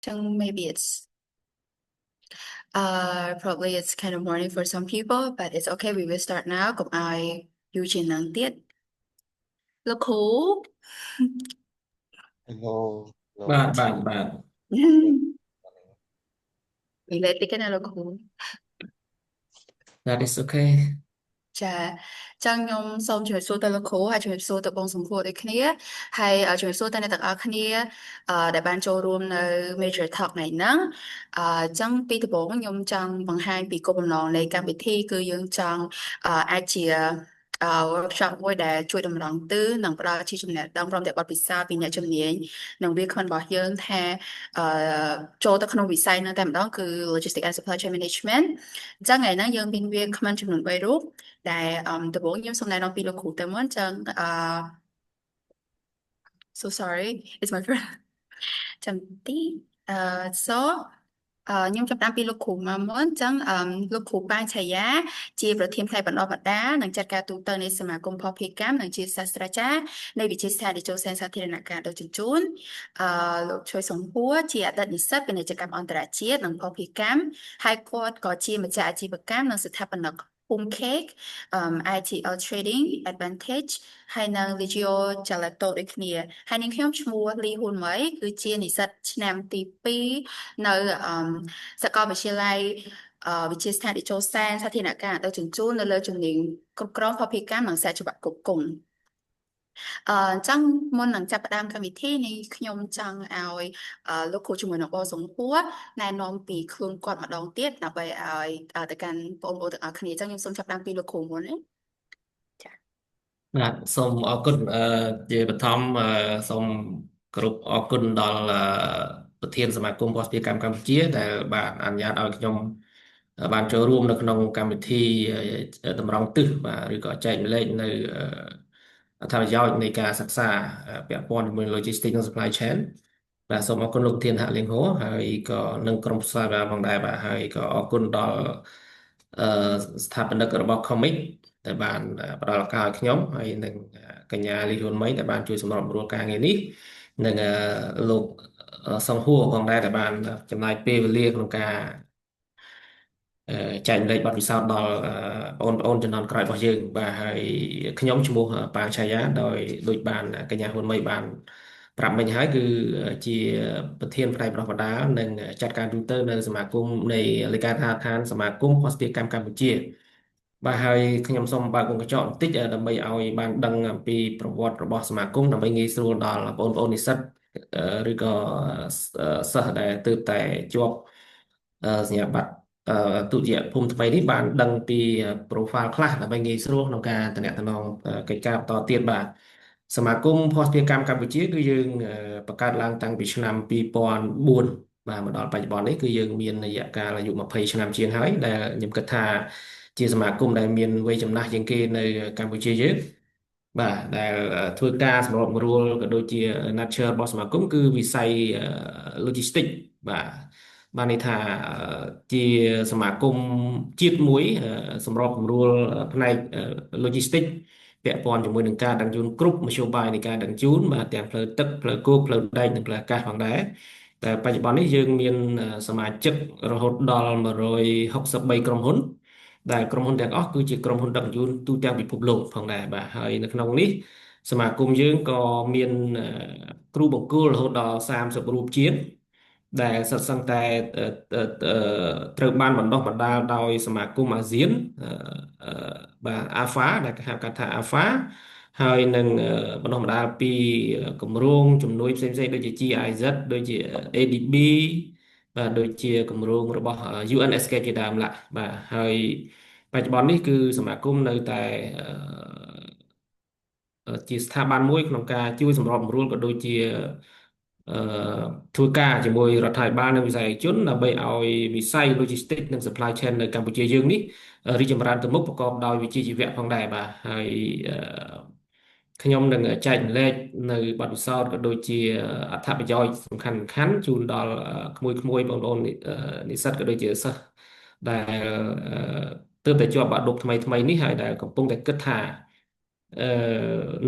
Maybe it's probably it's kind of morning for some people, but it's okay. We will start now. Cùng ai Eugene nắng tiết. Lớp hú. Hello, hello bạn chị. bạn bạn Mình lấy tí cái này lớp hú. that is okay ចាចឹងខ្ញុំសូមជំរាបសួរទៅលោកគ្រូហើយជំរាបសួរទៅបងសម្ពោធដូចគ្នាហើយជំរាបសួរទៅអ្នកទាំងអស់គ្នាដែលបានចូលរួមនៅ Major Talk ថ្ងៃហ្នឹងចឹងពីដំបូងខ្ញុំចង់បង្ហាញពីគោលបំណងនៃកម្មវិធីគឺយើងចង់អាចជាworkshop មួយដែលជួយតម្រង់ទិសនិងផ្ដល់ជាចំណេះដឹងព្រមទាំងបទពិសោធន៍ពីអ្នកជំនាញនិងវាគ្មិនរបស់យើងថាអឺចូលទៅក្នុងវិស័យហ្នឹងតែម្ដងគឺ Logistics and Supply Chain Management អញ្ចឹងថ្ងៃហ្នឹងយើងមានវាគ្មិនចំនួន3រូបដែលដំបូងខ្ញុំសូមណែនាំពីលោកគ្រូទៅមុនចឹងso sorry it's my friend ចាំទីso ខ្ញុំចាប់តាមពីលោកគ្រូមកមុនចឹងលោកគ្រូប៉ែនឆាយាជាប្រធានផ្នែកបណ្ដុះបណ្ដាលនិងចាត់ការទូតនៃសមាគមភស្តុភារកម្មនិងជាសាស្ត្រាចារ្យនៃវិទ្យាស្ថានតេជោសែនសាធារណការដឹកជញ្ជូនលោកជួយសំហួរជាអតីតនិស្សិតពាណិជ្ជកម្មអន្តរជាតិនិងភស្តុភារកម្មហើយគាត់ក៏ជាម្ចាស់អាជីវកម្មនិងស្ថាបនិក Home Cake ITL Trading Advantage ហើយនិង Legio Gelato ដូចគ្នាហើយនាងខ្ញុំឈ្មោះលីហ៊ុនម៉ៃគឺជានិស្សិតឆ្នាំទី2នៅសាកលវិទ្យាល័យវិទ្យាស្ថានតេជោសែនសាធារណការដឹកជញ្ជូននៅលើជំនាញគ្រប់គ្រងភស្តុភារកម្មនិងសេចក្ដីគ្រប់គ្រងអញ្ចឹងមុននឹងចាប់ផ្ដើមកម្មវិធីនេះខ្ញុំចង់ឲ្យលោកគ្រូជាមួយនឹងបងសំហួរណែនាំពីខ្លួនគាត់ម្ដងទៀតដើម្បីឲ្យទៅកាន់បងប្អូនទាំងអស់គ្នាអញ្ចឹងខ្ញុំសូមចាប់ផ្ដើមពីលោកគ្រូមុនណាចា៎បាទសូមអរគុណជាបឋមសូមគោរពអរគុណដល់ប្រធានសមាគមភស្តុភារកម្មកម្ពុជាដែលបានអនុញ្ញាតឲ្យខ្ញុំបានចូលរួមនៅក្នុងកម្មវិធីតម្រង់ទិសបាទឬក៏ចែកម្លែកនៅអត្ថប្រយោជន៍នៃការសិក្សាពាក់ព័ន្ធជាមួយ Logistics និង Supply Chain បាទសូមអរគុណលោកប្រធានហលៀងហួរហើយក៏នឹងក្រុមផ្សាយផងដែរបាទហើយក៏អរគុណដល់អឺស្ថាបនិករបស់ Comic ដែលបានផ្ដល់ឱកាសឲ្យខ្ញុំហើយនិងកញ្ញាលីហ៊ុនម៉ៃដែលបានជួយសម្របសម្រួលការងារនេះនិងលោកសង្ហួរផងដែរដែលបានចំណាយពេលវេលាក្នុងការចែកម្លែកបទពិសោធន៍ដល់បងប្អូនជំនាន់ក្រោយរបស់យើងបាទហើយខ្ញុំឈ្មោះប៉ាងឆាយាដោយបានកញ្ញាហ៊ុនម៉ៃបានប្រាប់មិញហើយគឺជាប្រធានផ្នែកបណ្ដុះបណ្ដាលនិងចាត់ការទូតនៅសមាគមនៃលេខាធិការសមាគមភស្តុភារកម្មកម្ពុជាបាទហើយខ្ញុំសូមបើកវងកញ្ចក់បន្តិចដើម្បីឲ្យបានដឹងអំពីប្រវត្តិរបស់សមាគមដើម្បីងាយស្រួលដល់បងប្អូននិស្សិតឬក៏សិស្សដែលទើបតែជាប់សញ្ញាបត្រទុតិយភូមិថ្មីនេះបានដឹងពី profile ខ្លះដើម្បីងាយស្រួលក្នុងការតំណែងកិច្ចការបន្តទៀតបាទសមាគមភស្តុភារកម្មកម្ពុជាគឺយើងបង្កើតឡើងតាំងពីឆ្នាំ2004បាទមកដល់បច្ចុប្បន្ននេះគឺយើងមានរយៈកាលអាយុ20ឆ្នាំជាងហើយដែលខ្ញុំគិតថាជាសមាគមដែលមានវ័យចំណាស់ជាងគេនៅកម្ពុជាយើងបាទដែលធ្វើការសម្របសម្រួលក៏ដូចជា nature របស់សមាគមគឺវិស័យ logistics បាទបានន័យថាជាសមាគមជាតិមួយសម្របសម្រួលផ្នែក logistics ពាក់ព័ន្ធជាមួយនឹងការដឹកជញ្ជូនគ្រប់មធ្យោបាយនៃការដឹកជញ្ជូនបាទទាំងផ្លូវទឹកផ្លូវគោកផ្លូវដែកនិងផ្លូវអាកាសផងដែរតែបច្ចុប្បន្ននេះយើងមានសមាជិករហូតដល់163ក្រុមហ៊ុនដែលក្រុមហ៊ុនទាំងអស់គឺជាក្រុមហ៊ុនដឹកជញ្ជូនទូទាំងពិភពលោកផងដែរបាទហើយនៅក្នុងនេះសមាគមយើងក៏មានគ្រូបង្គោលរហូតដល់30រូបជាតិដែលសិតសឹងតែត្រូវបានបណ្ដុះបណ្ដាលដោយសមាគមអាស៊ានបាទ AFA ដែលគេហៅកាត់ថា AFA ហើយនឹងបណ្ដុះបណ្ដាលពីគម្រោងជំនួយផ្សេងៗដូចជា GIZ ដូចជា ADB បាទដូចជាគម្រោងរបស់ UNESCAPE ជាដើមឡាបាទហើយបច្ចុប្បន្ននេះគឺសមាគមនៅតែជាស្ថាប័នមួយក្នុងការជួយសម្របសម្រួលក៏ដូចជាអឺធ្វើការជាមួយរដ្ឋាភិបាលនិងវិស័យឯកជនដើម្បីឲ្យវិស័យ Logistics និង Supply Chain នៅកម្ពុជាយើងនេះរីកចម្រើនទៅមុខប្រកបដោយវិជ្ជាជីវៈផងដែរបាទហើយខ្ញុំនឹងចែកម្លែកនៅបទពិសោធន៍ក៏ដូចជាអត្ថប្រយោជន៍សំខាន់ជូនដល់ក្មួយៗបងប្អូននិស្សិតក៏ដូចជាសិស្សដែលទើបតែជាប់បាក់ឌុបថ្មីនេះហើយដែលកំពុងតែគិតថាអឺ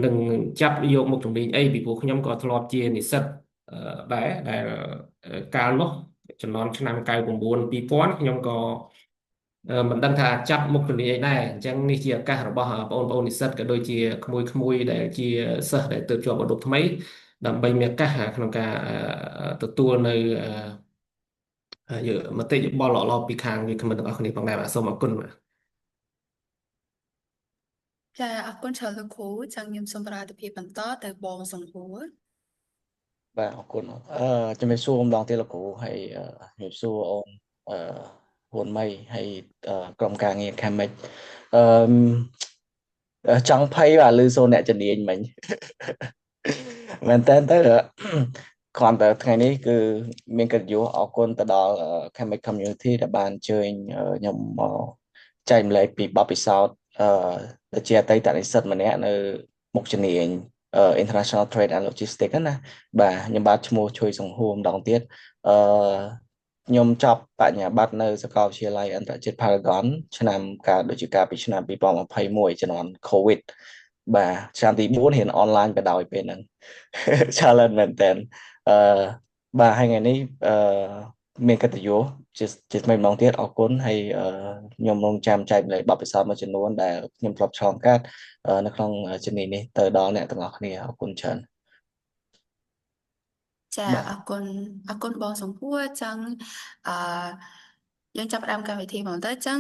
នឹងចាប់យកមុខជំនាញអីពីព្រោះខ្ញុំក៏ធ្លាប់ជានិស្សិត ដែលកាលនោះចំនួនឆ្នាំ99 2000ខ្ញុំក៏មិនដឹងថាចាប់មុខជំនាញអីដែរអញ្ចឹងនេះជាឱកាសរបស់បងប្អូននិស្សិតក៏ដូចជាក្មួយៗដែលជាសិស្សដែលទើបជាប់បន្ទប់ថ្មីដើម្បីមានឱកាសក្នុងការទទួលនៅមតិយោបល់ល្អៗពីខាងវាគ្មិនទាំងអស់គ្នាផងដែរបាទសូមអរគុណបាទចាអរគុណច្រើនលោកគ្រូចឹងខ្ញុំសូមប្រារព្ធភាពបន្តទៅបងសង្ហួរបាទអរគុណជំរាបសួរម្ដងទៀតលោកគ្រូហើយជំរាបសួរអូនអឺហ៊ុនម៉ៃហើយក្រុមការងារខាងម៉េចអឺចង់ភ័យបាទឮសូរអ្នកជំនាញមិញមែនតើគ្រាន់តែថ្ងៃនេះគឺមានកិត្តិយសអរគុណទៅដល់ Cambridge Community ដែលបានអញ្ជើញខ្ញុំមកចែកម្លែកពីបទពិសោធន៍ដែលជាអតីតនិស្សិតម្នាក់នៅមុខជំនាញInternational Trade and Logistics ហ្នឹងណាបាទខ្ញុំបាទឈ្មោះជួយសង្ហួរម្ដងទៀតអឺខ្ញុំចប់បញ្ញាបត្រនៅសាកលវិទ្យាល័យអន្តរជាតិ Paragon ឆ្នាំដូចជាកាលពីឆ្នាំ2021ជំនាន់ COVID បាទឆ្នាំទី4រៀនអនឡាញបដ ாய் ពេលហ្នឹង challenge មែនតើអឺបាទហើយថ្ងៃនេះមានកិត្តិយសជាថ្មីម្ដងទៀតអរគុណហើយខ្ញុំរងចាំចែកម្លែកបទពិសោធន៍មួយចំនួនដែលខ្ញុំធ្លាប់ឆ្លងកាត់នៅក្នុងជំនាញនេះទៅដល់អ្នកទាំងអស់គ្នាអរគុណច្រើនចាបាទអរគុណបងសង្ហួរចឹងអឺយើងចាប់ផ្ដើមកម្មវិធីមកទៅចឹង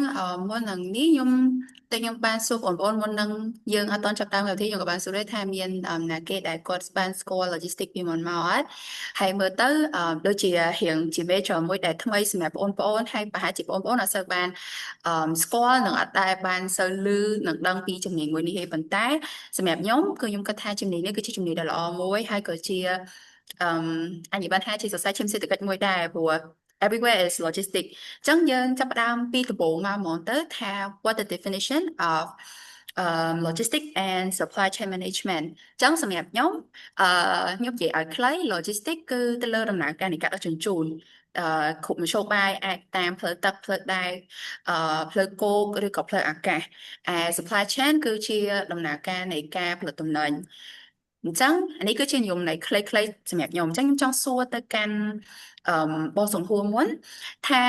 មុននឹងនេះខ្ញុំបានសួរបងប្អូនមុននឹងយើងអត់តន់ចាប់ផ្ដើមកម្មវិធីខ្ញុំក៏បានសួរដែរថាមានណាគេដែលគាត់បានស្គាល់ logistics ពីមុនមកអត់ហើយមើលទៅដូចជារៀងជា major មួយដែលថ្មីសម្រាប់បងប្អូនហើយប្រហែលជាបងប្អូនអត់សូវបានស្គាល់និងអត់ដែលបានសូវឮនិងដឹងពីជំនាញមួយនេះទេប៉ុន្តែសម្រាប់ខ្ញុំគឺខ្ញុំគិតថាជំនាញនេះគឺជាជំនាញដ៏ល្អមួយហើយក៏ជាអឺអញ្ញបានថាជាសរសៃឈាមសេដ្ឋកិច្ចមួយដែរព្រោះ everywhere is logistic អញ្ចឹងយើងចាប់ផ្ដើមពីដំបូងមកហ្មងទៅថា what the definition of logistic and supply chain management អញ្ចឹងសម្រាប់ខ្ញុំខ្ញុំនិយាយឲ្យខ្លី logistic គឺទៅលើដំណើរការនៃការដឹកជញ្ជូនគ្រប់មធ្យោបាយអាចតាមផ្លូវទឹកផ្លូវដែកផ្លូវគោកឬក៏ផ្លូវអាកាសsupply chain គឺជាដំណើរការនៃការផលិតទំនិញអញ្ចឹងនេះគឺជានិយមន័យខ្លីៗសម្រាប់ខ្ញុំអញ្ចឹងខ្ញុំចង់សួរទៅកាន់បងសង្ហួរមុនថា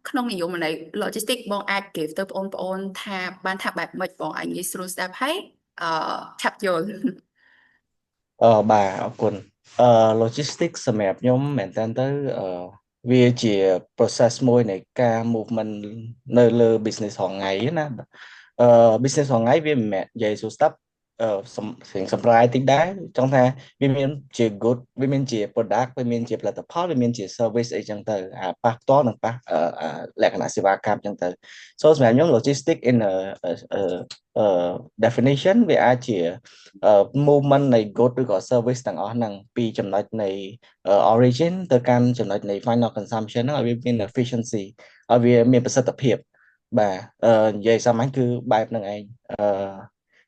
ក្នុងនិយមន័យ logistic បងអាច give ទៅបងប្អូនថាបានថាបែបម៉េចបងអាចងាយស្រួលស្ដាប់ហើយឆាប់យល់បាទអរគុណlogistics សម្រាប់ខ្ញុំមែនតើវាជា process មួយនៃការ movement នៅលើ business រាល់ថ្ងៃណាbusiness រាល់ថ្ងៃវាមិនមែននិយាយសួរស្ដាប់សម្រាប់តិចដែរចង់ថាវាមានជា good វាមានជា product វាមានជាផលិតផលវាមានជា service អីចឹងទៅប៉ះផ្ទាល់និងប៉ះលក្ខណៈសេវាកម្មចឹងទៅ so សម្រាប់ខ្ញុំ logistics in definition វាអាចជា movement នៃ good ឬក៏ service ទាំងអស់ហ្នឹងពីចំណុចនៃ origin ទៅកាន់ចំណុចនៃ final consumption ហ្នឹងឲ្យវាមាន efficiency ឲ្យវាមានប្រសិទ្ធភាពបាទនិយាយសាមញ្ញគឺបែបហ្នឹងឯង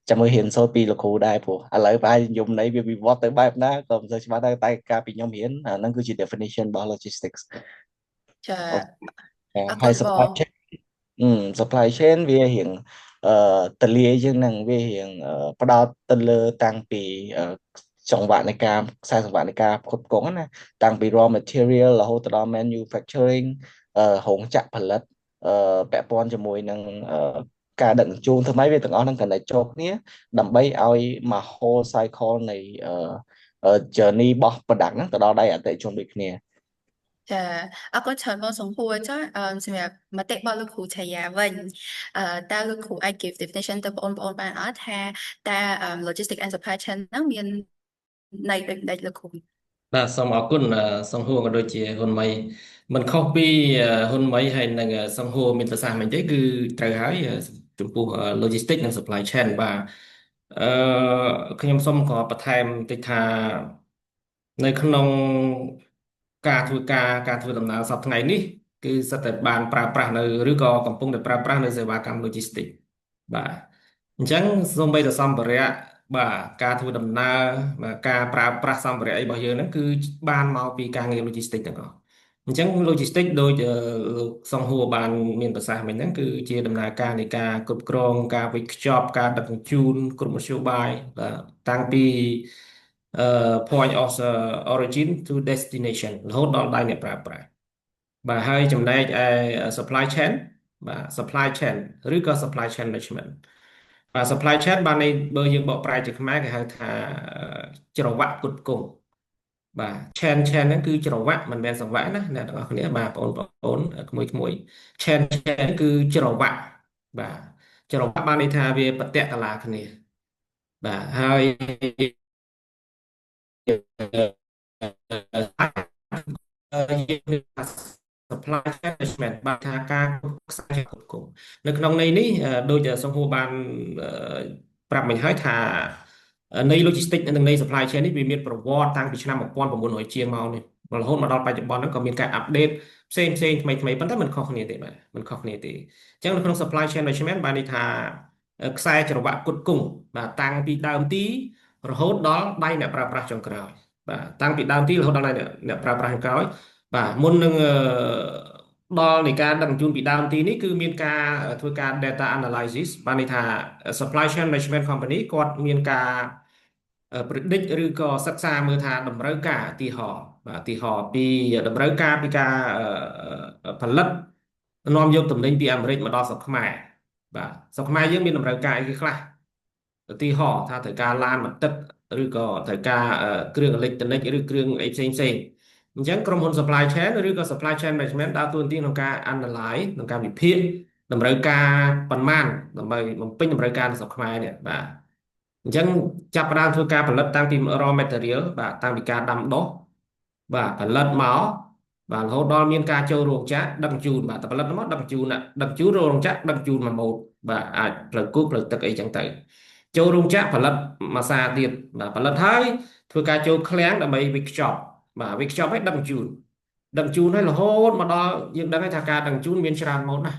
ចាំមើលហ៊ានសូត្រពីលោកគ្រូដែរព្រោះឥឡូវប្រហែលយមន័យវាវិវត្តទៅបែបណាក៏មិនសូវច្បាស់ដែរតែកាលពីខ្ញុំរៀនហ្នឹងគឺជា definition របស់ logistics ចាអរគុហើយ ណបង supply chain វារៀងទលាយជាងហ្នឹងវារៀងផ្ដោតទៅលើតាំងពីចង្វាក់នៃការខ្សែសង្វាក់នៃការផ្គត់ផ្គង់ណាតាំងពី raw material រហូតដល់ manufacturing រោងចក្រផលិតពាក់ព័ន្ធជាមួយនឹងការដឹកជញ្ជូនធ្វើម៉េចវាទាំងអស់ហ្នឹងកាន់តែចូលគ្នាដើម្បីឲ្យមក whole cycle នៃjourney របស់ product ហ្នឹងទៅដល់ដៃអតិថិជនដូចគ្នាចាអរគុណច្រើនបងសង្ហួរចាសម្រាប់មតិរបស់លោកគ្រូឆាយាវិញតើលោកគ្រូអាច give definition ទៅបងប្អូនបានអត់ថាតើ logistic and supply chain ហ្នឹងមានន័យដូចម្ដេចលោកគ្រូបាទសូមអរគុណសង្ហួរក៏ដូចជាហ៊ុនម៉ៃមិនខុសពីហ៊ុនម៉ៃហើយនិងសង្ហួរមានប្រសាសន៍មិនទេគឺត្រូវហើយចំពោះ logistics និង supply chain បាទអឺខ្ញុំសូមក៏បន្ថែមតិចថានៅក្នុងការធ្វើដំណើរសប្តាហ៍ថ្ងៃនេះគឺសិតតែបានប្រើប្រាស់នៅឬក៏កំពុងតែប្រើប្រាស់នៅសេវាកម្ម logistics បាទអញ្ចឹងសូម្បីតែសម្ភារៈបាទការធ្វើដំណើរបាទការប្រើប្រាស់សម្ភារៈអីរបស់យើងហ្នឹងគឺបានមកពីការងារ logistics ទាំងអស់អញ្ចឹង logistics ដូចលោកសង្ហួរបានមានប្រសាសន៍មិញហ្នឹងគឺជាដំណើរការនៃការគ្រប់គ្រងការវេចខ្ចប់ការដឹកជញ្ជូនគ្រប់មធ្យោបាយបាទតាំងពី point of origin to destination រហូតដល់ដៃអ្នកប្រើប្រាស់បាទហើយចំណែកឯ supply chain បាទ supply chain ឬក៏ supply chain management បាទ supply chain បានន័យបើយើងបកប្រែជាខ្មែរគេហៅថាច្រវាក់ផ្គត់ផ្គង់បាទ chain ហ្នឹងគឺច្រវាក់មិនមែនសង្វាក់ណាអ្នកទាំងអស់គ្នាបាទបងប្អូនក្មួយ chain គឺច្រវាក់បាទច្រវាក់បានន័យថាវាប្រតិកន្លាគ្នាបាទហើយ យើងមាន supply chain management បាទថាការខ្សែគ្រប់គ្រងនៅក្នុងន័យនេះដូចសង្ហួរបានប្រាប់មិញហើយថានៃ logistics និងនៃ supply chain នេះវាមានប្រវត្តិតាំងពីឆ្នាំ1900ជាងមកនេះរហូតមកដល់បច្ចុប្បន្នហ្នឹងក៏មានការ update ផ្សេងថ្មីប៉ុន្តែមិនខុសគ្នាទេបាទមិនខុសគ្នាទេអញ្ចឹងនៅក្នុង supply chain management បានន័យថាខ្សែច្រវាក់ផ្គត់ផ្គង់បាទតាំងពីដើមទីរហូតដល់ដៃអ្នកប្រើប្រាស់ចុងក្រោយបាទតាំងពីដើមទីរហូតដល់ដៃអ្នកប្រើប្រាស់ចុងក្រោយបាទមុននឹងដល់នៃការដឹកជញ្ជូនពីដើមទីនេះគឺមានការធ្វើការ data analysis បានន័យថា supply chain management company គាត់មានការpredict ឬក៏សិក្សាមើលថាតម្រូវការឧទាហរណ៍បាទឧទាហរណ៍ពីតម្រូវការពីការផលិតនាំយកទំនិញពីអាមេរិកមកដល់ស្រុកខ្មែរបាទស្រុកខ្មែរយើងមានតម្រូវការអីខ្លះឧទាហរណ៍ថាត្រូវការឡានបន្ទិតឬក៏ត្រូវការគ្រឿងអេឡិចត្រូនិកឬគ្រឿងអីផ្សេងអញ្ចឹងក្រុមហ៊ុន supply chain ឬក៏ supply chain management ដើរតួនាទីក្នុងការ analyze ក្នុងការវិភាគតម្រូវការប៉ុន្មានដើម្បីបំពេញតម្រូវការនៅស្រុកខ្មែរនេះបាទអញ្ចឹងចាប់ផ្ដើមធ្វើការផលិតតាំងពី raw material បាទតាំងពីការដាំដុះបាទផលិតមកបាទរហូតដល់មានការចូលរោងចក្រដឹកជញ្ជូនបាទតែផលិតមកដឹកជញ្ជូនរោងចក្រដឹកជញ្ជូនមកម៉ូតបាទអាចផ្លូវគោកផ្លូវទឹកអីចឹងទៅចូលរោងចក្រផលិតមួយសារទៀតបាទផលិតហើយធ្វើការចូលឃ្លាំងដើម្បីវេចខ្ចប់បាទវេចខ្ចប់ឲ្យដឹកជញ្ជូនឲ្យរហូតមកដល់យើងដឹងថាការដឹកជញ្ជូនមានច្រើនម៉ូតណា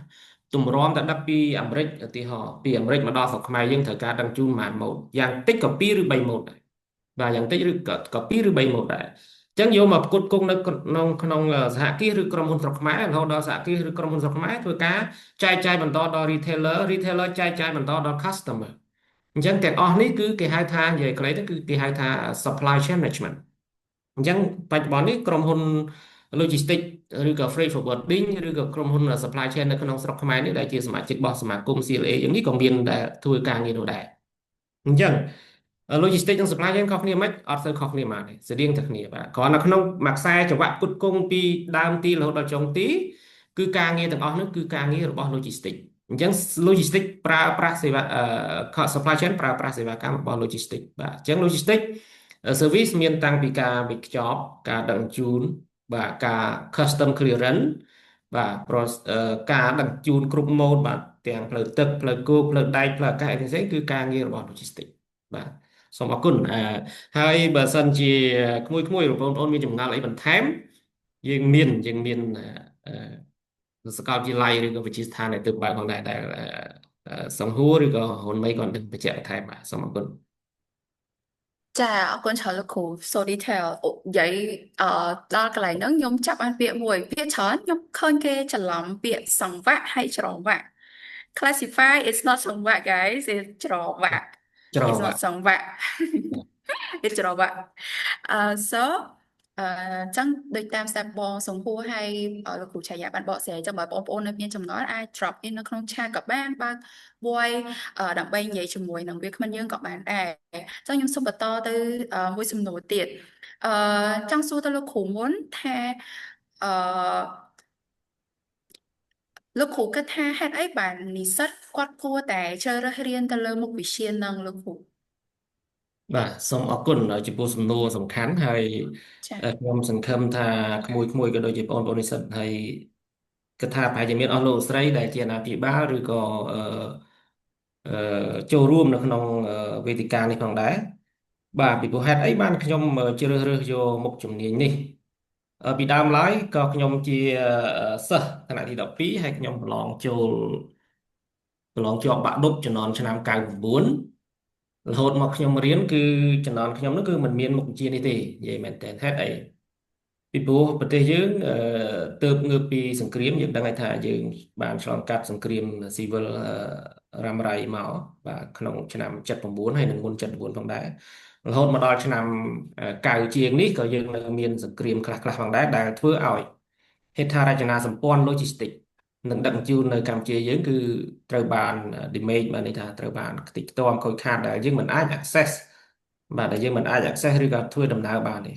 ទម្រាំតែដឹកពីអាមេរិកឧទាហរណ៍ពីអាមេរិកមកដល់ស្រុកខ្មែរយើងត្រូវការដឹកជញ្ជូនប៉ុន្មានម៉ូតយ៉ាងតិចក៏2ឬ3ម៉ូតដែរបាទយ៉ាងតិចឬក៏2ឬ3ម៉ូតដែរអញ្ចឹងយកមកផ្គត់ផ្គង់នៅក្នុងសហគមន៍ឬក្រុមហ៊ុនស្រុកខ្មែររហូតដល់សហគមន៍ឬក្រុមហ៊ុនស្រុកខ្មែរធ្វើការចែកចាយបន្តដល់ retailer ចែកចាយបន្តដល់ customer អញ្ចឹងទាំងអស់នេះគឺគេហៅថានិយាយខ្លីទៅគឺគេហៅថា supply chain management អញ្ចឹងបច្ចុប្បន្ននេះក្រុមហ៊ុន logistics ឬក៏ freight forwarding ឬក៏ក្រុមហ៊ុន supply chain នៅក្នុងស្រុកខ្មែរនេះដែលជាសមាជិករបស់សមាគម CLA យ៉ាងនេះក៏មានដែលធ្វើការងារនោះដែរអញ្ចឹង logistics និង supply chain ខុសគ្នាមិនអត់ទៅខុសគ្នាមកទេស្តៀងតែគ្នាបាទគ្រាន់តែក្នុងមួយខ្សែចង្វាក់ផ្គត់ផ្គង់ពីដើមទីរហូតដល់ចុងទីគឺការងារទាំងអស់នោះគឺការងាររបស់ logistics អញ្ចឹង logistics ប្រើប្រាស់សេវាsupply chain ប្រើប្រាស់សេវាកម្មរបស់ logistics បាទអញ្ចឹង logistics service មានតាំងពីការវេចខ្ចប់ការដឹកជញ្ជូនបាទការ custom clearance បាទការដឹកជញ្ជូនគ្រប់ម៉ូដបាទទាំងផ្លូវទឹកផ្លូវគោកផ្លូវដែកផ្លូវអាកាសអីផ្សេងគឺការងាររបស់ logistics បាទសូមអរគុណហើយបើសិនជាក្មួយបងប្អូនមានចម្ងល់អីបន្ថែមយើងមានសាកលវិទ្យាល័យឬក៏វិទ្យាស្ថានដែលទើបបើកផងដែរដែលសង្ហួរឬក៏ហ៊ុនម៉ៃក៏នឹងបញ្ជាក់បន្ថែមបាទសូមអរគុណ ចាអរគុណច្រើនលោកគ្រូ so detail អូនិយាយដល់កន្លែងហ្នឹងខ្ញុំចាប់បានពាក្យមួយពាក្យច្រើនខ្ញុំឃើញគេច្រឡំពាក្យសង្វាក់ហើយច្រវាក់ classify is not សង្វាក់ guys it's ច្រវាក់ it's not សង្វាក់ it's ច្រវាក់so ចឹងដូចតាមស្ដាប់បងសង្ហួរហើយលោកគ្រូឆាយាបានបកស្រាយចឹងបើបងប្អូននៅមានចម្ងល់អាច drop in នៅក្នុង chat ក៏បានបើក voice ដើម្បីនិយាយជាមួយនឹងវាគ្មិនយើងក៏បានដែរចឹងខ្ញុំសូមបន្តទៅមួយសំណួរទៀតចង់សួរទៅលោកគ្រូមុនថាលោកគ្រូគិតថាហេតុអីបាននិស្សិតគាត់គួរតែជ្រើសរើសរៀនទៅលើមុខវិជ្ជានឹងលោកគ្រូបាទសូមអរគុណចំពោះសំណួរសំខាន់ហើយ ចា ខ្ញុំសង្ឃឹមថាក្មួយក៏ដូចជាបងប្អូននិស្សិតហើយគិតថាប្រហែលជាមានអស់លោកស្រីដែលជាអាណាព្យាបាលឬក៏ចូលរួមនៅក្នុងវេទិកានេះផងដែរបាទពីព្រោះហេតុអីបានខ្ញុំជ្រើសរើសយកមុខជំនាញនេះពីដើមឡើយក៏ខ្ញុំជាសិស្សថ្នាក់ទី12ហើយខ្ញុំប្រឡងជាប់បាក់ឌុបជំនាន់ឆ្នាំ99រហូតមកខ្ញុំរៀនគឺជំនាន់ខ្ញុំនោះគឺមិនមានមុខវិជ្ជានេះទេនិយាយមែនតើហេតុអីពីព្រោះប្រទេសយើងទើបងើបពីសង្គ្រាមយើងដឹងថាយើងបានឆ្លងកាត់សង្គ្រាមស៊ីវិលរ៉ាំរ៉ៃមកបាទក្នុងឆ្នាំ79ហើយនិងមុន79ផងដែរ រហូតមកដល់ឆ្នាំ90ជាងនេះក៏យើងនៅមានសង្គ្រាមខ្លះៗផងដែរដែលធ្វើឲ្យហេដ្ឋារចនាសម្ព័ន្ធ logistics និងដឹកជញ្ជូននៅកម្ពុជាយើងគឺត្រូវបាន damage បានន័យថាត្រូវបានខ្ទេចខ្ទាំខូចខាតដែលយើងមិនអាច access បាទដែលយើងមិនអាច access ឬក៏ធ្វើដំណើរបានទេ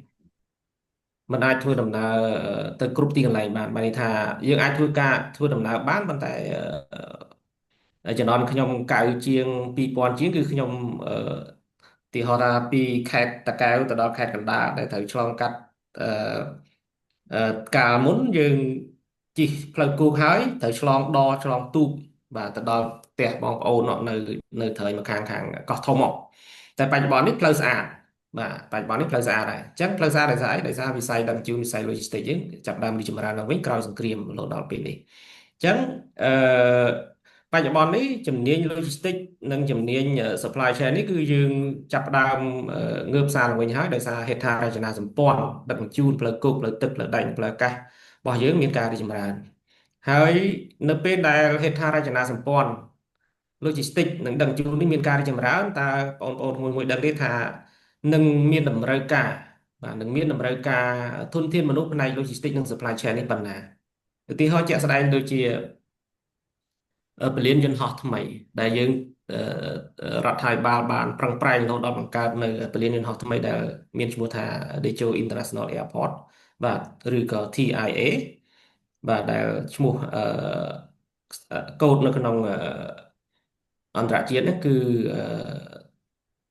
មិនអាចធ្វើដំណើរទៅគ្រប់ទីកន្លែងបានន័យថាយើងអាចធ្វើដំណើរបានប៉ុន្តែជំនាន់ខ្ញុំ90ជាង2000ជាងគឺខ្ញុំទីហោថាពីខេត្តតាកែវទៅដល់ខេត្តកណ្ដាលដែលត្រូវឆ្លងកាត់អឺកាលមុនយើងជិះផ្លូវគោកហើយត្រូវឆ្លងឆ្លងទូកបាទទៅដល់ផ្ទះបងប្អូននៅត្រើយមកខាងកោះធំមកតែបច្ចុប្បន្ននេះផ្លូវស្អាតបាទបច្ចុប្បន្ននេះផ្លូវស្អាតហើយអញ្ចឹងផ្លូវស្អាតដោយសារអីដោយសារវិស័យដឹកជញ្ជូនវិស័យ logistics យើងចាប់ផ្ដើមរីកចម្រើនឡើងវិញក្រោយសង្គ្រាមរហូតដល់ពេលនេះអញ្ចឹងបច្ចុប្បន្ននេះជំនាញ logistics និងជំនាញ supply chain នេះគឺយើងចាប់ផ្ដើមងើបសារឡើងវិញហើយដោយសារហេដ្ឋារចនាសម្ព័ន្ធដឹកជញ្ជូនផ្លូវគោកផ្លូវទឹកផ្លូវដែកផ្លូវអាកាសរបស់យើងមានការរីកចម្រើនហើយនៅពេលដែលហេដ្ឋារចនាសម្ព័ន្ធ logistics និងដឹកជញ្ជូននេះមានការរីកចម្រើនតើបងប្អូនមួយដឹងទេថានឹងមានតម្រូវការបាទនឹងមានតម្រូវការធនធានមនុស្សផ្នែក logistics និង supply chain នេះប៉ុណ្ណាឧទាហរណ៍ជាក់ស្ដែងដូចជាពលានយន្តហោះថ្មីដែលយើងរដ្ឋាភិបាលបានប្រឹងប្រែងរហូតដល់បង្កើតនៅពលានយន្តហោះថ្មីដែលមានឈ្មោះថា Decho International Airport បាទឬក៏ TIA បាទដែលឈ្មោះកូដនៅក្នុងអន្តរជាតិនេះគឺ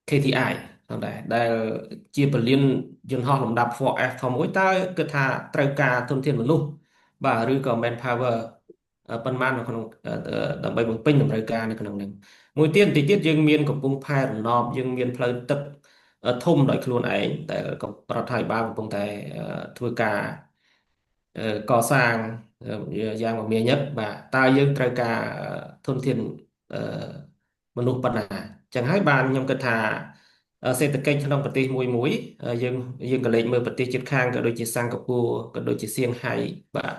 KTI ផងដែរដែលជាពលានយន្តហោះលំដាប់ 4F ធំមួយតើគិតថាត្រូវការធនធានមនុស្សបាទឬក៏ manpower ប៉ុន្មាននៅក្នុងដើម្បីបំពេញតម្រូវការនៅក្នុងហ្នឹងមួយទៀតបន្តិចទៀតយើងមានកំពង់ផែរណបយើងមានផ្លូវទឹកធំដោយខ្លួនឯងដែលរដ្ឋាភិបាលកំពុងតែធ្វើការកសាងយ៉ាងមមាញឹកបាទតើយើងត្រូវការធនធានមនុស្សប៉ុណ្ណាអញ្ចឹងហើយបានខ្ញុំគិតថាសេដ្ឋកិច្ចក្នុងប្រទេសមួយយើងក៏លេចមើលប្រទេសជិតខាងក៏ដូចជាសិង្ហបុរីក៏ដូចជាសៀងហៃបាទ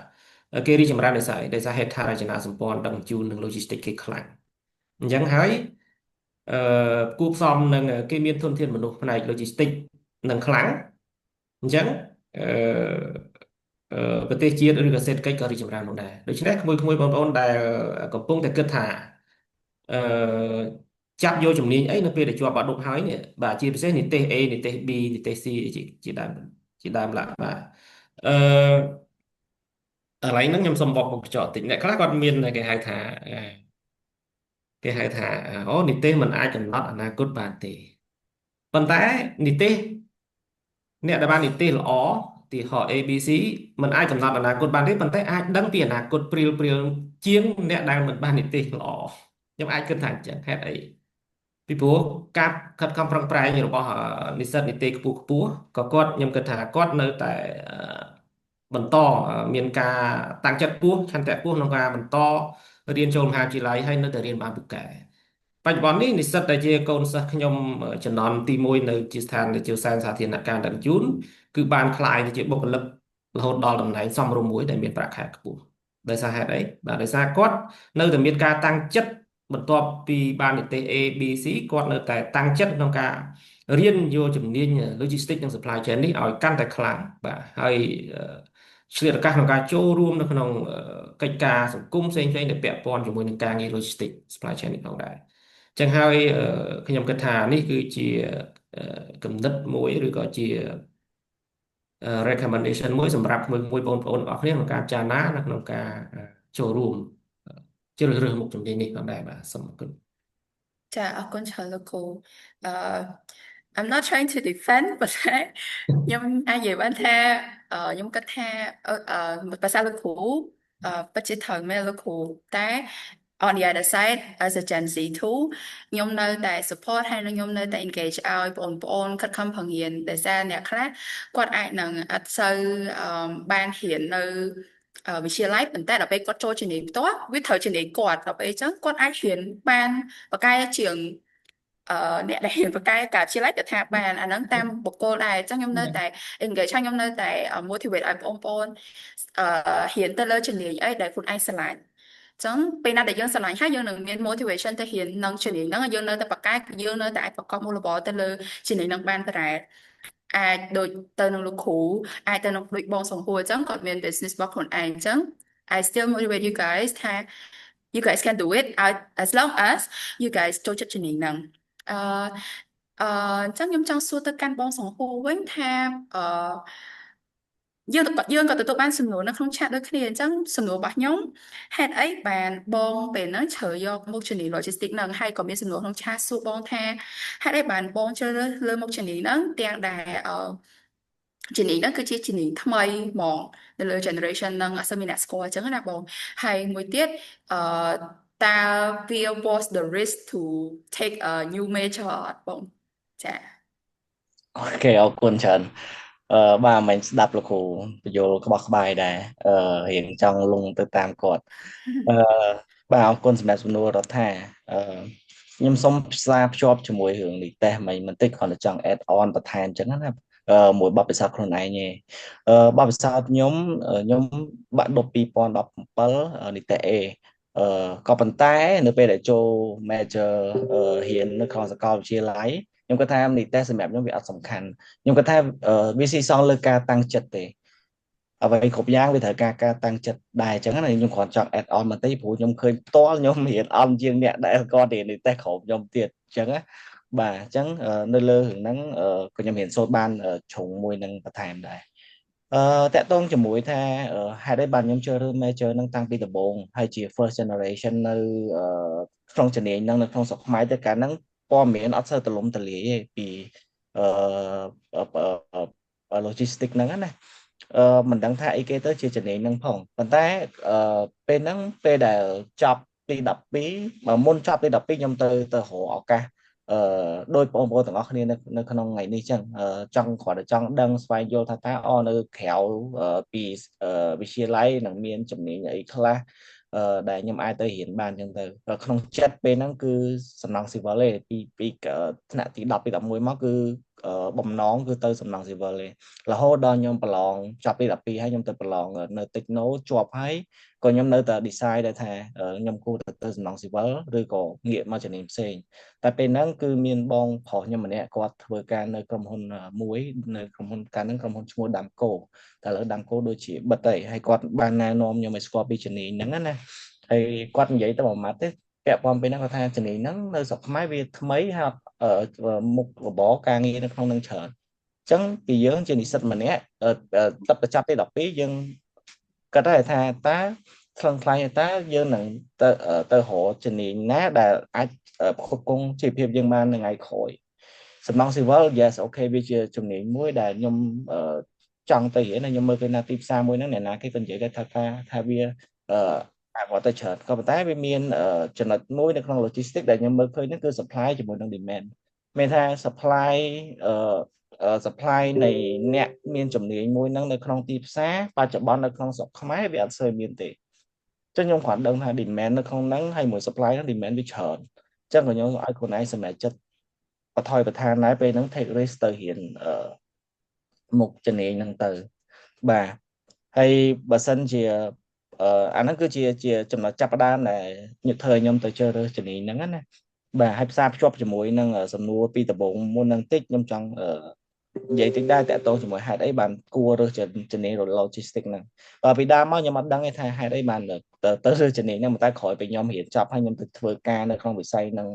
គេរីកចម្រើនដោយសារហេដ្ឋារចនាសម្ព័ន្ធដឹកជញ្ជូននិង logistics គេខ្លាំងអញ្ចឹងហើយអឺគួបផ្សំនឹងគេមានធនធានមនុស្សផ្នែក logistics នឹងខ្លាំងអញ្ចឹងអឺប្រទេសជាតិឬក៏សេដ្ឋកិច្ចក៏រីកចម្រើនផងដែរដូច្នេះក្មួយបងប្អូនដែលកំពុងតែគិតថាអឺចាប់យកជំនាញអីនៅពេលដែលជាប់បាក់ឌុបហើយនេះបាទជាពិសេសនិទេស A និទេស B និទេស C ជាដើមឡាបាទអឺកន្លែងហ្នឹងខ្ញុំសូមបកកញ្ចក់តិចអ្នកខ្លះគាត់មានគេហៅថាអូនិទេសมันអាចកំណត់អនាគតបានទេប៉ុន្តែនិទេសអ្នកដែលបាននិទេសល្អទីហោ ABC มันអាចកំណត់អនាគតបានទេប៉ុន្តែអាចដឹងពីអនាគតព្រាលជាងអ្នកដែលមិនបាននិទេសល្អខ្ញុំអាចគិតថាអញ្ចឹងហេតុអីពីព្រោះការខិតខំប្រឹងប្រែងរបស់និស្សិតនិទេសខ្ពស់ក៏ខ្ញុំគិតថាគាត់នៅតែបន្តមានការតាំងចិត្តខ្ពស់ឆន្ទៈខ្ពស់ក្នុងការបន្តរៀនចូលមហាវិទ្យាល័យហើយនៅតែរៀនបានពូកែបច្ចុប្បន្ននេះនិស្សិតដែលជាកូនសិស្សខ្ញុំជំនាន់ទី1នៅជាស្ថានជាសាធារណការដឹកជញ្ជូនគឺបានក្លាយទៅជាបុគ្គលិករហូតដល់តំណែងសមរម្យមួយដែលមានប្រាក់ខែខ្ពស់ដោយសារហេតុអីបាទដោយសារគាត់នៅតែមានការតាំងចិត្តបន្ទាប់ពីបាននិទេស A B C គាត់នៅតែតាំងចិត្តក្នុងការរៀនយកជំនាញ logistics និង supply chain នេះឲ្យកាន់តែខ្លាំងបាទហើយឆ្លៀតឱកាសក្នុងការចូលរួមនៅក្នុងកិច្ចការសង្គមផ្សេងៗដែលពាក់ព័ន្ធជាមួយនឹងការងារ logistics supply chain នេះផងដែរចឹងហើយខ្ញុំគិតថានេះគឺជាគំនិតមួយឬក៏ជា recommendation មួយសម្រាប់មួយបងប្អូនទាំងអស់គ្នាក្នុងការចារណានៅក្នុងការចូលរួមជ្រើសរើសមុខជំនាញនេះផងដែរបាទសូមអរគុណ ចាអរគុណច្រើនលោកគ្រូI'm not trying to defend ប៉ុន្តែខ្ញុំអាចនិយាយបានថាខ្ញុំគិតថាភាសាលោកគ្រូពិតជាត្រូវមែនលោកគ្រូតែ on the other side as a Gen Z too ខ្ញុំនៅតែ support ហើយខ្ញុំនៅតែ engage ឲ្យបងប្អូនខិតខំប្រឹងរៀនដោយសារអ្នកខ្លះគាត់អាចនឹងអត់សូវបានរៀននៅវិទ្យាល័យប៉ុន្តែដល់ពេលគាត់ចូលជំនាញផ្ទាល់វាត្រូវជំនាញគាត់ដល់ពេលអញ្ចឹងគាត់អាចរៀនបានប្រកែជាងអ្នកដែលរៀនប្រកែកាវិទ្យាល័យទៅថាបានអាហ្នឹងតាមបុគ្គលដែរអញ្ចឹងខ្ញុំនៅតែ engage ហើយខ្ញុំនៅតែ motivate ឲ្យបងប្អូនរៀនទៅលើជំនាញអីដែលខ្លួនឯងស្រឡាញ់ ចឹងពេលណាដែលយើងស្រឡាញ់ហើយយើងនឹងមាន motivation ទៅរៀននឹងជំនាញហ្នឹងហើយយើងនៅតែបកកែយើងនៅតែអាចប្រកបមុខរបរទៅលើជំនាញហ្នឹងបានប្រែអាចដូចទៅនឹងលោកគ្រូអាចទៅនឹងដូចបងសង្ហួរអញ្ចឹងគាត់មាន business របស់ខ្លួនឯងអញ្ចឹង I still motivate you guys ថា you guys can do it as long as you guys ចូលចិត្តជំនាញហ្នឹងអឺអញ្ចឹងខ្ញុំចង់សួរទៅកាន់បងសង្ហួរវិញថាយើងក៏ទទួលបានសំណួរនៅក្នុងឆាតដូចគ្នាអញ្ចឹងសំណួររបស់ខ្ញុំហេតុអីបានបងពេលហ្នឹងជ្រើសយកមុខជំនាញ logistics ហ្នឹងហើយក៏មានសំណួរក្នុងឆាតសួរបងថាហេតុអីបានបងជ្រើសរើសលើមុខជំនាញហ្នឹងទាំងដែលជំនាញហ្នឹងគឺជាជំនាញថ្មីហ្មងនៅលើ generation ហ្នឹងអត់សូវមានអ្នកស្គាល់អញ្ចឹងណាបងហើយមួយទៀតអឺតើវា was the risk to take a new major អត់បងចា អូខេអរគុណច្រើនបាទមិនស្ដាប់លោកគ្រូបញ្យលក្បោះក្បាយដែររៀងចង់លងទៅតាមគាត់អឺបាទអរគុណសម្រាប់សំណួររដ្ឋាខ្ញុំសូមផ្សារភ្ជាប់ជាមួយរឿងនេះតេស្តមិនបន្តិចគ្រាន់តែចង់ add on បន្ថែមអញ្ចឹងណាមួយបទពិសោធន៍ខ្លួនឯងទេបទពិសោធន៍ខ្ញុំបាក់ឌុប2017នីតិ A ក៏ប៉ុន្តែនៅពេលដែលចូល major រៀននៅក្នុងសាកលវិទ្យាល័យខ្ញុំគាត់ថានីតិសម្រាប់ខ្ញុំវាអត់សំខាន់ខ្ញុំគាត់ថាវាស៊ីសងលើការតាំងចិត្តទេអ្វីគ្រប់យ៉ាងវាត្រូវការតាំងចិត្តដែរអញ្ចឹងណាខ្ញុំគ្រាន់ចង់ add on បន្តិចព្រោះខ្ញុំឃើញផ្ទាល់ខ្ញុំរៀនអន់ជាងអ្នកដែលគាត់រៀននីតិក្រុមខ្ញុំទៀតអញ្ចឹងណាបាទអញ្ចឹងនៅលើរឿងហ្នឹងក៏ខ្ញុំរៀនសូត្របានជ្រុងមួយនឹងបន្ថែមដែរតកតងជាមួយថាហេតុអីបានខ្ញុំជ្រើសរើស major ហ្នឹងតាំងពីដំបូងហើយជា first generation នៅក្នុងជំនាញហ្នឹងនៅក្នុងស្រុកខ្មែរទៅកាលហ្នឹងព័ត៌មានអត់សូវទូលំទូលាយទេពីlogistics ហ្នឹងណាមិនដឹងថាអីគេទៅជាជំនាញហ្នឹងផងប៉ុន្តែពេលហ្នឹងពេលដែលចប់ទី12មុនចប់ទី12ខ្ញុំទៅរកឱកាសដោយបងប្អូនទាំងអស់គ្នានៅក្នុងថ្ងៃនេះចឹងចង់គ្រាន់តែចង់ដឹងស្វែងយល់ថាតើនៅក្រៅពីវិទ្យាល័យនឹងមានជំនាញអីខ្លះដែលខ្ញុំអាចទៅរៀនបានចឹងទៅក្នុងចិត្តពេលហ្នឹងគឺសំណង់ស៊ីវិលទេពីថ្នាក់ទី10ទី11មកគឺបំណងគឺទៅសំណង់ស៊ីវិលទេរហូតដល់ខ្ញុំប្រឡងចប់ទី12ហើយខ្ញុំទៅប្រឡងនៅ Techno ជាប់ហើយក៏ខ្ញុំនៅតែ decide ដែរថាខ្ញុំគួរទៅសំណង់ស៊ីវិលឬក៏ងាកមកជំនាញផ្សេងតែពេលហ្នឹងគឺមានបងប្រុសខ្ញុំម្នាក់គាត់ធ្វើការនៅក្រុមហ៊ុនមួយនៅក្រុមហ៊ុនកាលហ្នឹងក្រុមហ៊ុនឈ្មោះ Damco តែឥឡូវ Damco ដូចជាបិទហើយគាត់បានណែនាំខ្ញុំឲ្យស្គាល់ពីជំនាញហ្នឹងណាហើយគាត់និយាយទៅមួយម៉ាត់ទេពាក់ព័ន្ធពេលហ្នឹងគាត់ថាជំនាញហ្នឹងនៅស្រុកខ្មែរវាថ្មីហើយមុខរបរការងារនៅក្នុងនឹងច្រើនអញ្ចឹងពីយើងជានិស្សិតម្នាក់ទឹកទៅចាប់ទី12យើងគាត់ថាតើខ្លឹងខ្លាំងតើយើងនឹងទៅរកជំនាញណាដែលអាចផ្គត់ផ្គង់ជីវភាពយើងបាននៅថ្ងៃក្រោយសំណង់ស៊ីវិល yes អូខេវាជាជំនាញមួយដែលខ្ញុំចង់ទៅរៀនខ្ញុំមើលគេណាទីផ្សារមួយហ្នឹងអ្នកណាគេក៏និយាយថាវាគាត់ទៅច្រើនក៏ប៉ុន្តែវាមានចំណុចមួយនៅក្នុង logistics ដែលខ្ញុំមើលឃើញហ្នឹងគឺ supply ជាមួយនឹង demand មានថា supply នៃអ្នកមានជំនាញមួយហ្នឹងនៅក្នុងទីផ្សារបច្ចុប្បន្ននៅក្នុងស្រុកខ្មែរវាអត់សូវមានទេចឹងខ្ញុំគ្រាន់ដឹងថា demand នៅក្នុងហ្នឹងហើយមួយ supply ហ្នឹង demand វាច្រើនចឹងក៏ខ្ញុំឲ្យខ្លួនឯងសម្រេចចិត្តបន្ថយបន្ថានដែរពេលហ្នឹង take risk ទៅរៀនមុខជំនាញហ្នឹងទៅបាទហើយបើសិនជាអាហ្នឹងគឺជាចំណុចចាប់ផ្ដើមដែលធ្វើឲ្យខ្ញុំទៅជ្រើសរើសជំនាញហ្នឹងណាបាទហើយផ្សារភ្ជាប់ជាមួយនឹងសំណួរពីដំបូងមុនហ្នឹងតិចខ្ញុំចង់និយាយតិចដែរតកតងជាមួយហេតុអីបានគួររើសជំនាញ logistics ហ្នឹងពីដើមមកខ្ញុំអត់ដឹងទេថាហេតុអីបានទៅរើសជំនាញហ្នឹងតែក្រោយពេលខ្ញុំរៀនចប់ហើយខ្ញុំទៅធ្វើការនៅក្នុងវិស័យហ្នឹង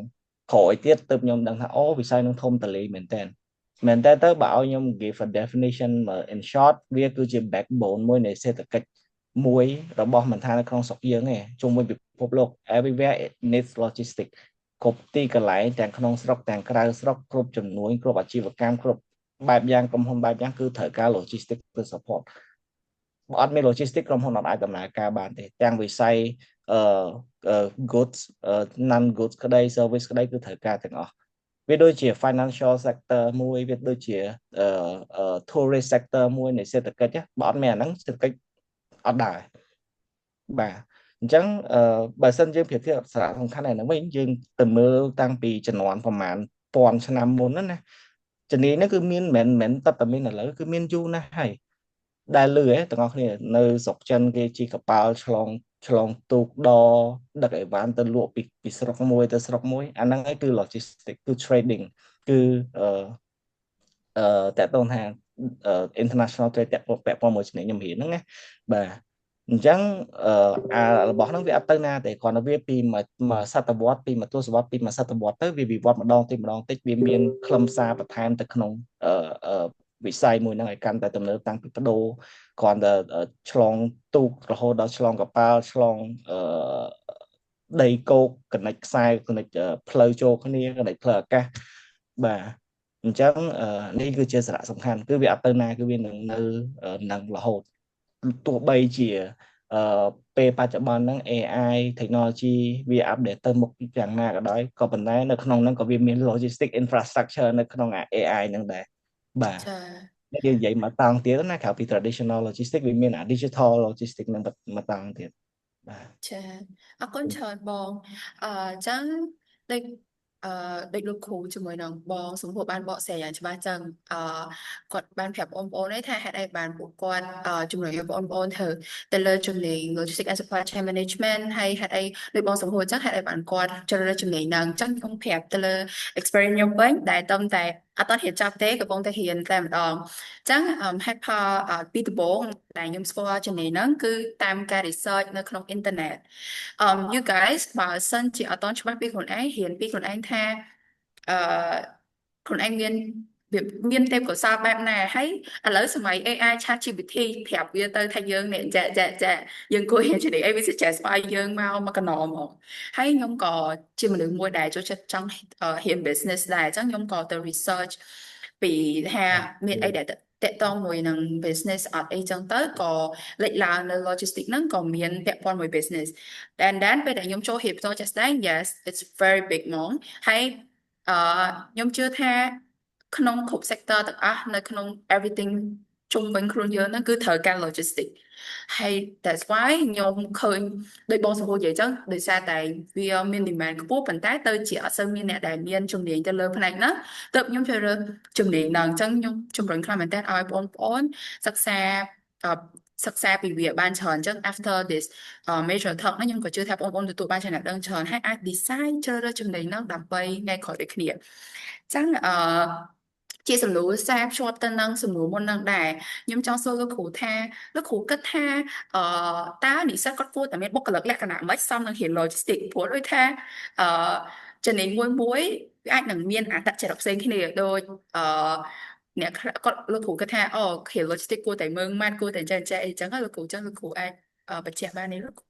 ក្រោយទៀតទើបខ្ញុំដឹងថាអូវិស័យហ្នឹងធំតលេមែនតើទៅបើឲ្យខ្ញុំ give a definition in short វាគឺជា backbone មួយនៃសេដ្ឋកិច្ចមួយរបស់មិនថានៅក្នុងស្រុកយើងទេជុំវិញពិភពលោក everywhere it needs logistics គ្រប់ទីកន្លែងទាំងក្នុងស្រុកទាំងក្រៅស្រុកគ្រប់ចំនួនគ្រប់អាជីវកម្មគ្រប់បែបយ៉ាងក្រុមហ៊ុនបែបយ៉ាងគឺត្រូវការ logistics ទៅ support បើអត់មាន logistics ក្រុមហ៊ុនអត់អាចដំណើរការបានទេទាំងវិស័យgoods non goods ក្តី service ក្តីគឺត្រូវការទាំងអស់វាដូចជា financial sector មួយវាដូចជាtourist sector មួយនៃសេដ្ឋកិច្ចបើអត់មានអាហ្នឹងសេដ្ឋកិច្ចអត់ដែរបាទអញ្ចឹងបើសិនយើងប្រៀបធៀបសារៈសំខាន់ហ្នឹងវិញយើងទៅមើលតាំងពីជំនាន់ប្រហែលពាន់ឆ្នាំមុនណាជំនាញហ្នឹងគឺមានមិនតែមានឥឡូវគឺមានយូរណាស់ហើយដែលលឺទាំងអស់គ្នានៅស្រុកចិនគេជីកប៉ាល់ឆ្លង ឆ្លងទូកដដឹកអីវ៉ាន់ទៅលក់ពីស្រុកមួយទៅស្រុកមួយអាហ្នឹងឯងគឺ logistics គឺ trading គឺតកតងថាinternational trade ពាក់ព័ន្ធមួយឆ្នាំខ្ញុំរៀនហ្នឹងណាបាទអញ្ចឹងរបស់ហ្នឹងវាអត់ទៅណាទេគ្រាន់តែវាពីមួយសតវត្សពីមួយទសវត្សពីមួយសតវត្សទៅវាវិវត្តម្ដងតិចវាមានខ្លឹមសារបន្ថែមទៅក្នុងវិស័យមួយហ្នឹងឲ្យកាន់តែទំនើបតាំងពីបដូរគ្រាន់តែឆ្លងទូករហូតដល់ឆ្លងកប៉ាល់ឆ្លងដីគោកកណិចខ្សែកណិចផ្លូវចូលគ្នាកណិចផ្លូវអាកាសបាទអញ្ចឹងនេះគឺជាសារៈសំខាន់គឺវាអត់ទៅណាគឺវានឹងរហូតទោះបីជាពេលបច្ចុប្បន្នហ្នឹង AI technology វា update ទៅមុខយ៉ាងណាក៏ដោយក៏ប៉ុន្តែនៅក្នុងហ្នឹងក៏វាមាន logistic infrastructure នៅក្នុង AI ហ្នឹងដែរបាទ ចា យើងនិយាយមកតង់ទៀតណាក្រៅពី traditional logistics វាមាន digital logistics ហ្នឹងមកតង់ទៀតបាទ ចាអរគុណច្រើនបងចឹងដូចដូចលោកគ្រូជាមួយនឹងបងសំភួរបានបកស្រាយយ៉ាងច្បាស់ចឹងគាត់បានប្រាប់បងប្អូនấyថាហេតុអីបានពួកគាត់ជំរុញឲ្យបងប្អូនធ្វើទៅលើជំនាញ logistics and supply chain management ហើយហេតុអីដូចបងសំភួរចឹងហេតុអីបានគាត់ជ្រើសរើសជំនាញហ្នឹងចឹងខ្ញុំប្រាប់ទៅលើ experience ខ្ញុំវិញដែលតំតែអត់តហ៊ានចាប់ទេកំពុងតែហ៊ានតែម្ដងចឹងហេតុផលពីដំបូងដែលខ្ញុំស្គាល់ជំនាញហ្នឹងគឺតាមការ research នៅក្នុងអ៊ីនធឺណិតyou guys បើសិនជាអត់តច្បាស់ពីខ្លួនឯងរៀនពីខ្លួនឯងថាអឺខ្លួនឯងមានទេពកោសល្យបែបណាហើយឥឡូវសម័យ AI ChatGPT ប្រាប់វាទៅថាយើងនេះចាយើងគួររៀនជំនាញអីវា suggest ឲ្យយើងមកកណមកហើយខ្ញុំក៏ជាមនុស្សមួយដែលចូលចិត្តចង់រៀន business ដែរអញ្ចឹងខ្ញុំក៏ទៅ research ពីថាមានអីដែលតកតងមួយនឹង business អត់អីចឹងទៅក៏លេចឡើងនៅ logistics ហ្នឹងក៏មានពាក់ព័ន្ធមួយ business and then ពេលដែលខ្ញុំចូលរៀនផ្ទាល់ចាស់ស្ដែង yes it's very big ហ្មងហើយខ្ញុំជឿថាក្នុងគ្រប់ sector ទាំងអស់នៅក្នុង everything ជុំវិញខ្លួនយើងហ្នឹងគឺត្រូវការ logistics ហើយ that's why ខ្ញុំឃើញដោយបងសម្ពោធនិយាយចឹងដោយសារតែវាមាន demand ខ្ពស់ប៉ុន្តែទៅជាអត់សូវមានអ្នកដែលមានជំនាញទៅលើផ្នែកហ្នឹងទើបខ្ញុំជ្រើសរើសជំនាញហ្នឹងអញ្ចឹងខ្ញុំជំរុញខ្លាំងមែនតើឲ្យបងប្អូនសិក្សាសិក្សាពីវាបានច្រើនអញ្ចឹង after this major talk ហ្នឹងខ្ញុំក៏ជឿថាបងប្អូនទទួលបានចំណេះដឹងច្រើនហើយអាច design ជ្រើសរើសជំនាញហ្នឹងដើម្បីថ្ងៃក្រោយដូចគ្នាអញ្ចឹងជាសំណួរសារភ្ជាប់ទៅនឹងសំណួរមុននឹងដែរខ្ញុំចង់សួរលោកគ្រូថាលោកគ្រូគិតថាតើនិស្សិតគាត់គួរតែមានបុគ្គលិកលក្ខណៈម៉េចសមនឹងរៀន logistics ព្រោះដូចថាជំនាញមួយវាអាចនឹងមានអត្តចរិតផ្សេងគ្នាដូចអ្នកគាត់លោកគ្រូគិតថារៀន logistics គួរតែមើងម៉ាត់គួរតែចេះអីចឹងហើយលោកគ្រូអាចបញ្ជាក់បានទេលោកគ្រូ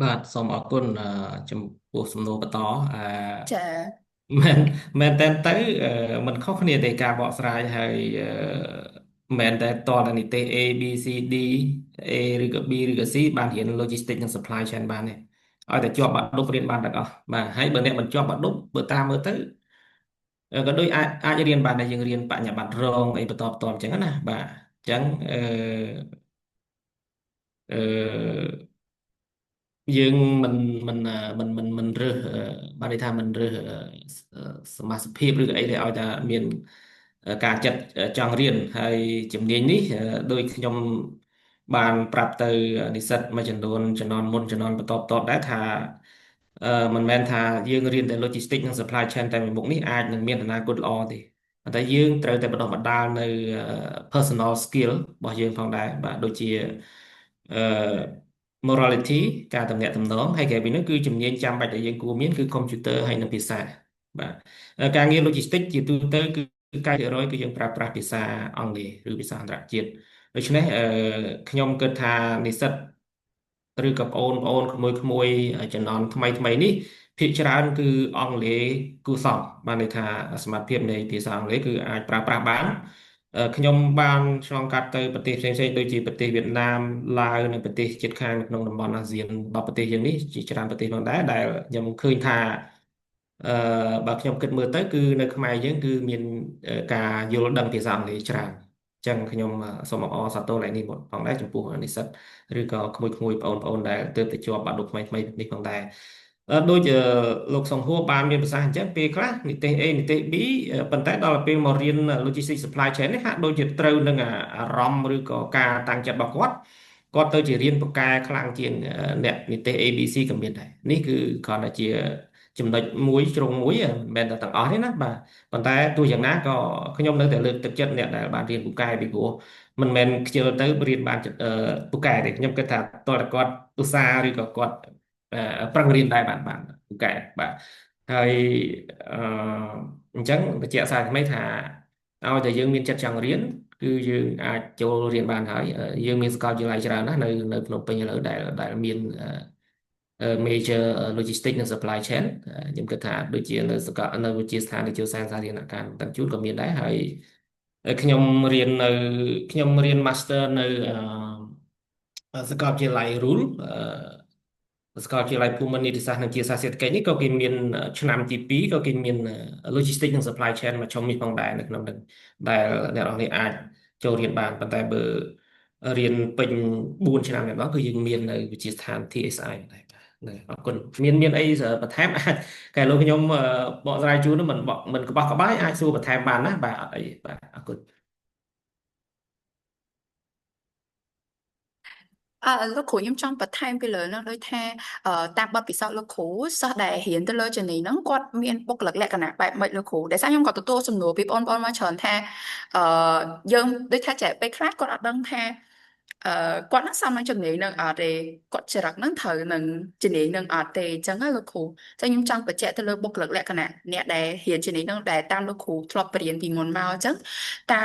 បាទសូមអរគុណចំពោះសំណួរបន្តចា មែនតែនទៅมันខុសគ្នាទេការបកស្រាយហើយមែនតែតតែនិទេស A B C D A ឬក៏ B ឬក៏ C បានរៀន logistics និង supply chain បានទេឲ្យតែជាប់បាក់ឌុបរៀនបានទាំងអស់បាទហើយបើអ្នកមិនជាប់បាក់ឌុបបើតាមមើលទៅក៏ដូចអាចរៀនបានដែរយើងរៀនបញ្ញាបត្ររងអីបន្តអញ្ចឹងណាបាទអញ្ចឹងអឺយើងមិនរើសបានន័យថាមិនរើសសមាសភាពឬក៏អីដែលឲ្យតែមានការចិត្តចង់រៀនហើយជំនាញនេះដោយខ្ញុំបានប្រាប់ទៅនិស្សិតមួយចំនួនជំនាន់មុនជំនាន់បន្តដែរថាមិនមែនថាយើងរៀនតែ logistics និង supply chain តែមួយមុខនេះអាចនឹងមានអនាគតល្អទេប៉ុន្តែយើងត្រូវតែបណ្ដុះបណ្ដាលនៅ personal skill របស់យើងផងដែរបាទដូចជាអឺ morality ការទំនាក់ទំនងហើយក្រៅពីនោះគឺជំនាញចាំបាច់ដែលយើងគួរមានគឺ computer ហើយនិងភាសាបាទការងារ logistics ជាទូទៅគឺ90%គឺយើងប្រើប្រាស់ភាសាអង់គ្លេសឬភាសាអន្តរជាតិដូច្នេះខ្ញុំគិតថានិស្សិតឬក៏បងក្មួយជំនាន់ថ្មីនេះភាគច្រើនគឺអង់គ្លេសគួរសមបានន័យថាសមត្ថភាពនៃភាសាអង់គ្លេសគឺអាចប្រើប្រាស់បានខ្ញុំបានឆ្លងកាត់ទៅប្រទេសផ្សេងៗដូចជាប្រទេសវៀតណាមឡាវនិងប្រទេសជិតខាងក្នុងតំបន់អាស៊ាន10ប្រទេសយើងនេះជាច្រើនប្រទេសផងដែរដែលខ្ញុំឃើញថាបើខ្ញុំគិតមើលទៅគឺនៅខ្មែរយើងគឺមានការយល់ដឹងភាសាអង់គ្លេសច្រើនអញ្ចឹងខ្ញុំសូមអបអរសាទរឡើងនេះមកផងដែរចំពោះនិស្សិតឬក៏ក្មួយបងដែលទើបតែជាប់បាក់ឌុបថ្មីនេះផងដែរដូចលោកសំហួរបានមានប្រសាសន៍អញ្ចឹងពេលខ្លះនិទេស A និទេស B ប៉ុន្តែដល់ពេលមករៀន logistics supply chain នេះហាក់ដូចជាត្រូវនឹងអារម្មណ៍ឬក៏ការតាំងចិត្តរបស់គាត់ គាត់ទៅជារៀនពូកែខ្លាំងជាងអ្នកនិទេស ABC ក៏មានដែរនេះគឺគ្រាន់តែជាចំណុចមួយជ្រុងមួយមិនមែនតែទាំងអស់ទេណាបាទប៉ុន្តែទោះយ៉ាងណាក៏ខ្ញុំនៅតែលើកទឹកចិត្តអ្នកដែលបានរៀនពូកែពីព្រោះមិនមែនខ្ជិលទៅរៀនបានពូកែទេខ្ញុំគិតថាតើតើគាត់ឧស្សាហ៍ឬក៏គាត់ប្រឹងរៀនដែរបានពូកែបាទហើយអឺអញ្ចឹងបញ្ជាក់សារថ្មីថាឲ្យតែយើងមានចិត្តចង់រៀនគឺយើងអាចចូលរៀនបានហើយយើងមានសាកលវិទ្យាល័យច្រើនណាស់នៅភ្នំពេញឥឡូវដែលមានmajor logistics និង supply chain ខ្ញុំគិតថាដូចជានៅវិទ្យាស្ថាននាយកសាធារណការទាំងជួនក៏មានដែរហើយខ្ញុំរៀនខ្ញុំរៀន master នៅសាកលវិទ្យាល័យ RUL សាកលវិទ្យាល័យភូមិន្ទនីតិសាស្ត្រនិងជាសាស្ត្រសេដ្ឋកិច្ចនេះក៏គេមានឆ្នាំទី2ក៏គេមាន logistics និង supply chain មកជុំនេះផងដែរនៅក្នុងនឹងដែលអ្នកនរនេះអាចចូលរៀនបានប៉ុន្តែបើរៀនពេញ4ឆ្នាំម្ដងគឺយើងមាននៅវិទ្យាស្ថាន TSI ដែរអរគុណមានអីបន្ថែមអាចកែលោកខ្ញុំបកស្រាយជូននោះមិនក្បោះក្បាយអាចសួរបន្ថែមបានណាបាទអត់អីបាទអរគុណ លោកគ្រូខ្ញុំចង់បន្ថែមពីលើហ្នឹងដូចថាតាមបទពិសោធន៍លោកគ្រូសិស្សដែលរៀនទៅលើជំនាញហ្នឹងគាត់មានបុគ្គលិកលក្ខណៈបែបម៉េចលោកគ្រូដែលសារខ្ញុំក៏ទទួលសំណួរពីបងប្អូនមកច្រើនថាយើងដូចថាចែកពេលខ្លះគាត់អត់ដឹងថាគាត់នឹងសមនឹងជំនាញនឹងអត់ទេគាត់ចរិតនឹងត្រូវនឹងជំនាញនឹងអត់ទេអញ្ចឹងណាលោកគ្រូចឹងខ្ញុំចង់បញ្ជាក់ទៅលើបុគ្គលិកលក្ខណៈអ្នកដែលរៀនជំនាញនឹងដែលតាមលោកគ្រូធ្លាប់បរៀនពីមុនមកអញ្ចឹងតើ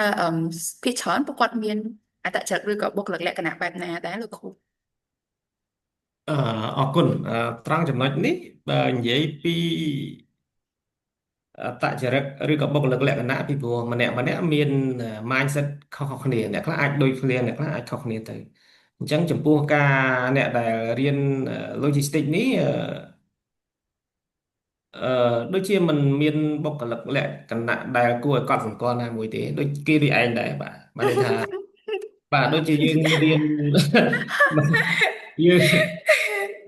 ភាគច្រើនពួកគាត់មានអត្តចរិតឬក៏បុគ្គលិកលក្ខណៈបែបណាដែរលោកគ្រូ អរគុណត្រង់ចំណុចនេះបើនិយាយពីអត្តចរិតឬក៏បុគ្គលិកលក្ខណៈពីព្រោះម្នាក់មាន mindset ខុសគ្នាអ្នកខ្លះអាចដូចគ្នាអ្នកខ្លះអាចខុសគ្នាទៅអញ្ចឹងចំពោះការអ្នកដែលរៀន logistics នេះដូចជាมันមានបុគ្គលិកលក្ខណៈដែលគួរឲ្យកត់សម្គាល់ណាមួយទេដូចគេនេះឯងដែរបាទន័យថាបាទដូចជាយើងរៀនយើង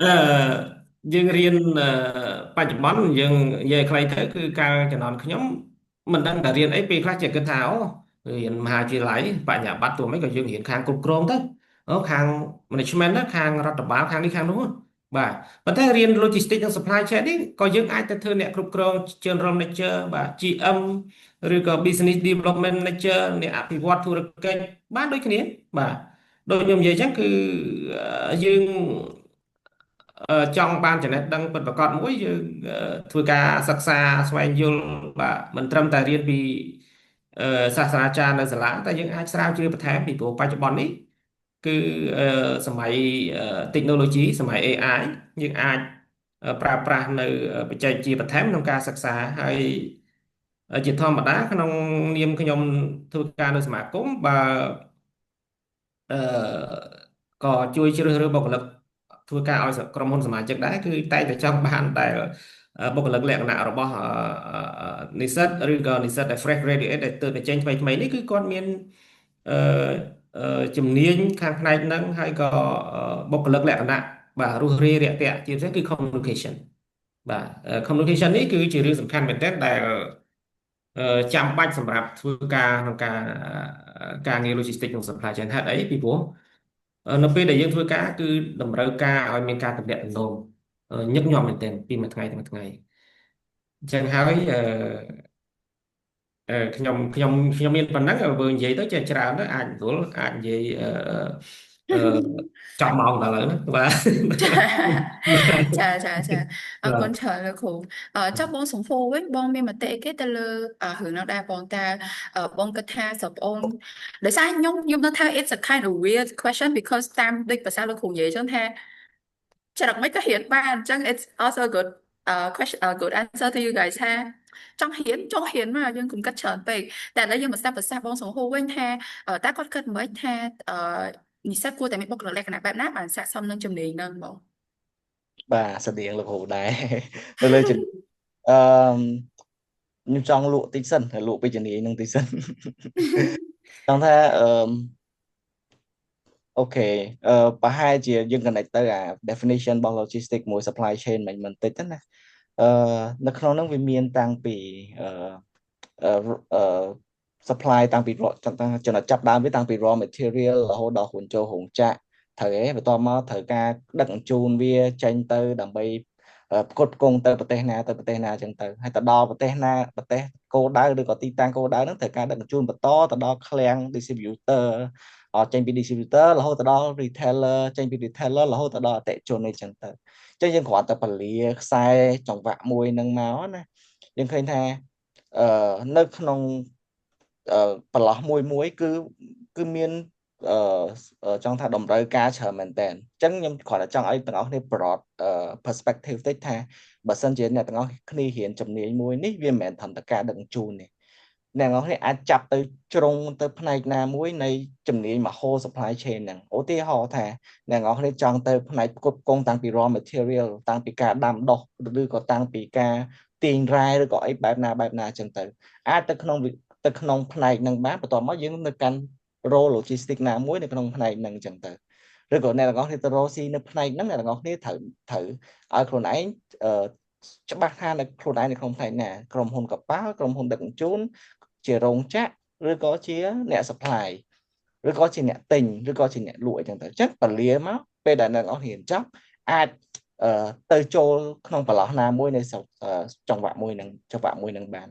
អឺយើងរៀនបច្ចុប្បន្នយើងនិយាយខ្លីទៅគឺការជំនាន់ខ្ញុំមិនដឹងតែរៀនអីពេលខ្លះចេះគិតថាអូរៀនមហាវិទ្យាល័យបញ្ញាបត្រទូមិនក៏យើងរៀនខាងគ្រប់គ្រងទៅខាង management ណាខាងរដ្ឋបាលខាងនេះខាងនោះបាទប៉ុន្តែរៀន logistics និង supply chain នេះក៏យើងអាចទៅធ្វើអ្នកគ្រប់គ្រង general manager បាទ GM ឬក៏ business development manager អ្នកអភិវឌ្ឍធុរកិច្ចបានដូចគ្នាបាទដូចខ្ញុំនិយាយអញ្ចឹងគឺយើងចង់បានចំណេះដឹងពិតប្រាកដមួយយើងធ្វើការសិក្សាស្វែងយល់បាទមិនត្រឹមតែរៀនពីសាស្ត្រាចារ្យនៅសាលាតែយើងអាចស្រាវជ្រាវបន្ថែមពីព្រោះបច្ចុប្បន្ននេះគឺសម័យ technology សម័យ AI យើងអាចប្រើប្រាស់នៅបច្ចេកវិទ្យាបន្ថែមក្នុងការសិក្សាហើយជាធម្មតាក្នុងនាមខ្ញុំធ្វើការនៅសមាគមបើអឺក៏ជួយជ្រើសរើសបុគ្គលិកធ្វើការឲ្យក្រុមហ៊ុនសមាជិកដែរគឺតែងតែចង់បានដែលបុគ្គលិកលក្ខណៈរបស់និស្សិតឬក៏និស្សិតដែល fresh graduate ដែលទើបតែចេញថ្មីនេះគឺគាត់មានអឺជំនាញខាងផ្នែកហ្នឹងហើយក៏បុគ្គលិកលក្ខណៈបាទរស់រាយរាក់ទាក់ជាពិសេសគឺ communication បាទ communication នេះគឺជារឿងសំខាន់មែនទែនដែលចាំបាច់សម្រាប់ធ្វើការក្នុងការងារ logistics និង supply chain ហេតុអីពីព្រោះនៅពេលដែលយើងធ្វើការគឺតម្រូវការឲ្យមានការទំនាក់ទំនងញឹកញាប់មែនទែនពីមួយថ្ងៃទៅមួយថ្ងៃអញ្ចឹងហើយខ្ញុំមានប៉ុណ្ណឹងបើនិយាយទៅចេះច្រើនទៅអាចយល់អាចនិយាយចប់ម៉ោងដល់ឥឡូវណាបាទ ចាអរគុណច្រើនលោកគ្រូចុះបងសំភូវិញបងមានមតិអីគេទៅលើរឿងនោះដែរបងតើបងគិតថាសប្អូនដោយសារខ្ញុំនៅថា it's a kind of weird question because តាមដូចភាសាលោកគ្រូនិយាយចឹងថាចរិតមិនក៏ហ៊ានបានអញ្ចឹង it's also a good question a good answer to you guys ថាចង់ហ៊ានចង់ហ៊ានមកយើងកុំគិតច្រើនពេកតែឥឡូវយើងមកស្ដាប់ភាសាបងសំភូវិញថាតើគាត់គិតមិនថានិស្សិតគួរតែមានបុគ្គលិកលក្ខណៈបែបណាបានស័ក្តិសមនឹងជំនាញហ្នឹងបង បាទស្តៀងលោកគ្រូដែរទៅលើជំអឺខ្ញុំចង់លក់តិចសិនហើយលក់ពីជំនាញនឹងតិចសិនចង់ថាអូខេប្រហែលជាយើង connect ទៅអា definition របស់ logistics មួយ supply chain មិនបន្តិចទៅណានៅក្នុងហ្នឹងវាមានតាំងពីsupply តាំងពីចំណុចចាប់ដើមវាតាំងពី raw material រហូតដល់ហ៊ុនចូលរោងចក្រ thời ấy và to mà thời ca đặng chun vía tranh tư đầm bay cột cung từ bờ tây na chẳng từ hay ta đo bờ tây cô đá được có titan cô đá nó thời ca đặng chun bờ to ta đo clang distributor ở tranh bị distributor là hô ta đo retailer tranh bị retailer là hô ta đo tệ chun này chẳng từ cho nên khoản tập quản lý sai trong vạ mùi nâng máu này nhưng khi tha nơi khôngប្រឡោះមួយគឺមានចង់ថាតម្រូវការច្រើនមែនតើអញ្ចឹងខ្ញុំគ្រាន់តែចង់ឲ្យទាំងអស់គ្នា broad perspective តិចថាបើសិនជាអ្នកទាំងអស់គ្នារៀនជំនាញមួយនេះវាមិនមែនត្រឹមតែការដឹងជូនទេអ្នកទាំងអស់គ្នាអាចចាប់ទៅជ្រុងទៅផ្នែកណាមួយនៃជំនាញមហោ supply chain ហ្នឹងឧទាហរណ៍ថាអ្នកទាំងអស់គ្នាចង់ទៅផ្នែកផ្គត់ផ្គង់តាំងពី raw material តាំងពីការដាំដុះឬក៏តាំងពីការទាញរ៉ែឬក៏អីបែបណាអញ្ចឹងទៅអាចទៅក្នុងផ្នែកហ្នឹងបានបន្ទាប់មកយើងនៅកាន់ role logistic ណាមួយនៅក្នុងផ្នែកហ្នឹងអញ្ចឹងទៅឬក៏អ្នកទាំងអស់គ្នាទៅរកស៊ីនៅផ្នែកហ្នឹងអ្នកទាំងអស់គ្នាត្រូវឲ្យខ្លួនឯងច្បាស់ថានៅខ្លួនឯងនៅក្នុងផ្នែកណាក្រុមហ៊ុនកប៉ាល់ក្រុមហ៊ុនដឹកជញ្ជូនជារោងចក្រឬក៏ជាអ្នក supply ឬក៏ជាអ្នកទិញឬក៏ជាអ្នកលក់អញ្ចឹងទៅអញ្ចឹងពលាមកពេលដែលអ្នកទាំងអស់គ្នាចប់អាចទៅចូលក្នុងប្រឡោះណាមួយនៃចង្វាក់មួយនឹងបាន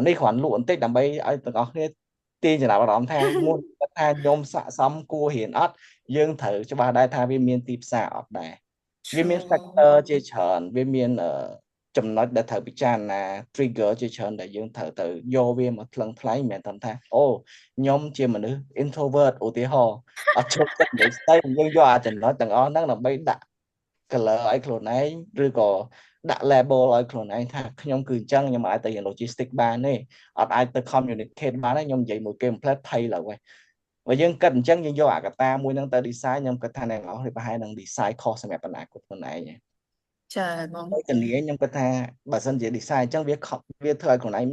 នេះគ្រាន់លក់បន្តិចដើម្បីឲ្យទាំងអស់គ្នាទាញចំណាប់អារម្មណ៍ថាមុនថាខ្ញុំស័ក្តិសមគួររៀនអត់យើងត្រូវច្បាស់ដែរថាវាមានទីផ្សារអត់ដែរវាមាន factor ជាច្រើនវាមានចំណុចដែលត្រូវពិចារណា trigger ជាច្រើនដែលយើងត្រូវទៅយកវាមកថ្លឹងថ្លែងមិនមែនត្រឹមថាអូខ្ញុំជាមនុស្ស introvert ឧទាហរណ៍អត់ចូលចិត្តនិយាយស្ដីយើងយកអាចំណុចទាំងអស់ហ្នឹងដើម្បីដាក់ color ឲ្យខ្លួនឯងឬក៏ដាក់ label ឲ្យខ្លួនឯងថាខ្ញុំគឺអញ្ចឹងខ្ញុំអាចទៅ logistic បានទេអត់អាចទៅ communicate បានទេខ្ញុំនិយាយមួយគេ complete ភ័យឡើយបើយើងគិតអញ្ចឹងយើងយកអាកតាមួយហ្នឹងទៅ design ខ្ញុំគិតថាអ្នកនរគ្នាប្រហែលនឹង design ខុសសម្រាប់អនាគតខ្លួនឯងចាបង ជំនាញខ្ញុំគិតថាបើសិនជា design អញ្ចឹងវាធ្វើឲ្យខ្លួនឯង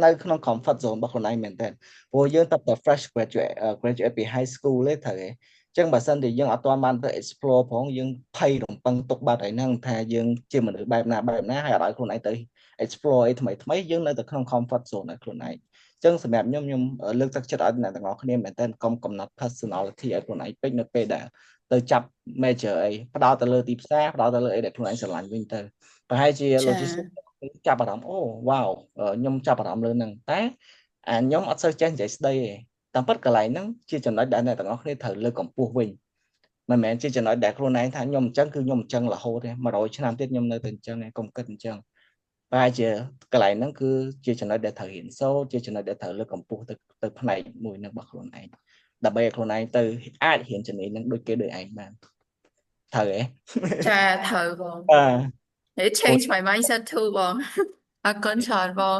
នៅក្នុង comfort zone របស់ខ្លួនឯងមែនតើព្រោះយើងតែ fresh graduate ពី high school ទេត្រូវទេអញ្ចឹងបើសិនជាយើងអត់ទាន់បានទៅ explore ផងយើងភ័យរំពឹងទុកបាត់ហើយហ្នឹងថាយើងជាមនុស្សបែបណាហើយអត់ឲ្យខ្លួនឯងទៅ explore អីថ្មីយើងនៅតែក្នុង comfort zone ឲ្យខ្លួនឯងអញ្ចឹងសម្រាប់ខ្ញុំលើកទឹកចិត្តឲ្យអ្នកទាំងអស់គ្នាមែនតើកុំកំណត់ personality ឲ្យខ្លួនឯងពេកនៅពេលដែលទៅចាប់ major អីផ្ដោតទៅលើទីផ្សារផ្ដោតទៅលើអីដែលខ្លួនឯងស្រឡាញ់វិញទៅប្រហែលជា logistics ចាប់អារម្មណ៍អូវ៉ាវខ្ញុំចាប់អារម្មណ៍លើហ្នឹងតែខ្ញុំអត់សូវចេះនិយាយស្ដីទេតាមពិតកន្លែងហ្នឹងជាចំណុចដែលអ្នកទាំងអស់គ្នាត្រូវលើកកម្ពស់វិញមិនមែនជាចំណុចដែលខ្លួនឯងថាខ្ញុំអញ្ចឹងគឺខ្ញុំអញ្ចឹងរហូតទេ100ឆ្នាំទៀតខ្ញុំនៅតែអញ្ចឹងឯងកុំគិតអញ្ចឹងប្រហែលជាកន្លែងហ្នឹងគឺជាចំណុចដែលត្រូវរៀនសូត្រជាចំណុចដែលត្រូវលើកកម្ពស់ទៅផ្នែកមួយហ្នឹងរបស់ខ្លួនឯងដើម្បីឲ្យខ្លួនឯងទៅអាចរៀនជំនាញហ្នឹងដូចគេដូចឯងបានត្រូវទេចាត្រូវបង It changed my mindset too បងអរគុណច្រើនបង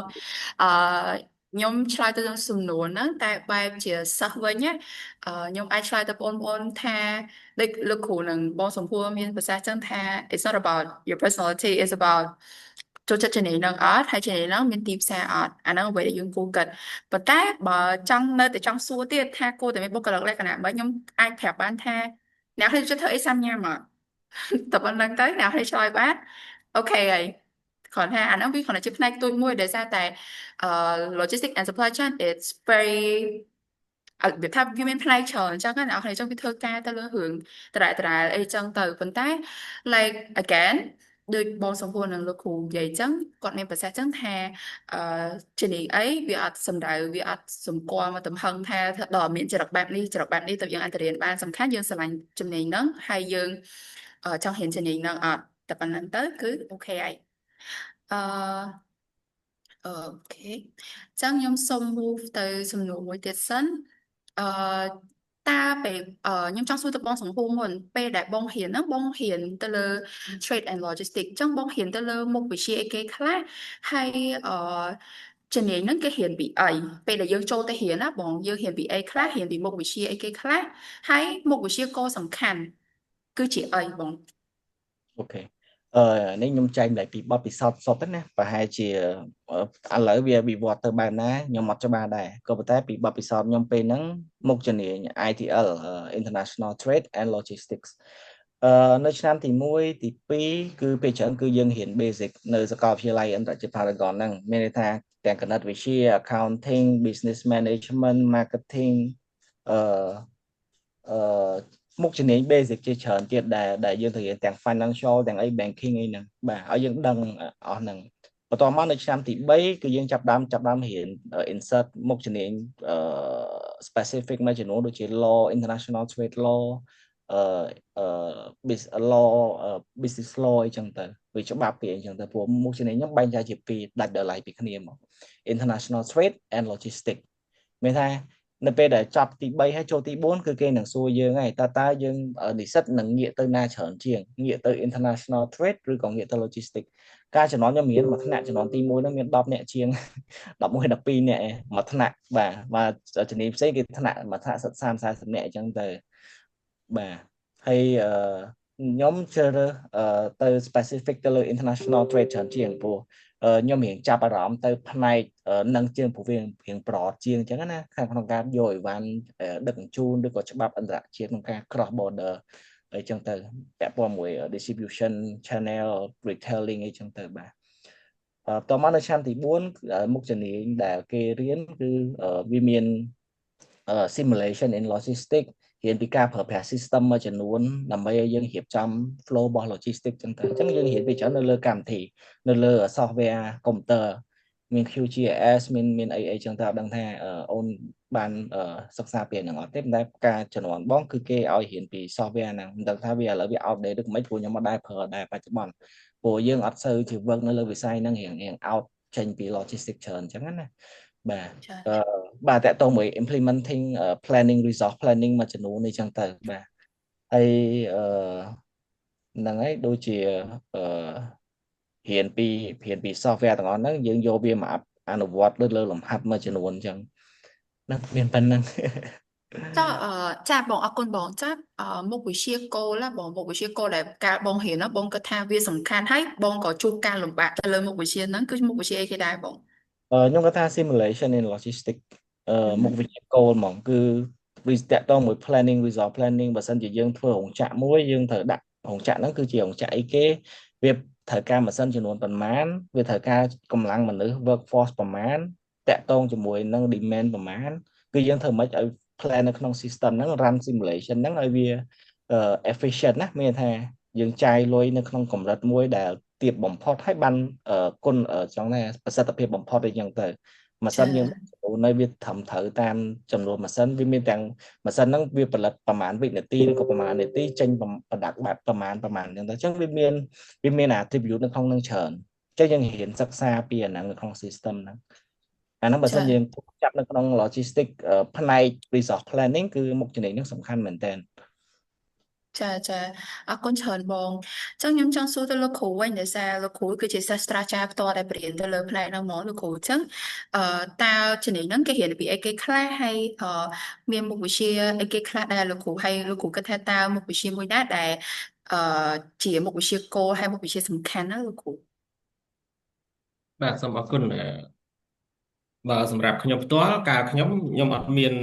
ខ្ញុំឆ្លើយទៅនឹងសំណួរហ្នឹងតែបែបជាសិស្សវិញណាខ្ញុំអាចឆ្លើយទៅបងប្អូនថាដូចលោកគ្រូនឹងបងសំភួរមានប្រសាសន៍ចឹងថា it's not about your personality it's about ចូលចិត្តជំនាញហ្នឹងអត់ហើយជំនាញហ្នឹងមានទីផ្សារអត់អាហ្នឹងអ្វីដែលយើងគួរគិតប៉ុន្តែបើចង់នៅតែចង់សួរទៀតថាគួរតែមានបុគ្គលិកលក្ខណៈម៉េចខ្ញុំអាចប្រាប់បានថាអ្នកខ្លះចូលចិត្តធ្វើអីសាំញ៉ាំអត់តែប៉ុណ្្នឹងទៅអ្នកខ្លះឆ្លើយបានអូខេហើយគ្រាន់ថាអាហ្នឹងវាគ្រាន់តែជាផ្នែកទូចមួយដោយសារតែlogistics and supply chain it's very វាថាវាមានផ្នែកច្រើនអញ្ចឹងណាអ្នកនរគ្នាចង់វាធ្វើការទៅលើរឿងតរ៉ែអីចឹងទៅប៉ុន្តែ like again ដូចបងសំភួរនឹងលោកគ្រូនិយាយចឹងគាត់មានប្រសាសន៍ចឹងថាជំនាញអីវាអត់សម្ដៅវាអត់សម្គាល់មកទំហឹងថាដល់មានចរិតបែបនេះទៅយើងអាចទៅរៀនបានសំខាន់យើងស្រឡាញ់ជំនាញហ្នឹងហើយយើងចង់ហ៊ានជំនាញហ្នឹងអត់តែប៉ុណ្្នឹងទៅគឺអូខេហើយអឺអូខេចឹងខ្ញុំសូម move ទៅសំណួរមួយទៀតសិនអឺតើពេលខ្ញុំចង់សួរទៅបងសំភួរមុនពេលដែលបងរៀនហ្នឹងបងរៀនទៅលើ trade and logistics ចឹងបងរៀនទៅលើមុខវិជ្ជាអីគេខ្លះហើយជំនាញហ្នឹងគេរៀនពីអីពេលដែលយើងចូលទៅរៀនណាបងយើងរៀនពីអីខ្លះរៀនពីមុខវិជ្ជាអីគេខ្លះហើយមុខវិជ្ជាក៏សំខាន់គឺជាអីបងអូខេនេះខ្ញុំចែកម្លែកពីបទពិសោធន៍សុទ្ធណាប្រហែលជាឥឡូវវាវិវត្តទៅបែបណាខ្ញុំអត់ច្បាស់ដែរក៏ប៉ុន្តែពីបទពិសោធន៍ខ្ញុំពេលហ្នឹងមុខជំនាញ ITL International Trade and Logistics នៅឆ្នាំទី1ទី2គឺពេលច្រើនគឺយើងរៀន basic នៅសាកលវិទ្យាល័យអន្តរជាតិ Paragon ហ្នឹងមានន័យថាទាំងគណិតវិទ្យា accounting business management marketing មុខជំនាញ basic ជាច្រើនទៀតដែលយើងត្រូវរៀនទាំង financial ទាំងអី banking អីហ្នឹងបាទឲ្យយើងដឹងអស់ហ្នឹងបន្ទាប់មកនៅឆ្នាំទី3គឺយើងចាប់ដើមរៀន insert មុខជំនាញspecific មួយចំនួនដូចជា law international trade law អlaw business law អីចឹងទៅវាច្បាប់ពីអីចឹងទៅព្រោះមុខជំនាញហ្នឹងបែងចែកជាពីរដាច់ដោយឡែកពីគ្នាមក international trade and logistics មានថានៅពេលដែលចាប់ទី3ហើយចូលទី4គឺគេនឹងសួរយើងហើយតើយើងនិស្សិតនឹងងាកទៅណាច្រើនជាងងាកទៅ international trade ឬក៏ងាកទៅ logistics ការចំណន់ខ្ញុំរៀនមួយថ្នាក់ចំណន់ទី1ហ្នឹងមាន10នាក់ជាង11 12នាក់ឯងមួយថ្នាក់បាទជំនាញផ្សេងគេថ្នាក់មួយថ្នាក់សិត30 40នាក់អញ្ចឹងទៅបាទហើយខ្ញុំជ្រើសរើសទៅ specific ទៅលើ international trade ច្រើនជាងព្រោះខ្ញុំរៀងចាប់អារម្មណ៍ទៅផ្នែកនឹងជាងព្រោះវារៀងប្រអប់ជាងអញ្ចឹងណាខាងក្នុងការយកអីវ៉ាន់ដឹកជញ្ជូនឬក៏ច្បាប់អន្តរជាតិក្នុងការ cross border អីចឹងទៅពាក់ព័ន្ធមួយ distribution channel retailing អីចឹងទៅបាទតមកនៅឆ្នាំទី4មុខជំនាញដែលគេរៀនគឺវាមាន simulation in logistics រៀនពីការប្រើប្រាស់ system មួយចំនួនដើម្បីឲ្យយើងរៀបចំ flow របស់ logistics ចឹងទៅអញ្ចឹងយើងរៀនពីច្រើននៅលើកម្មវិធីនៅលើ software កុំព្យូទ័រមាន QGIS មានអីចឹងទៅអត់ដឹងថាអូនបានសិក្សាពីហ្នឹងអត់ទេប៉ុន្តែការជំនាន់បងគឺគេឲ្យរៀនពី software ហ្នឹងមិនដឹងថាវាឥឡូវវា outdate ឬមិនព្រោះខ្ញុំមិនដែរប្រើដែរបច្ចុប្បន្នព្រោះយើងអត់សូវជា work នៅលើវិស័យហ្នឹងរៀង out ចេញពី logistics ច្រើនអញ្ចឹងណាបាទចាបាទតកតមួយ implementing planning resource planning មួយចំនួននេះចឹងទៅបាទហើយហ្នឹងហើយដូចជារៀនពី software ទាំងអស់ហ្នឹងយើងយកវាមកអនុវត្តលើលំហាត់មួយចំនួនអញ្ចឹងហ្នឹងមានប៉ុណ្ណឹង ចាបងអរគុណបងចាមុខវិជ្ជាគោលណាបងមុខវិជ្ជាគោលដែលការបងរៀនណាបងក៏ថាវាសំខាន់ហើយបងក៏ជួបការលំបាកទៅលើមុខវិជ្ជាហ្នឹងគឺមុខវិជ្ជាអីគេដែរបងខ្ញុំគាត់ថា simulation in logistics មុខវិជ្ជាគោលហ្មងគឺវាតកតមួយ planning resource planning បើសិនជាយើងធ្វើរោងចក្រមួយយើងត្រូវដាក់រោងចក្រហ្នឹងគឺជារោងចក្រអីគេវាត្រូវការម៉ាស៊ីនចំនួនប៉ុន្មានវាត្រូវការកម្លាំងមនុស្ស workforce ប្រមាណតកតងជាមួយនឹង demand ប្រមាណគឺយើងធ្វើម៉េចឲ្យ plan នៅក្នុង system ហ្នឹង run simulation ហ្នឹងឲ្យវា efficient ណាមានថាយើងចាយលុយនៅក្នុងកម្រិតមួយដែលទាបបំផុតហើយបានគុណចង់ថាប្រសិទ្ធភាពបំផុតអីចឹងទៅម៉ាស៊ីនយើងនៅវាត្រឹមត្រូវតាមចំនួនម៉ាស៊ីនវាមានទាំងម៉ាស៊ីនហ្នឹងវាផលិតប្រមាណវិនាទីឬក៏ប្រមាណនាទីចេញប្រដាក់បាត់ប្រមាណអញ្ចឹងទៅអញ្ចឹងវាមាន attribute នៅក្នុងហ្នឹងច្រើនអញ្ចឹងយើងរៀនសិក្សាពីអាហ្នឹងនៅក្នុង system ហ្នឹងអាហ្នឹងបើសិនយើងចាប់នៅក្នុង logistics ផ្នែក resource planning គឺមុខជំនាញហ្នឹងសំខាន់មែនតើចាអរគុណច្រើនបងអញ្ចឹងខ្ញុំចង់សួរទៅលោកគ្រូវិញដោយសារលោកគ្រូគឺជាសាស្ត្រាចារ្យផ្ទាល់ដែលបរៀនទៅលើផ្នែកហ្នឹងហ្មងលោកគ្រូអញ្ចឹងតើជំនាញហ្នឹងគេរៀនពីអីគេខ្លះហើយមានមុខវិជ្ជាអីគេខ្លះដែរលោកគ្រូហើយលោកគ្រូគិតថាតើមុខវិជ្ជាមួយណាដែលអឺជាមុខវិជ្ជាគោលហើយមុខវិជ្ជាសំខាន់ណាលោកគ្រូបាទសូមអរគុណបើសម្រាប់ខ្ញុំផ្ទាល់កាលខ្ញុំអត់មាន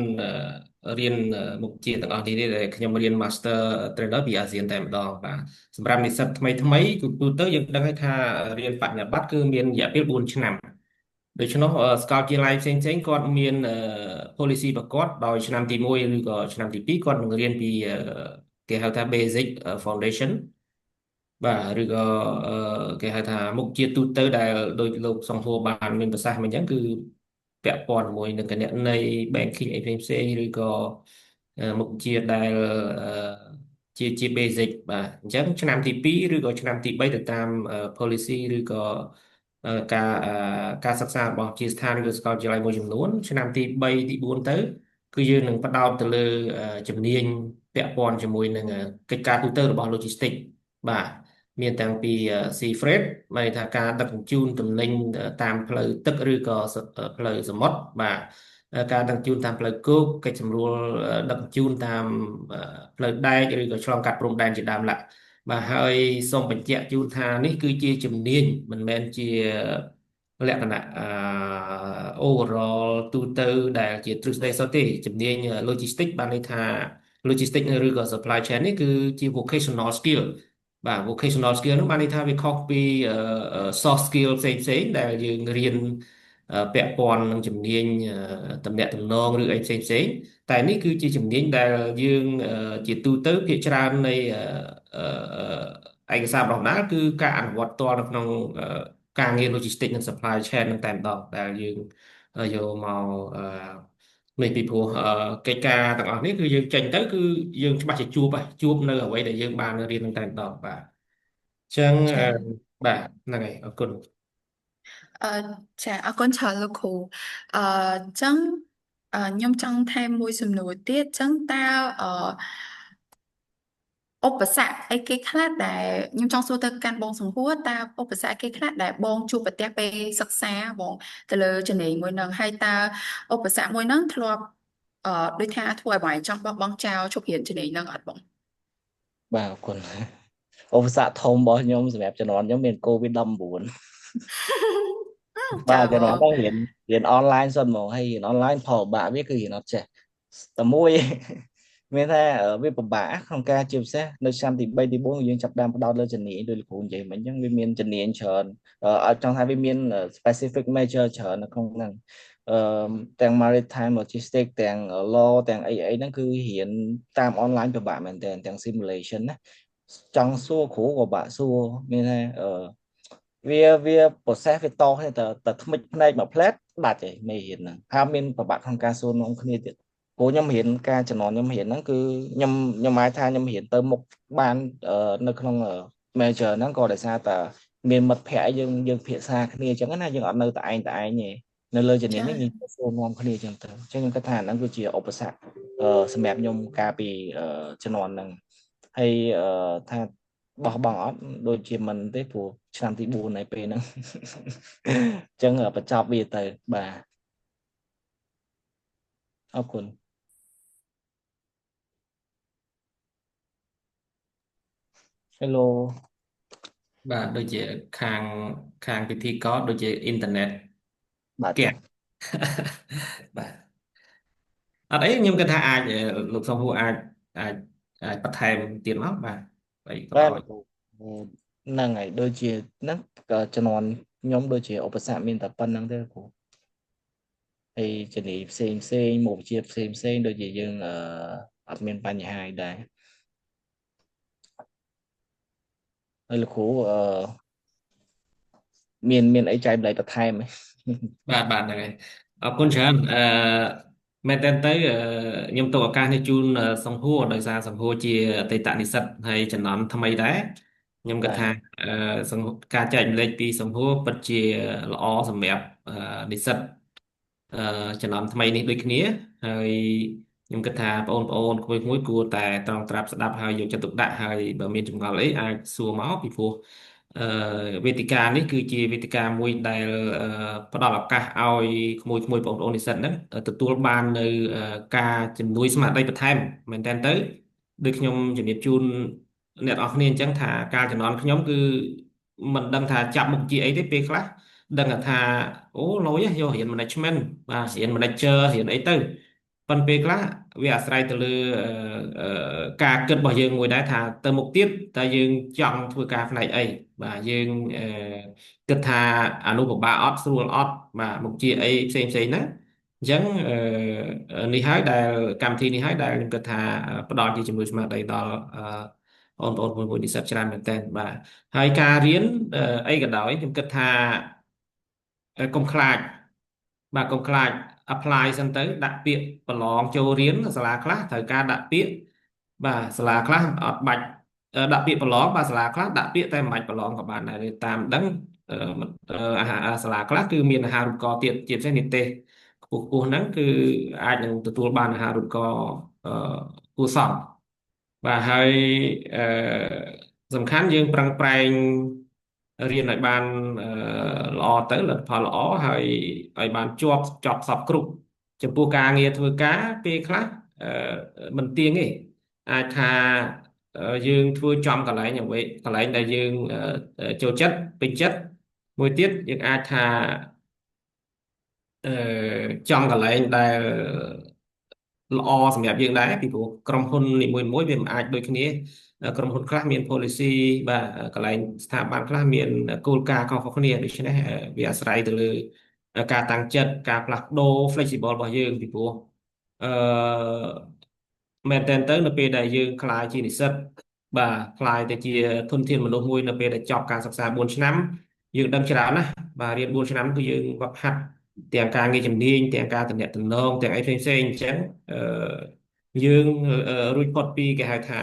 រៀនមុខវិជ្ជាទាំងអស់នេះទេដែលខ្ញុំរៀន Master Trader ពីអាស៊ានតែម្ដងបាទសម្រាប់និស្សិតថ្មីគឺទូទៅយើងដឹងហើយថារៀនបញ្ញាបត្រគឺមានរយៈពេល4ឆ្នាំដូច្នោះសាកលវិទ្យាល័យផ្សេងគាត់មាន policy របស់គាត់ដោយឆ្នាំទី1ឬក៏ឆ្នាំទី2គាត់នឹងរៀនពីគេហៅថា basic foundation បាទឬក៏គេហៅថាមុខជាទូទៅដែលដោយលោកសង្ហួរបានមានប្រសាសន៍មកអញ្ចឹងគឺពាក់ព័ន្ធជាមួយនឹងគណនេយ្យ banking អីផ្សេងឬក៏មុខជាដែលជា basic បាទអញ្ចឹងឆ្នាំទី2ឬក៏ឆ្នាំទី3ទៅតាម policy ឬក៏ការការសិក្សារបស់ជាស្ថានឬសាកលវិទ្យាល័យមួយចំនួនឆ្នាំទី3ទី4ទៅគឺយើងនឹងផ្ដោតទៅលើជំនាញពាក់ព័ន្ធជាមួយនឹងកិច្ចការទូទៅរបស់ logistics បាទមានទាំងពី sea freight មានន័យថាការដឹកជញ្ជូនទំនិញតាមផ្លូវទឹកឬក៏ផ្លូវសមុទ្របាទការដឹកជញ្ជូនតាមផ្លូវគោកកិច្ចសម្រួលដឹកជញ្ជូនតាមផ្លូវដែកឬក៏ឆ្លងកាត់ព្រំដែនជាដើមឡើយបាទហើយសូមបញ្ជាក់ជូនថានេះគឺជាជំនាញមិនមែនជាលក្ខណៈoverall ទូទៅដែលជាទ្រឹស្ដីសុទ្ធទេជំនាញ logistics បានន័យថា logistics ឬក៏ supply chain នេះគឺជា vocational skill បាទ vocational skill នោះបានន័យថាវាខុសពីsoft skill ផ្សេងដែលយើងរៀន ពាក់ព័ន្ធនឹងជំនាញតំណាក់តំណងឬអីផ្សេងតែនេះគឺជាជំនាញដែលយើងជាទូទៅភាគច្រើននៃឯកសាររបស់ណាគឺការអនុវត្តផ្ទាល់នៅក្នុងការងារ logistics និង supply chain នឹងតែម្ដងដែលយើងយកមកនេះពីព្រោះកិច្ចការទាំងអស់នេះគឺយើងចេញទៅគឺយើងច្បាស់ជាជួបនៅអ្វីដែលយើងបានរៀននឹងតែម្ដងបាទអញ្ចឹងចា បាទហ្នឹងហើយអរគុណ ចាអរគុណច្រើនលោកគ្រូចឹងខ្ញុំចង់ថែមមួយសំណួរទៀតចឹងតើឧបសគ្គអីគេខ្លះដែលខ្ញុំចង់សួរទៅកាន់បងសង្ហួរតើឧបសគ្គអីគេខ្លះដែលបងជួបប្រទះពេលសិក្សាបងទៅលើចំណេញមួយហ្នឹងហើយតើឧបសគ្គមួយហ្នឹងធ្លាប់ដូចថាធ្វើឲ្យបងឯងចង់បោះបង់ចោលជប់រៀនចំណេញហ្នឹងអត់បង បាទអរគុណឧបសគ្គធំរបស់ខ្ញុំសម្រាប់ជំនាន់ខ្ញុំមាន COVID-19 ចា បាទ ប ជំនាន់ ង ហ្នឹងរៀនអនឡាញសិនហ្មងហើយរៀនអនឡាញផលបាក់វាគឺរៀនអត់ចេះតែមួយ មានថាវាពិបាកក្នុងការជាពិសេសនៅឆ្នាំទី3ទី4យើងចាប់ផ្ដើមផ្ដោតលើជំនាញដោយលោកគ្រូនិយាយមិញអញ្ចឹងវាមានជំនាញច្រើនឲ្យចង់ថាវាមាន specific major ច្រើននៅក្នុងហ្នឹងទាំង maritime logistics ទាំង law ទាំងអីហ្នឹងគឺរៀនតាមអនឡាញពិបាកមែនទែនទាំង simulation ណាចង់សួរគ្រូក៏បាក់សួរមានថាវា process វាតគ្នាតែថ្មិចភ្នែកមួយផ្លែតដាច់ឯងមេរៀនហ្នឹងហើយមានប្របាក់ក្នុងការសួរនាំគ្នាទៀតព្រោះខ្ញុំរៀនការចំណងខ្ញុំរៀនហ្នឹងគឺខ្ញុំអាចថាខ្ញុំរៀនទៅមុខបាននៅក្នុង major ហ្នឹងក៏ដោយសារតែមានមិត្តភ័ក្តិយើងភាសាគ្នាអញ្ចឹងណាយើងអត់នៅតែឯងទេនៅលើជំនាញ ចា នេះយើងសួរនាំគ្នាអញ្ចឹងទៅអញ្ចឹងខ្ញុំគិតថាហ្នឹងគឺជាឧបសគ្គសម្រាប់ខ្ញុំកាលពីជំនាន់ហ្នឹងហើយថាបោះបង់អត់ដូចជាមិនទេព្រោះឆ្នាំទី4ហើយពេលហ្នឹង អញ្ចឹងបញ្ចប់វាទៅបាទអរគុណ Hello បាទដូចជាខាងពិធីករដូចជាអ៊ីនធឺណិត បាទ គាក់ បាទអត់អីខ្ញុំគិតថាអាចលោកសំហួរអាចបន្ថែមទៀតមកបាទហើយក៏ បាទ ឲ្យ ហ្នឹងហើយដូចជាហ្នឹងក៏ជំនាន់ខ្ញុំដូចជាឧបសគ្គមានតែប៉ុណ្្នឹងទេគ្រូហើយជំនាញផ្សេងមុខវិជ្ជាផ្សេងដូចជាយើងអត់មានបញ្ហាអីដែរហើយលោកគ្រូមានអីចែកម្លែកបន្ថែមไหม បាទហ្នឹងហើយអរគុណច្រើនមែនតើខ្ញុំទុកឱកាសនេះជូនសង្ហួរដោយសារសង្ហួរជាអតីតនិស្សិតហើយចំនួនថ្មីដែរខ្ញុំគិតថាការចែកម្លែកពីសង្ហួរពិតជាល្អសម្រាប់និស្សិតចំនួនថ្មីនេះដូចគ្នាហើយខ្ញុំគិតថាបងប្អូនក្មួយៗគួរតែត្រង់ត្រាប់ស្ដាប់ហើយយកចិត្តទុកដាក់ហើយបើមានចម្ងល់អីអាចសួរមកពីព្រោះ វេទិកានេះគឺជាវេទិកាមួយដែលផ្ដល់ឱកាសឲ្យក្មួយៗបងប្អូននិស្សិតហ្នឹងទទួលបាននៅការជំនួយស្មារតីបន្ថែមមែនតើទៅដូចខ្ញុំជំរាបជូនអ្នកនរគ្នាអញ្ចឹងថាការជំនាន់ខ្ញុំគឺមិនដឹងថាចាប់មុខជាអីទេពេលខ្លះដឹងថាអូលុយយករៀន management បាទរៀន manager រៀនអីទៅប៉ុន្តែពេលខ្លះវាអាស្រ័យទៅលើការគិតរបស់យើងមួយដែរថាទៅមុខទៀតតើយើងចង់ធ្វើការផ្នែកអី បាទយើងគិតថាអនុពិបាកអត់ស្រួលអត់បាទមុខជាអីផ្សេងណាអញ្ចឹងនេះហើយដែលកម្មវិធីនេះហើយដែលខ្ញុំគិតថាផ្ដល់ជាជំនួយស្មារតីដល់បងប្អូនមួយនិស្សិតច្រើនមែនទែនបាទហើយការរៀនអីក៏ដោយខ្ញុំគិតថាកុំខ្លាចបាទកុំខ្លាច apply សិនទៅដាក់ពាក្យប្រឡងចូលរៀនសាលាខ្លះត្រូវការដាក់ពាក្យបាទសាលាខ្លះអត់បាច់ ដាក់ពាក្យប្រឡងបាទសាលាខ្លះដាក់ពាក្យតែមិនបាច់ប្រឡងក៏បានដែរតាមដឹងសាលាខ្លះគឺមានអាហារូបករណ៍ទៀតជាពិសេសនិទេសខ្ពស់ហ្នឹងគឺអាចនឹងទទួលបានអាហារូបករណ៍គួរសមបាទហើយអឺសំខាន់យើងប្រឹងប្រែងរៀនឲ្យបានល្អទៅលទ្ធផលល្អហើយឲ្យបានជាប់សពគ្រប់ចំពោះការងារធ្វើការពេលខ្លះមិនទៀងទេអាចថា យើងធ្វើចំកន្លែងអ្វីកន្លែងដែលយើងចូលចិត្តពេញចិត្តមួយទៀតយើងអាចថាអឺចំកន្លែងដែលល្អសម្រាប់យើងដែរពីព្រោះក្រុមហ៊ុននីមួយៗវាមិនអាចដូចគ្នាក្រុមហ៊ុនខ្លះមាន policy បាទកន្លែងស្ថាប័នខ្លះមានគោលការណ៍ខុសៗគ្នាដូច្នេះវាអាស្រ័យទៅលើ ការតាំងចិត្តការផ្លាស់ប្ដូរ flexible របស់យើងពីព្រោះអឺមែនតើទៅនៅពេលដែលយើងក្លាយជានិស្សិតបាទក្លាយទៅជាធនធានមនុស្សមួយនៅពេលដែលចប់ការសិក្សា4ឆ្នាំយើងដឹងច្រើនណាស់បាទរៀន4ឆ្នាំគឺយើងវឹកហាត់ទាំងការងារជំនាញទាំងការទំនាក់ទំនងទាំងអីផ្សេងៗអញ្ចឹងអឺយើងរួចផុតពីគេហៅថា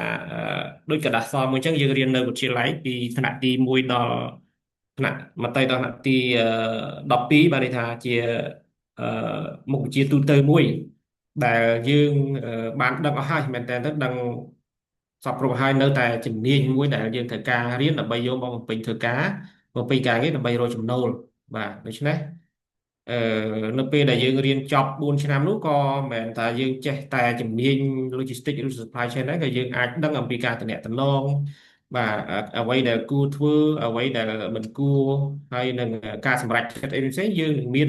ដូចกระดาษសមួយអញ្ចឹងយើងរៀននៅវិទ្យាល័យពីថ្នាក់ទី1ដល់ថ្នាក់មកទៅដល់ថ្នាក់ទី12បាទន័យថាជាអឺមុខវិជ្ជាទូទៅមួយដែលយើងបានដឹងអស់ហើយមែនតើទៅដឹងសពគ្រប់ហើយនៅតែជំនាញមួយដែលយើងត្រូវការរៀនដើម្បីយកមកបំពេញធ្វើការបំពេញការងារដើម្បីរកចំណូលបាទដូច្នេះអឺនៅពេលដែលយើងរៀនចប់4ឆ្នាំនោះក៏មិនមែនថាយើងចេះតែជំនាញ logistics ឬ supply chain ហ្នឹងក៏យើងអាចដឹងអំពីការទំនាក់ទំនងបាទអ្វីដែលគួរធ្វើអ្វីដែលមិនគួរហើយនឹងការសម្រេចចិត្តអីផ្សេងយើងនឹងមាន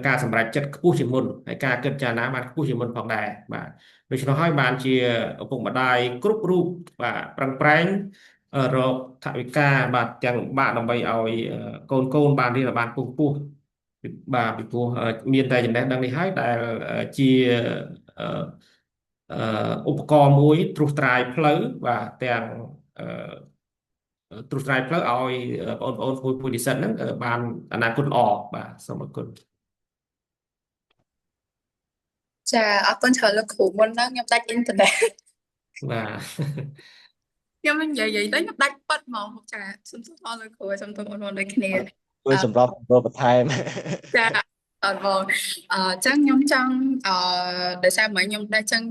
ការសម្រេចចិត្តខ្ពស់ជាងមុនហើយការគិតចារណាបានខ្ពស់ជាងមុនផងដែរបាទដូច្នោះហើយបានជាឪពុកម្ដាយគ្រប់រូបបាទប្រឹងប្រែងរកថវិកាបាទទាំងលំបាកដើម្បីឲ្យកូនបានរៀនឲ្យបានខ្ពស់បាទពីព្រោះមានតែចំណេះដឹងនេះហើយដែលជាអឺអឺឧបករណ៍មួយត្រួសត្រាយផ្លូវបាទទាំងអឺត្រួសត្រាយផ្លូវឲ្យបងប្អូនមួយនិស្សិតហ្នឹងបានអនាគតល្អបាទសូមអរគុណ ចាអរគុណច្រើនលោកគ្រូមុនហ្នឹងខ្ញុំដាច់អ៊ីនធឺណិត បាទ ខ្ញុំនិយាយទៅខ្ញុំដាច់ប៉ិតហ្មងចាសូមទោសផងលោកគ្រូសូមទោសបងប្អូនដូចគ្នា ជួយសម្របសម្រួលបន្ថែម ចាអត់បងចឹងខ្ញុំចង់ដោយសារមកខ្ញុំដែរចឹង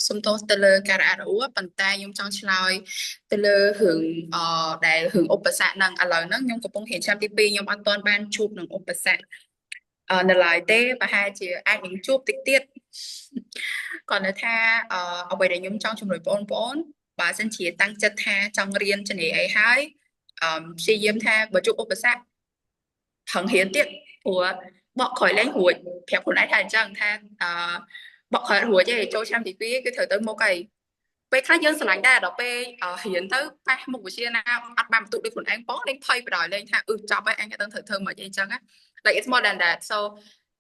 សុំទោសទៅលើការរអាក់រអួលប៉ុន្តែខ្ញុំចង់ឆ្លើយទៅលើរឿងដែលរឿងឧបសគ្គហ្នឹងឥឡូវហ្នឹងខ្ញុំកំពុងរៀនឆ្នាំទី2ខ្ញុំអត់ទាន់បានជួបនឹងឧបសគ្គនៅឡើយទេប្រហែលជាអាចនឹងជួបតិចទៀតគាត់នៅថាអ្វីដែលខ្ញុំចង់ជំរុញបងប្អូនបើសិនជាតាំងចិត្តថាចង់រៀនជំនាញអីហើយព្យាយាមថាបើជួបឧបសគ្គខឹងរៀនទៀតព្រោះបកក្រោយលែងរួចប្រាប់ខ្លួនឯងថាអញ្ចឹងថាបកក្រោយរួចទេចូលឆ្នាំទី2គឺត្រូវទៅមុខហើយពេលខ្លះយើងស្រឡាញ់ដែរដល់ពេលរៀនទៅប៉ះមុខវិជ្ជាណាអត់បានបន្ទុកដូចខ្លួនឯងបងលេងភ័យបដ ாய் លេងថាចប់ហើយអញអត់ដឹងត្រូវធ្វើមិនអីចឹងណា like it's more than that so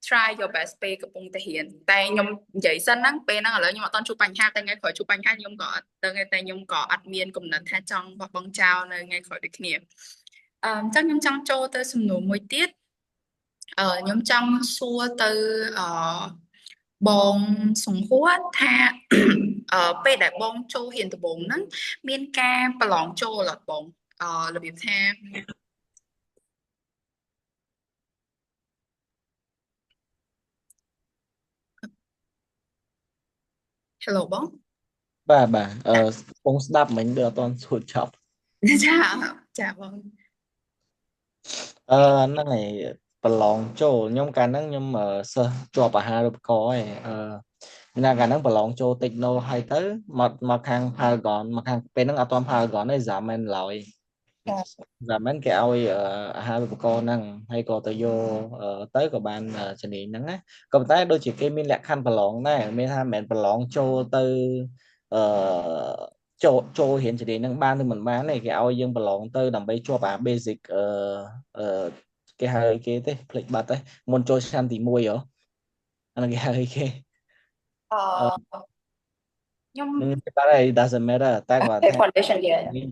try your best ពេលកំពុងតែរៀនតែខ្ញុំនិយាយសិនហ្នឹងពេលហ្នឹងឥឡូវខ្ញុំអត់តន់ជួបបញ្ហាតែថ្ងៃក្រោយជួបបញ្ហាខ្ញុំក៏អត់ដឹងតែខ្ញុំក៏អត់មានគំនិតថាចង់បោះបង់ចោលនៅថ្ងៃក្រោយដូចគ្នាចឹងខ្ញុំចង់ចូលទៅសំណួរមួយទៀតខ្ញុំចង់សួរទៅបងសង្ហួរថាពេលដែលបងចូលរៀនដំបូងហ្នឹងមានការប្រឡងចូលអត់បងរបៀបថា Hello បង បាទកំពុងស្ដាប់មិញដូចអត់ទាន់សួរចប់ ចាបង ហ្នឹងហើយប្រឡងចូលខ្ញុំកាលហ្នឹងខ្ញុំសិស្សជាប់អាហារូបករណ៍ឯងមានកាលហ្នឹងប្រឡងចូលតិចណូហើយទៅមកខាង Paragon មកខាងពេលហ្នឹងអត់ទាន់ Paragon ទេ Zaman ឡើយ Zaman គេឲ្យអាហារូបករណ៍ហ្នឹងហើយក៏ទៅយកទៅក៏បានជំនាញហ្នឹងណាក៏ប៉ុន្តែដូចជាគេមានលក្ខខណ្ឌប្រឡងដែរមានថាមិនមែនប្រឡងចូលទៅអឺចូលរៀនជំនាញហ្នឹងបានឬមិនបានទេគេឲ្យយើងប្រឡងទៅដើម្បីជាប់អា basic គេហៅអីគេទេភ្លេចបាត់ទេមុនចូលឆ្នាំទី1ហ៎អាហ្នឹងគេហៅអីគេខ្ញុំគេបាត់ហើយ doesn't matter តែគាត់ថា foundation នេះ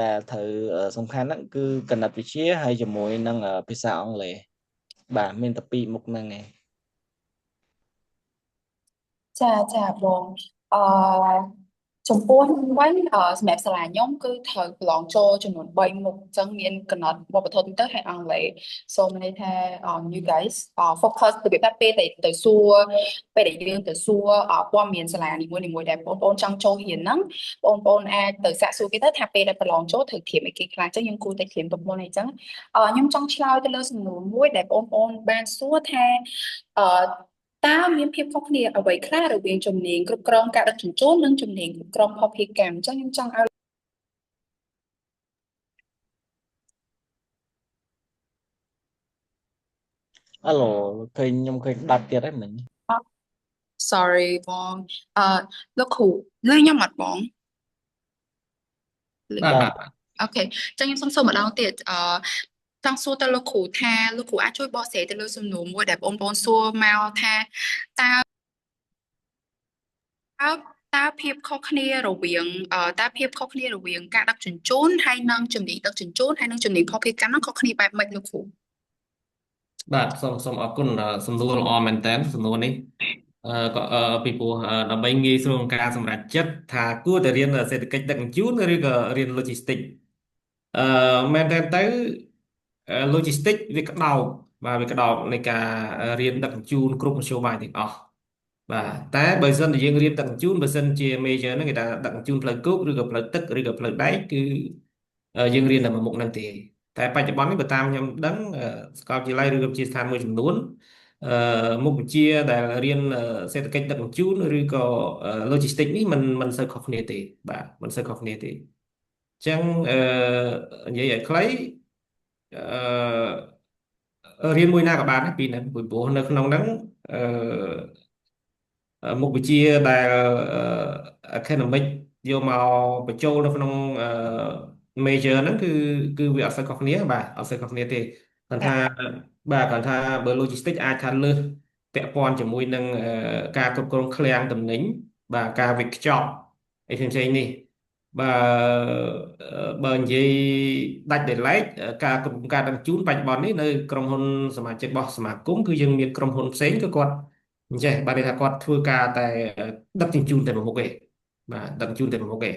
ដែលត្រូវសំខាន់ហ្នឹងគឺគណិតវិទ្យាហើយជាមួយនឹងភាសាអង់គ្លេសបាទមានតែពីរមុខហ្នឹងឯង ចាបងចំពោះវិញសម្រាប់សាលាខ្ញុំគឺត្រូវប្រឡងចូលចំនួន3មុខអញ្ចឹងមានកណិតវប្បធម៌ទូទៅហើយអង់គ្លេសសូមន័យថា you guys focus ទៅពីពេលទៅសួរពេលដែលយើងទៅសួរព័ត៌មានសាលានីមួយដែលបងប្អូនចង់ចូលរៀនហ្នឹងបងប្អូនអាចទៅសាកសួរគេទៅថាពេលដែលប្រឡងចូលត្រូវធៀបអីគេខ្លះអញ្ចឹងយើងគួរតែធៀបប្រព័ន្ធអីចឹងខ្ញុំចង់ឆ្លើយទៅលើសំណួរមួយដែលបងប្អូនបានសួរថាតើមានភាពខុសគ្នាអ្វីខ្លះរវាងជំនាញគ្រប់គ្រងការដឹកជញ្ជូននិងជំនាញគ្រប់គ្រងភស្តុភារកម្មអញ្ចឹងខ្ញុំចង់ឲ្យ Alo ឃើញខ្ញុំឃើញដាច់ទៀតហើយមិញ sorry បងលោកគ្រូលើខ្ញុំអត់បង បាទ អូខេអញ្ចឹងខ្ញុំសូមម្ដងទៀត ចង់សួរទៅលោកគ្រូថាលោកគ្រូអាចជួយបកស្រាយទៅលើសំណួរមួយដែលបងប្អូនសួរមកថាតើតើភាពខុសគ្នារវាងតើភាពខុសគ្នារវាងការដឹកជញ្ជូនហើយនិងជំនាញដឹកជញ្ជូនហើយនិងជំនាញភស្តុភារកម្មហ្នឹងខុសគ្នាបែបម៉េចលោកគ្រូ បាទសូមអរគុណសំណួរល្អមែនតើសំណួរនេះក៏ពីព្រោះដើម្បីងាយស្រួលក្នុងការសម្រេចចិត្តថាគួរតែរៀនសេដ្ឋកិច្ចដឹកជញ្ជូនឬក៏រៀន logistics អឺមែនតើlogistics វាក្តោបបាទវាក្តោបនៃការរៀនដឹកជញ្ជូនគ្រប់មធ្យោបាយទាំងអស់បាទតែបើសិនជាយើងរៀនដឹកជញ្ជូនបើសិនជា major ហ្នឹងគេថាដឹកជញ្ជូនផ្លូវគោកឬក៏ផ្លូវទឹកឬក៏ផ្លូវដែកគឺយើងរៀនតែមួយមុខហ្នឹងទេតែបច្ចុប្បន្ននេះបើតាមខ្ញុំដឹងសាកលវិទ្យាល័យឬក៏វិទ្យាស្ថានមួយចំនួនមុខវិជ្ជាដែលរៀនសេដ្ឋកិច្ចដឹកជញ្ជូនឬក៏ logistics នេះមិនសូវខុសគ្នាទេបាទមិនសូវខុសគ្នាទេអញ្ចឹងនិយាយឲ្យខ្លីរៀនមួយណាក៏បានដែរពីរហ្នឹងពីព្រោះនៅក្នុងហ្នឹងអឺ មុខវិជ្ជាដែល academic យកមកបញ្ចូលនៅក្នុងmajor ហ្នឹងគឺវាអត់សូវខុសគ្នាបាទអត់សូវខុសគ្នាទេគាត់ថាបាទគាត់ថាបើ logistics អាចថាលើសពាក់ព័ន្ធជាមួយនឹងការគ្រប់គ្រងឃ្លាំងទំនិញបាទការវេចខ្ចប់អីផ្សេងៗនេះបើនិយាយដាច់ដោយឡែកការគ្រប់គ្រងការដឹកជញ្ជូនបច្ចុប្បន្ននេះនៅក្រុមហ៊ុនសមាជិករបស់សមាគមគឺយើងមានក្រុមហ៊ុនផ្សេងគឺគាត់អញ្ចេះបាទន័យថាគាត់ធ្វើការតែដឹកជញ្ជូនតែមួយមុខឯងបាទដឹកជញ្ជូនតែមួយមុខឯង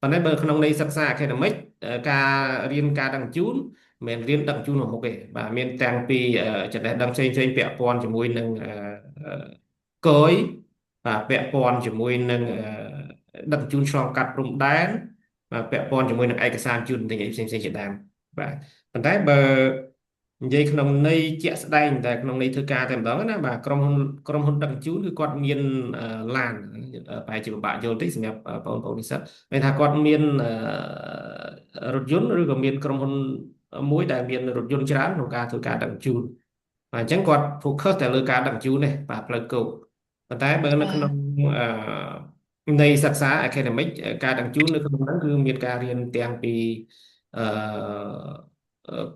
ប៉ុន្តែបើក្នុងន័យសិក្សា academic ការរៀនការដឹកជញ្ជូនមិនមែនរៀនដឹកជញ្ជូនមួយមុខទេបាទមានទាំងពីចំណេះដឹងផ្សេងៗពាក់ព័ន្ធជាមួយនឹងគយបាទពាក់ព័ន្ធជាមួយនឹងដឹកជញ្ជូនឆ្លងកាត់ព្រំដែនបាទពាក់ព័ន្ធជាមួយនឹងឯកសារជូនទិញអីផ្សេងៗជាដើមបាទប៉ុន្តែបើនិយាយក្នុងន័យជាក់ស្ដែងតែក្នុងន័យធ្វើការតែម្ដងណាបាទក្រុមហ៊ុនដឹកជញ្ជូនគឺគាត់មានឡានប្រហែលជាពិបាកយល់តិចសម្រាប់បងប្អូននិស្សិតមានថាគាត់មានរថយន្តឬក៏មានក្រុមហ៊ុនមួយដែលមានរថយន្តច្រើនក្នុងការធ្វើការដឹកជញ្ជូនបាទអញ្ចឹងគាត់ focus តែលើការដឹកជញ្ជូនទេបាទផ្លូវគោកប៉ុន្តែបើនៅក្នុងនៃសិក្សា academic ការដឹកជញ្ជូននៅក្នុងហ្នឹងគឺមានការរៀនទាំងពីអឺ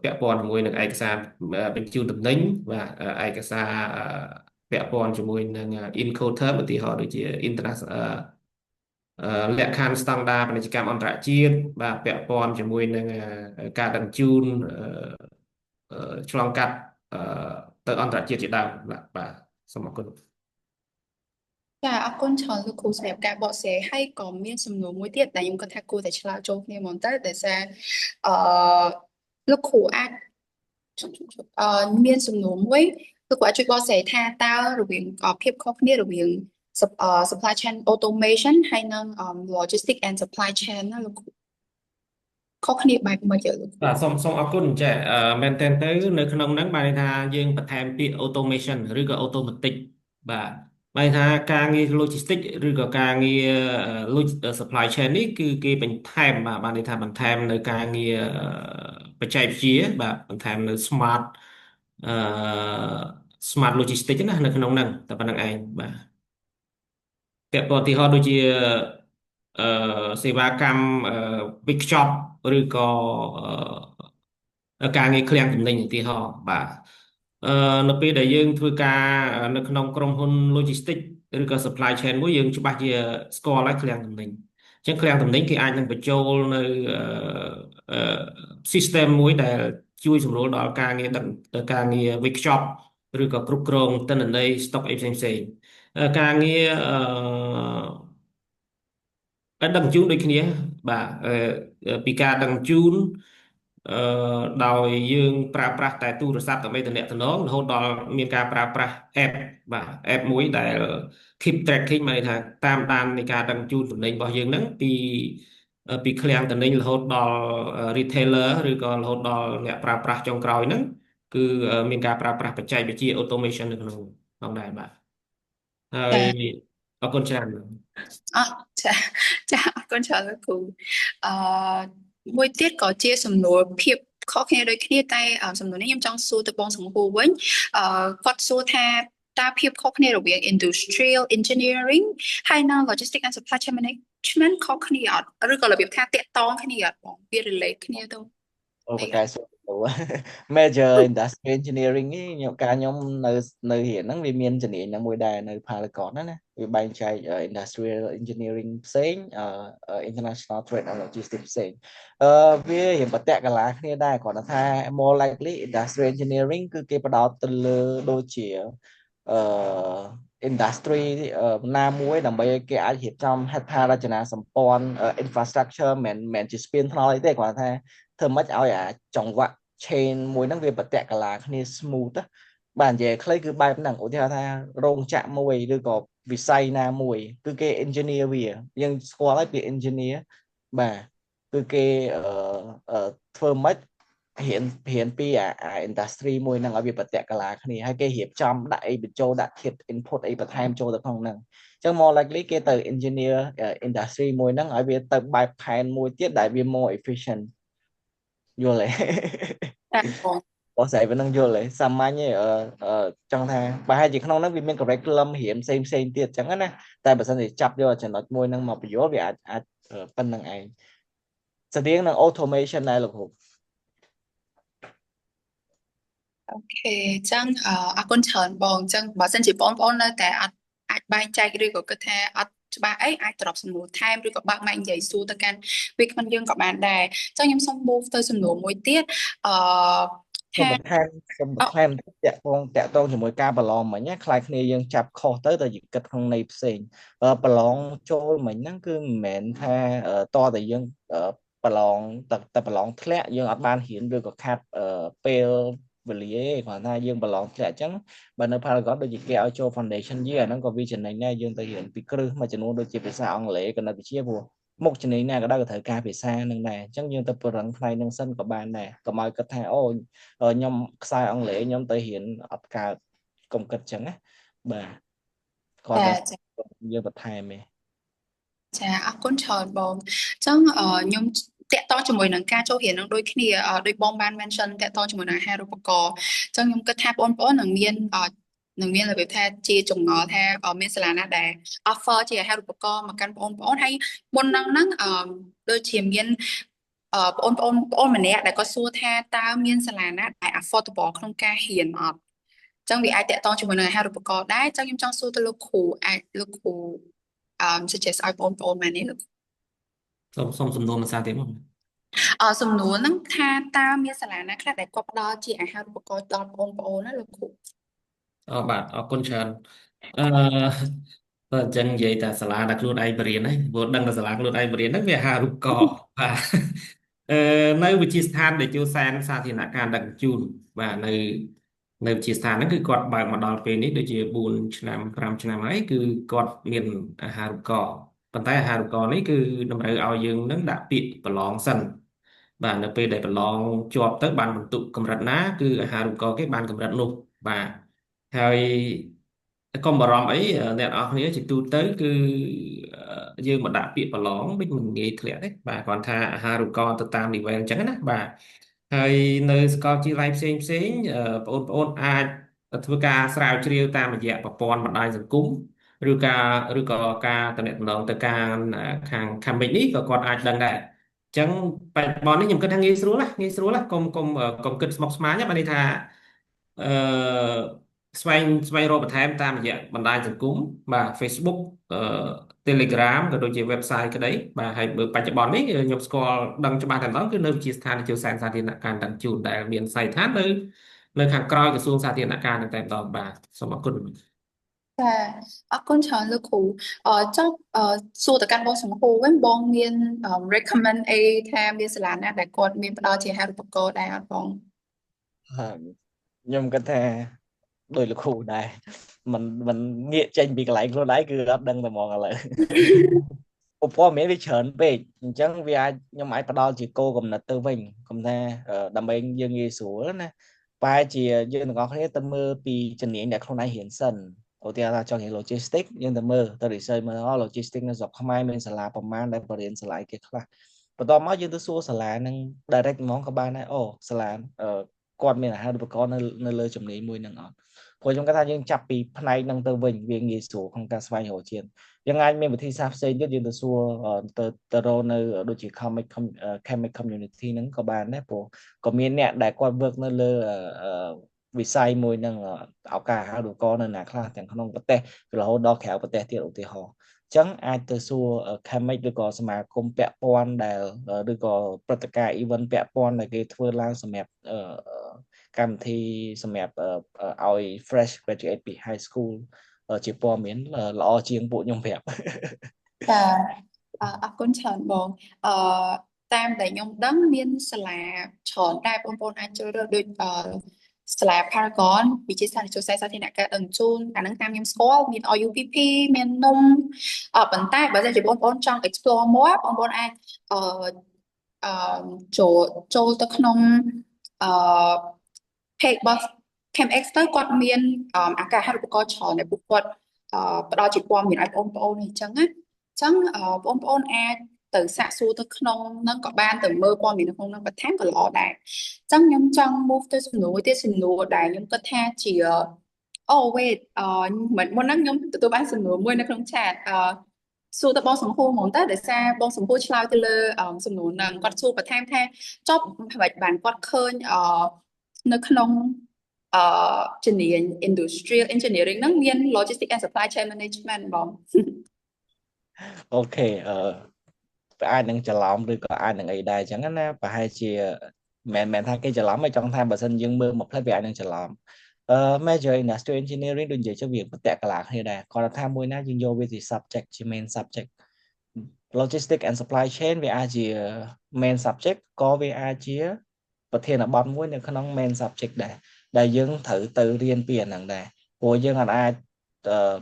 ពាក់ព័ន្ធជាមួយនឹងឯកសារបញ្ជូនទំនិញបាទឯកសារពាក់ព័ន្ធជាមួយនឹង Incoterm ឧទាហរណ៍ដូចជា international លក្ខខណ្ឌស្តង់ដារពាណិជ្ជកម្មអន្តរជាតិបាទពាក់ព័ន្ធជាមួយនឹងការដឹកជញ្ជូនឆ្លងកាត់ទៅអន្តរជាតិជាដើមបាទសូមអរគុណចាអរគុណច្រើនលោកគ្រូសម្រាប់ការបកស្រាយហើយក៏មានសំណួរមួយទៀតដែលខ្ញុំគិតថាគួរតែឆ្លើយចូលគ្នាហ្មងទៅដោយសារអឺលោកគ្រូអាចមានសំណួរមួយលោកគ្រូអាចជួយបកស្រាយថាតើរវាងភាពខុសគ្នារវាង supply chain automation ហើយនិង logistics and supply chain ណាលោកគ្រូខុសគ្នាបែបម៉េចលោកគ្រូបាទសូមអរគុណចាមែនតើទៅនៅក្នុងហ្នឹងបានន័យថាយើងបន្ថែមពាក្យ automation ឬក៏ automatic បាទបានន័យថាការងារ logistics ឬក៏ការងារ supply chain នេះគឺគេបន្ថែមបាទបានន័យថាបន្ថែមនៅការងារបច្ចេកវិទ្យាបាទបន្ថែមនៅ អឺ smart logistics ណានៅក្នុងហ្នឹងតែប៉ុណ្្នឹងឯងបាទពាក់ព័ន្ធឧទាហរណ៍ដូចជាសេវាកម្មវិកខ្ចប់ឬក៏ការងារឃ្លាំងទំនិញឧទាហរណ៍បាទនៅពេលដែលយើងធ្វើការនៅក្នុងក្រុមហ៊ុន logistics ឬក៏ supply chain មួយយើងច្បាស់ជាស្គាល់ហើយឃ្លាំងទំនិញអញ្ចឹងឃ្លាំងទំនិញគេអាចនឹងបញ្ចូលនៅ system មួយដែលជួយសម្រួលដល់ការងារការងារវិកខ្ចប់ឬក៏គ្រប់គ្រងទិន្នន័យ stock អីផ្សេងៗការងារដឹកជញ្ជូនដូចគ្នាបាទពីការដឹកជញ្ជូនដោយយើងប្រើប្រាស់តែទូរស័ព្ទដើម្បីទំនាក់ទំនងរហូតដល់មានការប្រើប្រាស់ app បាទ app មួយដែល keep tracking មានន័យថាតាមដាននៃការដឹកជញ្ជូនទំនិញរបស់យើងហ្នឹងពីឃ្លាំងទំនិញរហូតដល់ retailer ឬក៏រហូតដល់អ្នកប្រើប្រាស់ចុងក្រោយហ្នឹងគឺមានការប្រើប្រាស់បច្ចេកវិទ្យា automation នៅក្នុងផងដែរបាទហើយអរគុណច្រើនចាអរគុណច្រើនលោកគ្រូមួយទៀតក៏ជាសំណួរភាពខុសគ្នាដូចគ្នាតែសំណួរនេះខ្ញុំចង់សួរទៅបងសង្ហួរវិញគាត់សួរថាតើភាពខុសគ្នារវាង industrial engineering ហើយនិង logistics and supply chain management ខុសគ្នាអត់ឬក៏របៀបថាតាក់ទងគ្នាអត់បងវា relate គ្នាទៅអូប្រកែ major industrial engineering នេះខ្ញុំនៅរៀនហ្នឹងវាមានជំនាញណាមួយដែរនៅ Paragon ណាវាបែងចែក industrial engineering ផ្សេងinternational trade and logistics ផ្សេងវារៀងប្រតិកាលាគ្នាដែរគ្រាន់តែថា more likely industrial engineering គឺគេផ្ដោតទៅលើដូចជាindustry ណាមួយដើម្បីឲ្យគេអាចរៀបចំហេដ្ឋារចនាសម្ព័ន្ធ infrastructure មិនជាស្ពានថ្នល់អីទេគ្រាន់តែធ្វើម៉េចឲ្យចង្វាក់ chain មួយហ្នឹងវាប្រតិកាលាគ្នា smooth បាទនិយាយខ្លីគឺបែបហ្នឹងឧទាហរណ៍ថារោងចក្រមួយឬក៏វិស័យណាមួយគឺគេ engineer វាយើងស្គាល់ហើយពី engineer បាទគឺគេធ្វើម៉េចរៀនពីindustry មួយហ្នឹងឲ្យវាប្រតិកាលាគ្នាហើយគេរៀបចំដាក់អីបញ្ចូលដាក់ kit input អីបន្ថែមចូលទៅក្នុងហ្នឹងអញ្ចឹង more likely គេទៅ engineer industry មួយហ្នឹងឲ្យវាទៅបែបផែនមួយទៀតដែលវា more efficient យល់ទេ ចាបង បងស្រីវានឹងយល់ទេសាមញ្ញទេចង់ថាប្រហែលជាក្នុងហ្នឹងវាមាន curriculum រៀនផ្សេងទៀតអញ្ចឹងណាតែបើសិនជាចាប់យកចំណុចមួយហ្នឹងមកបញ្យល់វាអាចប៉ុណ្្នឹងឯងស្តៀងនឹង automation ដែរលោកគ្រូ អូខេអញ្ចឹងអរគុណច្រើនបងអញ្ចឹងបើសិនជាបងប្អូននៅតែអត់អាចបែងចែកឬក៏គិតថាអត់ច្បាស់អីអាចត្រប់សំណួរថែមឬក៏បើកម៉ែកនិយាយសួរទៅកាន់វាគ្មិនយើងក៏បានដែរអញ្ចឹងខ្ញុំសូម move ទៅសំណួរមួយទៀតសូម ថា បន្ថែមតាក់ទងជាមួយការប្រឡងមិញណាខ្លាចគ្នាយើងចាប់ខុសទៅតែយើងគិតក្នុងន័យផ្សេងប្រឡងចូលមិញហ្នឹងគឺមិនមែនថាតតែយើងប្រឡងតែប្រឡងធ្លាក់យើងអត់បានរៀនឬក៏ខាត់ពេលវេលាទេគ្រាន់តែយើងប្រឡងធ្លាក់អញ្ចឹងបើនៅ Paragon ដូចជាគេឲ្យចូល foundation year អាហ្នឹងក៏វាចំណេញដែរយើងទៅរៀនពីគ្រឹះមួយចំនួនដូចជាភាសាអង់គ្លេសគណិតវិទ្យាព្រោះមុខចំណេញណាក៏ដោយក៏ត្រូវការភាសានឹងដែរអញ្ចឹងយើងទៅប្រឹងផ្នែកនឹងសិនក៏បានដែរកុំឲ្យគិតថាអូខ្ញុំខ្សែអង់គ្លេសខ្ញុំទៅរៀនអត់កើតកុំគិតអញ្ចឹងណាបាទគាត់តែយើងបន្ថែមទេ ចាអរគុណច្រើនបងអញ្ចឹងខ្ញុំតាក់ទងជាមួយនឹងការចូលរៀននឹងដូចគ្នាដូចបងបាន mention តាក់ទងជាមួយនឹងអាហារូបករណ៍អញ្ចឹងខ្ញុំគិតថាបងប្អូននឹងមានរបៀបថាជាចម្ងល់ថាមានសាលាណាដែល offer ជាអាហារូបករណ៍មកកាន់បងប្អូនហើយមុនហ្នឹងដូចជាមានបងប្អូនម្នាក់ដែលគាត់សួរថាតើមានសាលាណាដែល affordable ក្នុងការរៀនអត់អញ្ចឹងវាអាចតាក់ទងជាមួយនឹងអាហារូបករណ៍ដែរអញ្ចឹងខ្ញុំចង់សួរទៅលោកគ្រូអាចលោកគ្រូsuggest ឲ្យបងប្អូនមែនទេលោក សូមសំណួរមួយសារទៀតមក សំណួរហ្នឹងថាតើមានសាលាណាខ្លះដែលគាត់ផ្ដល់ជាអាហារូបករណ៍ដល់បងប្អូនណាលោកគ្រូ បាទអរគុណច្រើនអឺបើអញ្ចឹងនិយាយតែសាលាដែលខ្លួនឯងបរៀនហ្នឹងព្រោះដឹងតែសាលាខ្លួនឯងបរៀនហ្នឹងវាអាហារូបករណ៍បាទនៅវិទ្យាស្ថានដែលជួសែនសាធារណការដឹកជញ្ជូនបាទនៅវិទ្យាស្ថានហ្នឹងគឺគាត់បើកមកដល់ពេលនេះដូចជា4ឆ្នាំ5ឆ្នាំហើយគឺគាត់មានអាហារូបករណ៍ប៉ុន្តែអាហារូបករណ៍នេះគឺតម្រូវឲ្យយើងនឹងដាក់ពាក្យប្រឡងសិនបាទនៅពេលដែលប្រឡងជាប់ទៅបានបន្ទុកកម្រិតណាគឺអាហារូបករណ៍គេបានកម្រិតនោះបាទហើយកុំបារម្ភអីអ្នកនរអគ្នាជាទូទៅគឺយើងមកដាក់ពាក្យប្រឡងមិនងាយធ្លាក់ទេបាទគ្រាន់ថាអាហារូបករណ៍ទៅតាម level អញ្ចឹងណាបាទហើយនៅសាកលវិទ្យាល័យផ្សេងបងប្អូនអាចធ្វើការស្រាវជ្រាវតាមរយៈប្រព័ន្ធបណ្ដាញសង្គមឬក៏ការតំណែងទៅការខាង Cambridge នេះក៏គាត់អាចដឹងដែរអញ្ចឹងបច្ចុប្បន្ននេះខ្ញុំគិតថាងាយស្រួលណាកុំគិតស្មុគស្មាញណាបានន័យថាអឺស្វែងរកបន្ថែមតាមរយៈបណ្ដាញសង្គមបាទ Facebook Telegram ក៏ដូចជា website ក្តីបាទហើយបើបច្ចុប្បន្ននេះខ្ញុំស្គាល់ដឹងច្បាស់តែម្ដងគឺនៅវិទ្យាស្ថានជួសែនសាធារណការដឹកជញ្ជូនដែលមានស័យដ្ឋាននៅខាងក្រោយក្រសួងសាធារណការនឹងតែម្ដងបាទសូមអរគុណ ចាអរគុណច្រើនលោកគ្រូចង់សួរទៅកាន់បងសំហួរវិញបងមាន recommend អីថាមានសាលាណាដែលគាត់មានផ្ដល់ជាអាហារូបករណ៍ដែរអត់បង ខ្ញុំគិតថាដោយលោកគ្រូដែរមិនងាកចេញពីកន្លែងខ្លួនឯងគឺអត់ដឹងតែហ្មងឥឡូវឧបករណ៍មានវាច្រើនពេកអញ្ចឹងវាអាចខ្ញុំអាចផ្ដល់ជាគោលកំណត់ទៅវិញគំថាដើម្បីយើងងាយស្រួលណាបែរជាយើងទាំងអស់គ្នាទៅមើលពីជំនាញដែលខ្លួនឯងរៀនសិនឧទាហរណ៍ថាចង់រៀន logistics យើងទៅមើលទៅ research មើលlogistics នៅស្រុកខ្មែរមានសាលាប្រមាណដែលបរៀនសាលាគេខ្លះបន្ទាប់មកយើងទៅសួរសាលានឹង direct ហ្មងក៏បានដែរសាលា គាត់មានអាហារូបករណ៍នៅលើជំនាញមួយហ្នឹងអត់ព្រោះខ្ញុំគាត់ថាយើងចាប់ពីផ្នែកហ្នឹងទៅវិញវាងាយស្រួលក្នុងការស្វែងរកជាងយើងអាចមានវិធីសាស្ត្រផ្សេងទៀតយើងទៅសួរទៅរកនៅដូចជា chemic community ហ្នឹងក៏បានដែរព្រោះក៏មានអ្នកដែលគាត់ work នៅលើវិស័យមួយហ្នឹងឱកាសអាហារូបករណ៍នៅណាខ្លះទាំងក្នុងប្រទេសរហូតដល់ក្រៅប្រទេសទៀតឧទាហរណ៍ចឹងអាចទៅសួរ chemic ឬក៏សមាគមពាក់ព័ន្ធដែលឬក៏ព្រឹត្តិការណ៍ event ពាក់ព័ន្ធដែលគេធ្វើឡើងសម្រាប់កម្មវិធីសម្រាប់ឲ្យ fresh graduate ពី high school ជាព័ត៌មានល្អជាងពួកខ្ញុំប្រាប់ ចាអរគុណច្រើនបងតាមដែលខ្ញុំដឹងមានសាលាច្រើនដែរបងប្អូនអាចជ្រើសរើសដូចសាលា Paragon វិទ្យាសាស្ត្រនយោបាយសាធារណការដឹងជូនអាហ្នឹងតាមខ្ញុំស្គាល់មាន RUPP មាននំប៉ុន្តែបើសិនជាបងប្អូនចង់ explore more បងប្អូនអាចអឺចូលទៅក្នុងអឺ page របស់ ChemX ទៅគាត់មានអាការអាហារូបករណ៍ច្រើនដែលពួកគាត់ផ្ដល់ជាព័ត៌មានឲ្យបងប្អូនអញ្ចឹងណាអញ្ចឹងបងប្អូនអាចទៅសាកសួរទៅក្នុងហ្នឹងក៏បានទៅមើលព័ត៌មាននៅក្នុងហ្នឹងបន្ថែមក៏ល្អដែរអញ្ចឹងខ្ញុំចង់ move ទៅសំណួរមួយទៀតសំណួរដែលខ្ញុំគិតថាជា oh wait មុនហ្នឹងខ្ញុំទទួលបានសំណួរមួយនៅក្នុង chat សួរទៅបងសំភូហ្មងតើដោយសារបងសំភូឆ្លើយទៅលើសំណួរហ្នឹងគាត់សួរបន្ថែមថាចប់អ្វីបានគាត់ឃើញនៅក្នុងជំនាញ industrial engineering ហ្នឹងមាន logistics and supply chain management បង អូខេអាចនឹងច្រឡំឬក៏អាចនឹងអីដែរអញ្ចឹងណាប្រហែលជាមិនថាគេច្រឡំទេចង់ថាបើសិនយើងមើលមកផ្លែវាអាចនឹងច្រឡំmajor industrial engineering ដូចនិយាយទៅវាប្រតិកន្លាគ្នាដែរគាត់ថាមួយណាយើងយកវាជា subject ជា main subject logistics and supply chain វាអាចជា main subject ក៏វាអាចជាប្រធានបទមួយនៅក្នុង main subject ដែរដែលយើងត្រូវទៅរៀនពីអាហ្នឹងដែរព្រោះយើងអាច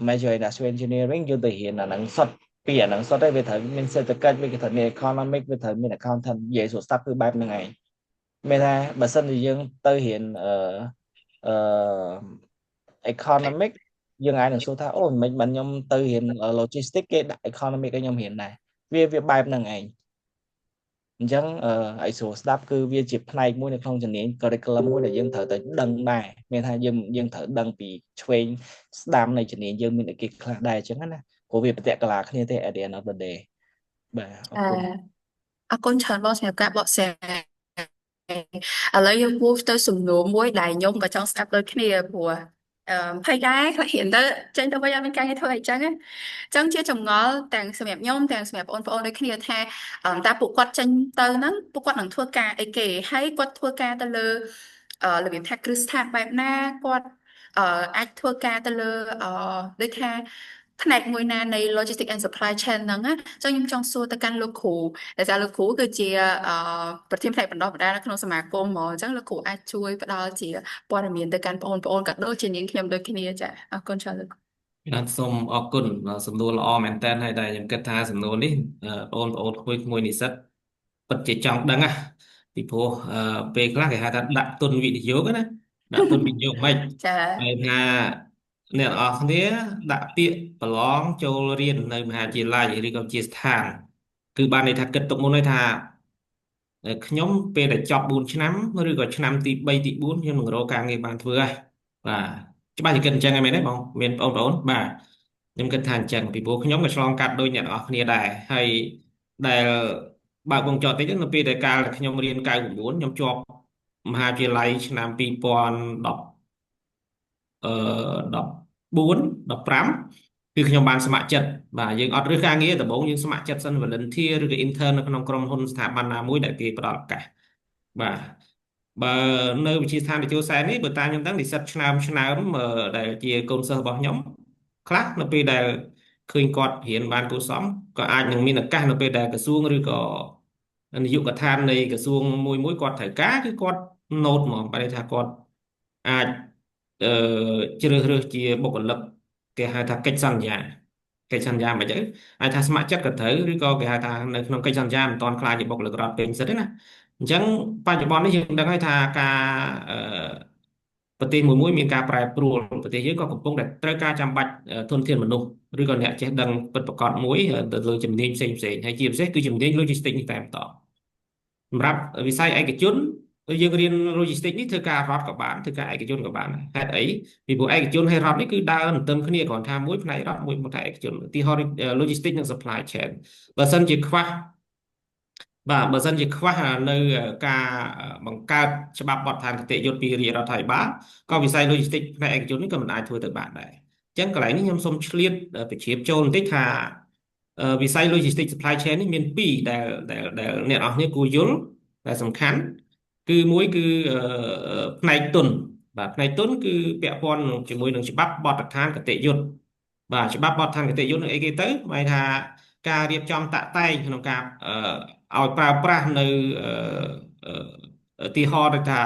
major industrial engineering យើងទៅរៀនអាហ្នឹងសុទ្ធពីអាហ្នឹងសុទ្ធទេវាត្រូវមានសេដ្ឋកិច្ចវាត្រូវមាន economic វាត្រូវមាន accountant និយាយស្រួលស្ដាប់គឺបែបហ្នឹងឯងមានថាបើសិនជាយើងទៅរៀនeconomic យើងអាចនឹងសួរថាអូមិនបានខ្ញុំទៅរៀន logistics គេដាក់ economic ឲ្យខ្ញុំរៀនដែរវាបែបហ្នឹងឯងអញ្ចឹងឲ្យស្រួលស្ដាប់គឺវាជាផ្នែកមួយនៅក្នុងជំនាញ curriculum មួយដែលយើងត្រូវតែដឹងដែរមានថាយើងត្រូវដឹងពីឆ្វេងស្ដាំនៃជំនាញយើងមានអីគេខ្លះដែរអញ្ចឹងណាព្រោះវាប្រតិកន្លាគ្នាទេ at the end of the day បាទអរគុណអរគុណច្រើនបងសម្រាប់ការបកស្រាយឥឡូវយើង move ទៅសំណួរមួយដែលខ្ញុំក៏ចង់ស្ដាប់ដូចគ្នាព្រោះភ័យដែរខ្លះរៀនទៅចេញទៅវិញអត់មានការងារធ្វើអីចឹងណាអញ្ចឹងជាចម្ងល់ទាំងសម្រាប់ខ្ញុំទាំងសម្រាប់បងប្អូនដូចគ្នាថាតើពួកគាត់ចេញទៅហ្នឹងពួកគាត់នឹងធ្វើការអីគេហើយគាត់ធ្វើការទៅលើរបៀបថាគ្រឹះស្ថានបែបណាគាត់អាចធ្វើការទៅលើដូចថាផ្នែកមួយណានៃ logistics and supply chain ហ្នឹងណាអញ្ចឹងខ្ញុំចង់សួរទៅកាន់លោកគ្រូដែលថាលោកគ្រូគឺជាប្រធានផ្នែកបណ្ដុះបណ្ដាលនៅក្នុងសមាគមហ្មងអញ្ចឹងលោកគ្រូអាចជួយផ្ដល់ជាព័ត៌មានទៅកាន់បងប្អូនក៏ដូចជានាងខ្ញុំដូចគ្នាចាអរគុណច្រើនលោកបាទសូមអរគុណសំណួរល្អមែនតើហើយដែលខ្ញុំគិតថាសំណួរនេះបងប្អូនក្មួយនិស្សិតពិតជាចង់ដឹងណាពីព្រោះពេលខ្លះគេហៅថាដាក់ទុនវិនិយោគណាដាក់ទុនវិនិយោគមិនចាហើយថាអ្នកនរគ្នាដាក់ពាក្យប្រឡងចូលរៀននៅមហាវិទ្យាល័យឬក៏ជាស្ថានគឺបានន័យថាគិតទុកមុនហើយថាខ្ញុំពេលដែលចប់4ឆ្នាំឬក៏ឆ្នាំទី3ទី4ខ្ញុំនឹងរកការងារបានធ្វើហើយបាទច្បាស់ជាគិតអញ្ចឹងហ្នឹងមែនទេបងមានបងប្អូនបាទខ្ញុំគិតថាអញ្ចឹងពីព្រោះខ្ញុំក៏ឆ្លងកាត់ដូចអ្នកនរគ្នាដែរហើយដែលបើកវងចោតតិចនៅពេលដែលកាលខ្ញុំរៀន99ខ្ញុំជាប់មហាវិទ្យាល័យឆ្នាំ2010 14 15គឺខ្ញុំបានស្ម័គ្រចិត្តបាទយើងអត់រើសការងារដំបូងយើងស្ម័គ្រចិត្តសិន volunteer ឬក៏ intern នៅក្នុងក្រុមហ៊ុនស្ថាប័នណាមួយដែលគេផ្ដល់ឱកាសបាទបើនៅវិទ្យាស្ថាននយោបាយនេះបើតាមខ្ញុំដឹងនិស្សិតឆ្នើមដែលជាកូនសិស្សរបស់ខ្ញុំខ្លះនៅពេលដែលឃើញគាត់រៀនបានគួរសមក៏អាចនឹងមានឱកាសនៅពេលដែលក្រសួងឬក៏នាយកដ្ឋាននៃក្រសួងមួយគាត់ត្រូវការគឺគាត់ note ហ្មងបែរថាគាត់អាចជ្រើសរើសជាបុគ្គលិកគេហៅថាកិច្ចសន្យាមិនចឹងអាចថាស្ម័គ្រចិត្តក៏ត្រូវឬក៏គេហៅថានៅក្នុងកិច្ចសន្យាមិនទាន់ខ្លាចជាបុគ្គលិករដ្ឋពេញសិទ្ធទេណាអញ្ចឹងបច្ចុប្បន្ននេះយើងដឹងហើយថាការប្រទេសមួយមានការប្រែប្រួលប្រទេសយើងក៏កំពុងតែត្រូវការចាំបាច់ធនធានមនុស្សឬក៏អ្នកចេះដឹងពិតប្រាកដមួយទៅលើជំនាញផ្សេងហើយជាពិសេសគឺជំនាញ logistics នេះតែម្ដងសម្រាប់វិស័យឯកជន យើងរៀន logistics នេះធ្វើការរត់ក៏បានធ្វើការឯកជនក៏បានហេតុអីពីព្រោះឯកជនហើយរត់នេះគឺដើរមិនទៅគ្នាគ្រាន់ថាមួយផ្នែករត់មួយផ្នែកឯកជនឧទាហរណ៍ logistics និង supply chain បើសិនជាខ្វះ បាទបើសិនជាខ្វះនៅការបង្កើតច្បាប់បទដ្ឋានគតិយុត្តពីរាជរដ្ឋាភិបាលក៏វិស័យ logistics ផ្នែកឯកជននេះក៏មិនអាចធ្វើទៅបានដែរអញ្ចឹងកន្លែងនេះខ្ញុំសូមឆ្លៀតបញ្ជ្រាបចូលបន្តិចថាវិស័យ logistics supply chain នេះមានពីរដែលអ្នកនរគ្នាគួរយល់ដែលសំខាន់គឺមួយគឺផ្នែកទុនបាទផ្នែកទុនគឺពាក់ព័ន្ធជាមួយនឹងច្បាប់បទដ្ឋានគតិយុត្តបាទច្បាប់បទដ្ឋានគតិយុត្តនឹងអីគេទៅหมายថាការរៀបចំតាក់តែងក្នុងការឲ្យប្រើប្រាស់នៅឧទាហរណ៍ដូចថា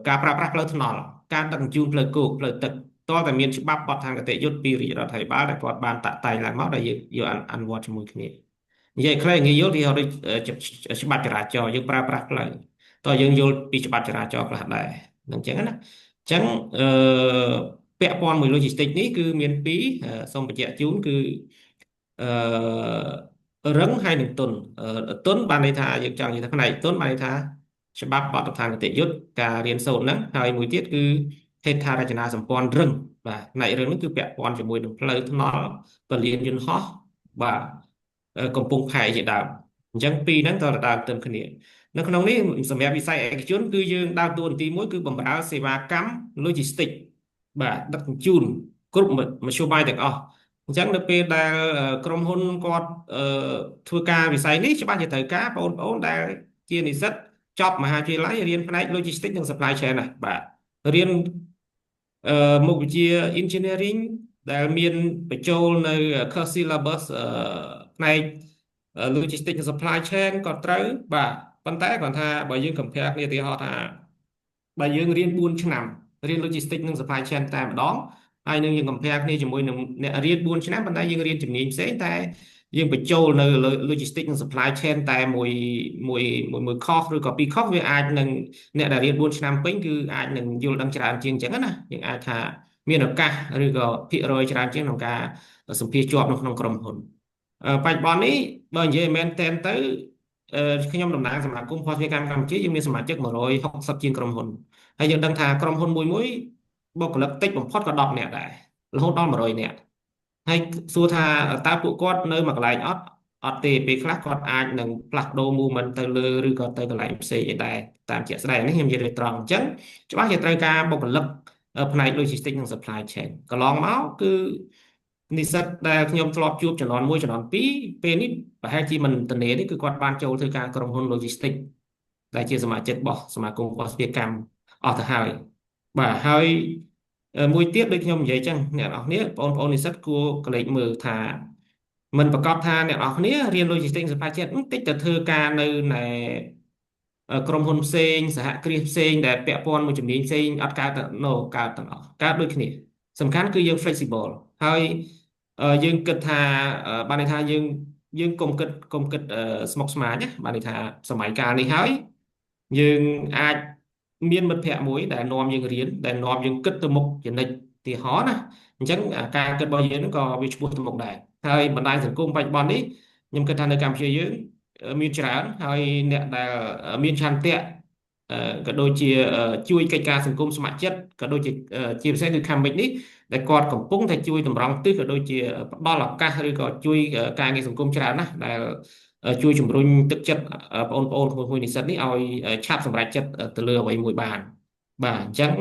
ការប្រើប្រាស់ផ្លូវថ្នល់ការដឹកជញ្ជូនផ្លូវគោកផ្លូវទឹកតើតែមានច្បាប់បទដ្ឋានគតិយុត្តពីរាជរដ្ឋាភិបាលដែលគាត់បានតាក់តែងឡើងមកដែលយើងយកអនុវត្តជាមួយគ្នានិយាយខ្លីងាយយល់ទីដូចច្បាប់ចរាចរណ៍យើងប្រើប្រាស់ផ្លូវតើយើងយល់ពីច្បាប់ចរាចរណ៍ខ្លះដែរនឹងអញ្ចឹងណាអញ្ចឹងពាក់ព័ន្ធមួយ logistics នេះគឺមានពីរសូមបញ្ជាក់ជូនគឺរឹងហើយនឹងទុនបានន័យថាយើងចង់និយាយថាផ្នែកទុនបានន័យថាច្បាប់បទដ្ឋានគតិយុត្តការរៀនសូត្រហ្នឹងហើយមួយទៀតគឺហេដ្ឋារចនាសម្ព័ន្ធរឹងបាទផ្នែករឹងហ្នឹងគឺពាក់ព័ន្ធជាមួយនឹងផ្លូវថ្នល់ពលានយន្តហោះបាទកំពង់ផែជាដើមអញ្ចឹងពីរហ្នឹងក៏ដើរទៅគ្នានៅក្នុងនេះសម្រាប់វិស័យឯកជនគឺយើងដើរតួនាទីមួយគឺបម្រើសេវាកម្ម logistics បាទដឹកជញ្ជូនគ្រប់មធ្យោបាយទាំងអស់អញ្ចឹងនៅពេលដែលក្រុមហ៊ុនគាត់ធ្វើការវិស័យនេះច្បាស់ជាត្រូវការបងប្អូនដែលជានិស្សិតចប់មហាវិទ្យាល័យរៀនផ្នែក logistics និង supply chain ណាបាទរៀនមុខវិជ្ជា engineering ដែលមានបញ្ចូលនៅ course syllabus ផ្នែក logistics និង supply chain ក៏ត្រូវបាទប៉ុន្តែគាត់ថាបើយើង compare គ្នាឧទាហរណ៍ថាបើយើងរៀន4ឆ្នាំរៀន logistics និង supply chain តែម្ដងហើយនឹងយើង compare គ្នាជាមួយនឹងអ្នករៀន4ឆ្នាំប៉ុន្តែយើងរៀនជំនាញផ្សេងតែយើងបញ្ចូលនៅ logistics និង supply chain តែមួយ course ឬក៏ពីរ course វាអាចនឹងអ្នកដែលរៀន4ឆ្នាំពេញគឺអាចនឹងយល់ដឹងច្រើនជាងអញ្ចឹងណាយើងអាចថាមានឱកាសឬក៏ភាគរយច្រើនជាងក្នុងការសម្ភាសជាប់នៅក្នុងក្រុមហ៊ុនបច្ចុប្បន្ននេះបើនិយាយមែនតែនទៅខ្ញុំតំណាងសមាគមភស្តុភារកម្មកម្ពុជាយើងមានសមាជិក160ជាងក្រុមហ៊ុនហើយយើងដឹងថាក្រុមហ៊ុនមួយបុគ្គលិកតិចបំផុតក៏10នាក់ដែររហូតដល់100នាក់ហើយសួរថាតើពួកគាត់នៅមួយកន្លែងអត់ទេពេលខ្លះគាត់អាចនឹងផ្លាស់ប្ដូរ movement ទៅលើឬក៏ទៅកន្លែងផ្សេងឯដែរតាមជាក់ស្ដែងនេះខ្ញុំនិយាយទៅត្រង់អញ្ចឹងច្បាស់ជាត្រូវការបុគ្គលិកផ្នែក logistics និង supply chain កន្លងមកគឺនិស្សិតដែលខ្ញុំធ្លាប់ជួបជំនាន់1ជំនាន់2ពេលនេះប្រហែលជាមិនទនេនេះគឺគាត់បានចូលធ្វើការក្រុមហ៊ុន logistics ដែលជាសមាជិករបស់សមាគមភស្តុភារកម្មអស់ទៅហើយបាទហើយមួយទៀតដូចខ្ញុំនិយាយចឹងអ្នកនរគ្នាបងប្អូននិស្សិតគួរកលេចមើលថាមិនប្រកាសថាអ្នកនរគ្នារៀន logistics supply chain តិចទៅធ្វើការនៅណែក្រុមហ៊ុនផ្សេងសហគ្រាសផ្សេងដែលពាក់ព័ន្ធមួយជំនាញផ្សេងអត់កើតកើតទាំងអស់កើតដូចគ្នាសំខាន់គឺយើង flexible ហើយយើងគិតថាបានន័យថាយើងកុំគិតស្មុគស្មាញណាបានន័យថាសម័យកាលនេះហើយយើងអាចមានមិត្តភ័ក្តិមួយដែលនាំយើងរៀនដែលនាំយើងគិតទៅមុខជានិច្ចឧទាហរណ៍ណាអញ្ចឹងការគិតរបស់យើងក៏វាឆ្ពោះទៅមុខដែរហើយបណ្ដាញសង្គមបច្ចុប្បន្ននេះខ្ញុំគិតថានៅកម្ពុជាយើងមានច្រើនហើយអ្នកដែលមានឆន្ទៈក៏ដូចជាជួយកិច្ចការសង្គមស្ម័គ្រចិត្តក៏ដូចជាពិសេសគឺខាំមិចនេះដែលគាត់កំពុងតែជួយតម្រង់ទិសក៏ដូចជាផ្ដល់ឱកាសឬក៏ជួយការងារសង្គមច្រើនណាស់ដែលជួយជំរុញទឹកចិត្តបងប្អូនក្មួយនិស្សិតនេះឲ្យឆាប់សម្រេចចិត្តទៅលើអ្វីមួយបានបាទអញ្ចឹង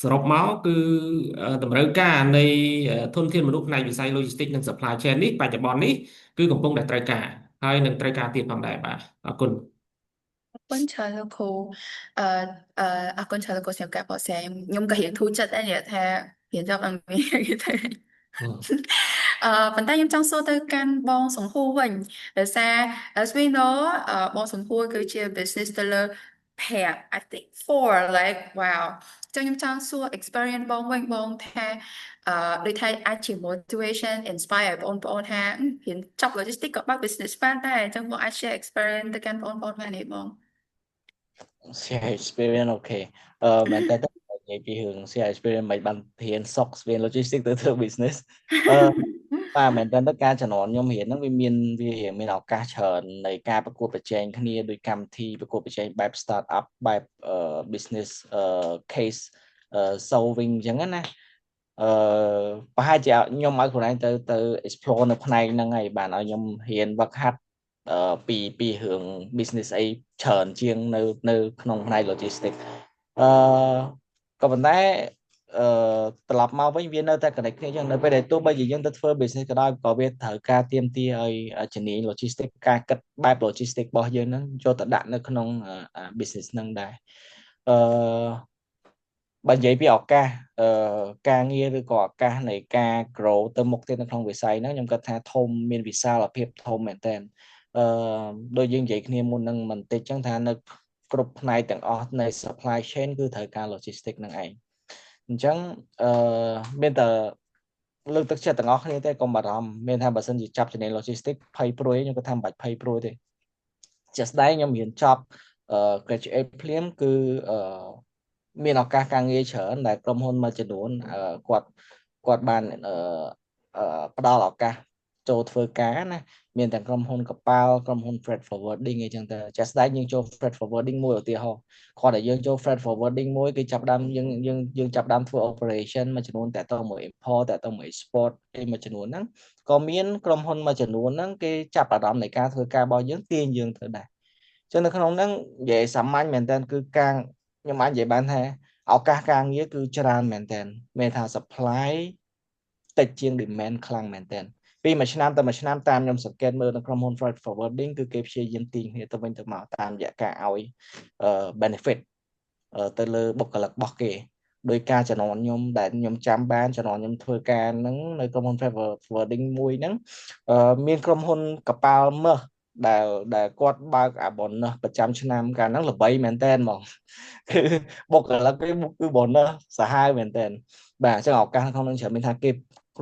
សរុបមកគឺតម្រូវការនៃធនធានមនុស្សផ្នែកវិស័យ logistics និង supply chain នេះបច្ចុប្បន្ននេះគឺកំពុងតែត្រូវការហើយនឹងត្រូវការទៀតផងដែរបាទអរគុណអរគុណច្រើនលោកគ្រូអរគុណច្រើនលោកគ្រូសម្រាប់ការបកស្រាយខ្ញុំក៏រៀងធូរចិត្តដែរនិយាយថារៀនចប់អង្គទៅប៉ុន្តែខ្ញុំចង់សួរទៅកាន់បងសំហួរវិញដោយសារ as we know បងសំហួរគឺជា business ទៅលើ pair I think four like wow ចឹងខ្ញុំចង់សួរ experience បងវិញបងថាដូចថាអាចជា motivation inspire បងប្អូនថារៀនចប់ logistics ក៏បើក business បានដែរអញ្ចឹងបងអាច share experience ទៅកាន់បងប្អូនបានទេបង share experience អូខេមែនតើនិយាយពីរឿង share experience មិនបានរៀន SOX រៀន logistics ទៅធ្វើ business បាទមែនតើទៅការជំនាន់ខ្ញុំរៀនហ្នឹងវាមានឱកាសច្រើននៃការប្រកួតប្រជែងគ្នាដោយកម្មវិធីប្រកួតប្រជែងបែប start up បែបbusiness case solving អញ្ចឹងណាប្រហែលជាខ្ញុំឲ្យខ្លួនឯងទៅ explore នៅផ្នែកហ្នឹងហើយបានឲ្យខ្ញុំរៀនវឹកហាត់ពីរឿង business អីច្រើនជាងនៅក្នុងផ្នែក logistics អឺក៏ប៉ុន្តែត្រឡប់មកវិញវានៅតែ connect គ្នាអញ្ចឹងនៅពេលដែលទោះបីជាយើងទៅធ្វើ business ក៏ដោយក៏វាត្រូវការទាមទារឲ្យជំនាញ logistics ការគិតបែប logistics របស់យើងហ្នឹងចូលទៅដាក់នៅក្នុងbusiness ហ្នឹងដែរអឺបើនិយាយពីឱកាសការងារឬក៏ឱកាសនៃការ grow ទៅមុខទៀតនៅក្នុងវិស័យហ្នឹងខ្ញុំគិតថាធំមានវិសាលភាពធំមែនតើអឺដូចយើងនិយាយគ្នាមុនហ្នឹងបន្តិចចឹងថានៅគ្រប់ផ្នែកទាំងអស់នៃ supply chain គឺត្រូវការ logistics ហ្នឹងឯងអញ្ចឹងមានតែលើកទឹកចិត្តទាំងអស់គ្នាទេកុំបារម្ភមានថាបើសិនជាចាប់ជំនាញ logistics ភ័យព្រួយខ្ញុំគាត់ថាមិនបាច់ភ័យព្រួយទេជាក់ស្ដែងខ្ញុំរៀនចប់graduate ភ្លាមគឺមានឱកាសការងារច្រើនដែលក្រុមហ៊ុនមួយចំនួនគាត់បានផ្ដល់ឱកាសចូលធ្វើការណាមានទាំងក្រុមហ៊ុនកប៉ាល់ក្រុមហ៊ុន freight forwarding អីចឹងទៅចាស់ស្ដែងយើងចូល freight forwarding មួយឧទាហរណ៍គាត់តែយើងចូល freight forwarding មួយគឺចាប់ដើមយើងចាប់ដើមធ្វើ operation មួយចំនួនតែតមួយ import តែតមួយ export អីមួយចំនួនហ្នឹងក៏មានក្រុមហ៊ុនមួយចំនួនហ្នឹងគេចាប់អារម្មណ៍នៃការធ្វើការរបស់យើងទាញយើងទៅដែរចឹងនៅក្នុងហ្នឹងនិយាយសាមញ្ញមែនតើគឺការខ្ញុំអាចនិយាយបានថាឱកាសការងារគឺច្រើនមែនតើមានថា supply តិចជាង demand ខ្លាំងមែនតើពីមួយឆ្នាំទៅមួយឆ្នាំតាមខ្ញុំសង្កេតមើលនៅក្រុមហ៊ុន freight forwarding គឺគេព្យាយាមទាញគ្នាទៅវិញទៅមកតាមរយៈការឲ្យbenefit ទៅលើបុគ្គលិករបស់គេដោយការជំនាន់ខ្ញុំដែលខ្ញុំចាំបានជំនាន់ខ្ញុំធ្វើការហ្នឹងនៅក្រុមហ៊ុន freight forwarding មួយហ្នឹងមានក្រុមហ៊ុនកប៉ាល់មើសដែលគាត់បើកអា bonus ប្រចាំឆ្នាំកាលហ្នឹងល្បីមែនតើហ្មងគឺបុគ្គលិកគេគឺ bonus សាហាវមែនតើបាទអញ្ចឹងឱកាសក្នុងហ្នឹងច្រើនមានថាគេ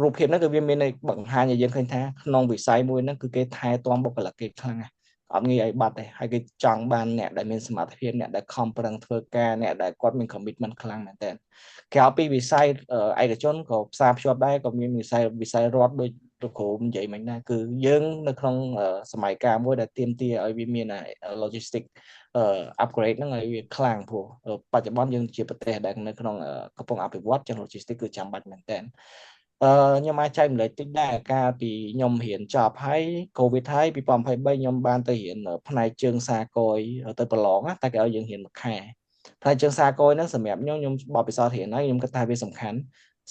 រូបភាពហ្នឹងគឺវាមានបង្ហាញឲ្យយើងឃើញថាក្នុងវិស័យមួយហ្នឹងគឺគេថែទាំបុគ្គលិកគេខ្លាំងណាស់អត់ងាយឲ្យបាត់ទេហើយគេចង់បានអ្នកដែលមានសមត្ថភាពអ្នកដែលខំប្រឹងធ្វើការអ្នកដែលគាត់មាន commitment ខ្លាំងមែនតើក្រៅពីវិស័យឯកជនក៏ផ្សារភ្ជាប់ដែរក៏មានវិស័យរដ្ឋដូចលោកគ្រូនិយាយមិញដែរគឺយើងនៅក្នុងសម័យកាលមួយដែលទាមទារឲ្យវាមាន logistic upgrade ហ្នឹងឲ្យវាខ្លាំងព្រោះបច្ចុប្បន្នយើងជាប្រទេសដែលនៅក្នុងកំពុងអភិវឌ្ឍចឹង logistic គឺចាំបាច់មែនតើខ្ញុំអាចចែកម្លែកតិចដែរកាលពីខ្ញុំរៀនចប់ហើយ COVID ហើយ2023ខ្ញុំបានទៅរៀនផ្នែកជើងសារគយទៅប្រឡងតែគេឲ្យយើងរៀនមួយខែផ្នែកជើងសារគយហ្នឹងសម្រាប់ខ្ញុំបបិសោតរៀនហើយខ្ញុំគិតថាវាសំខាន់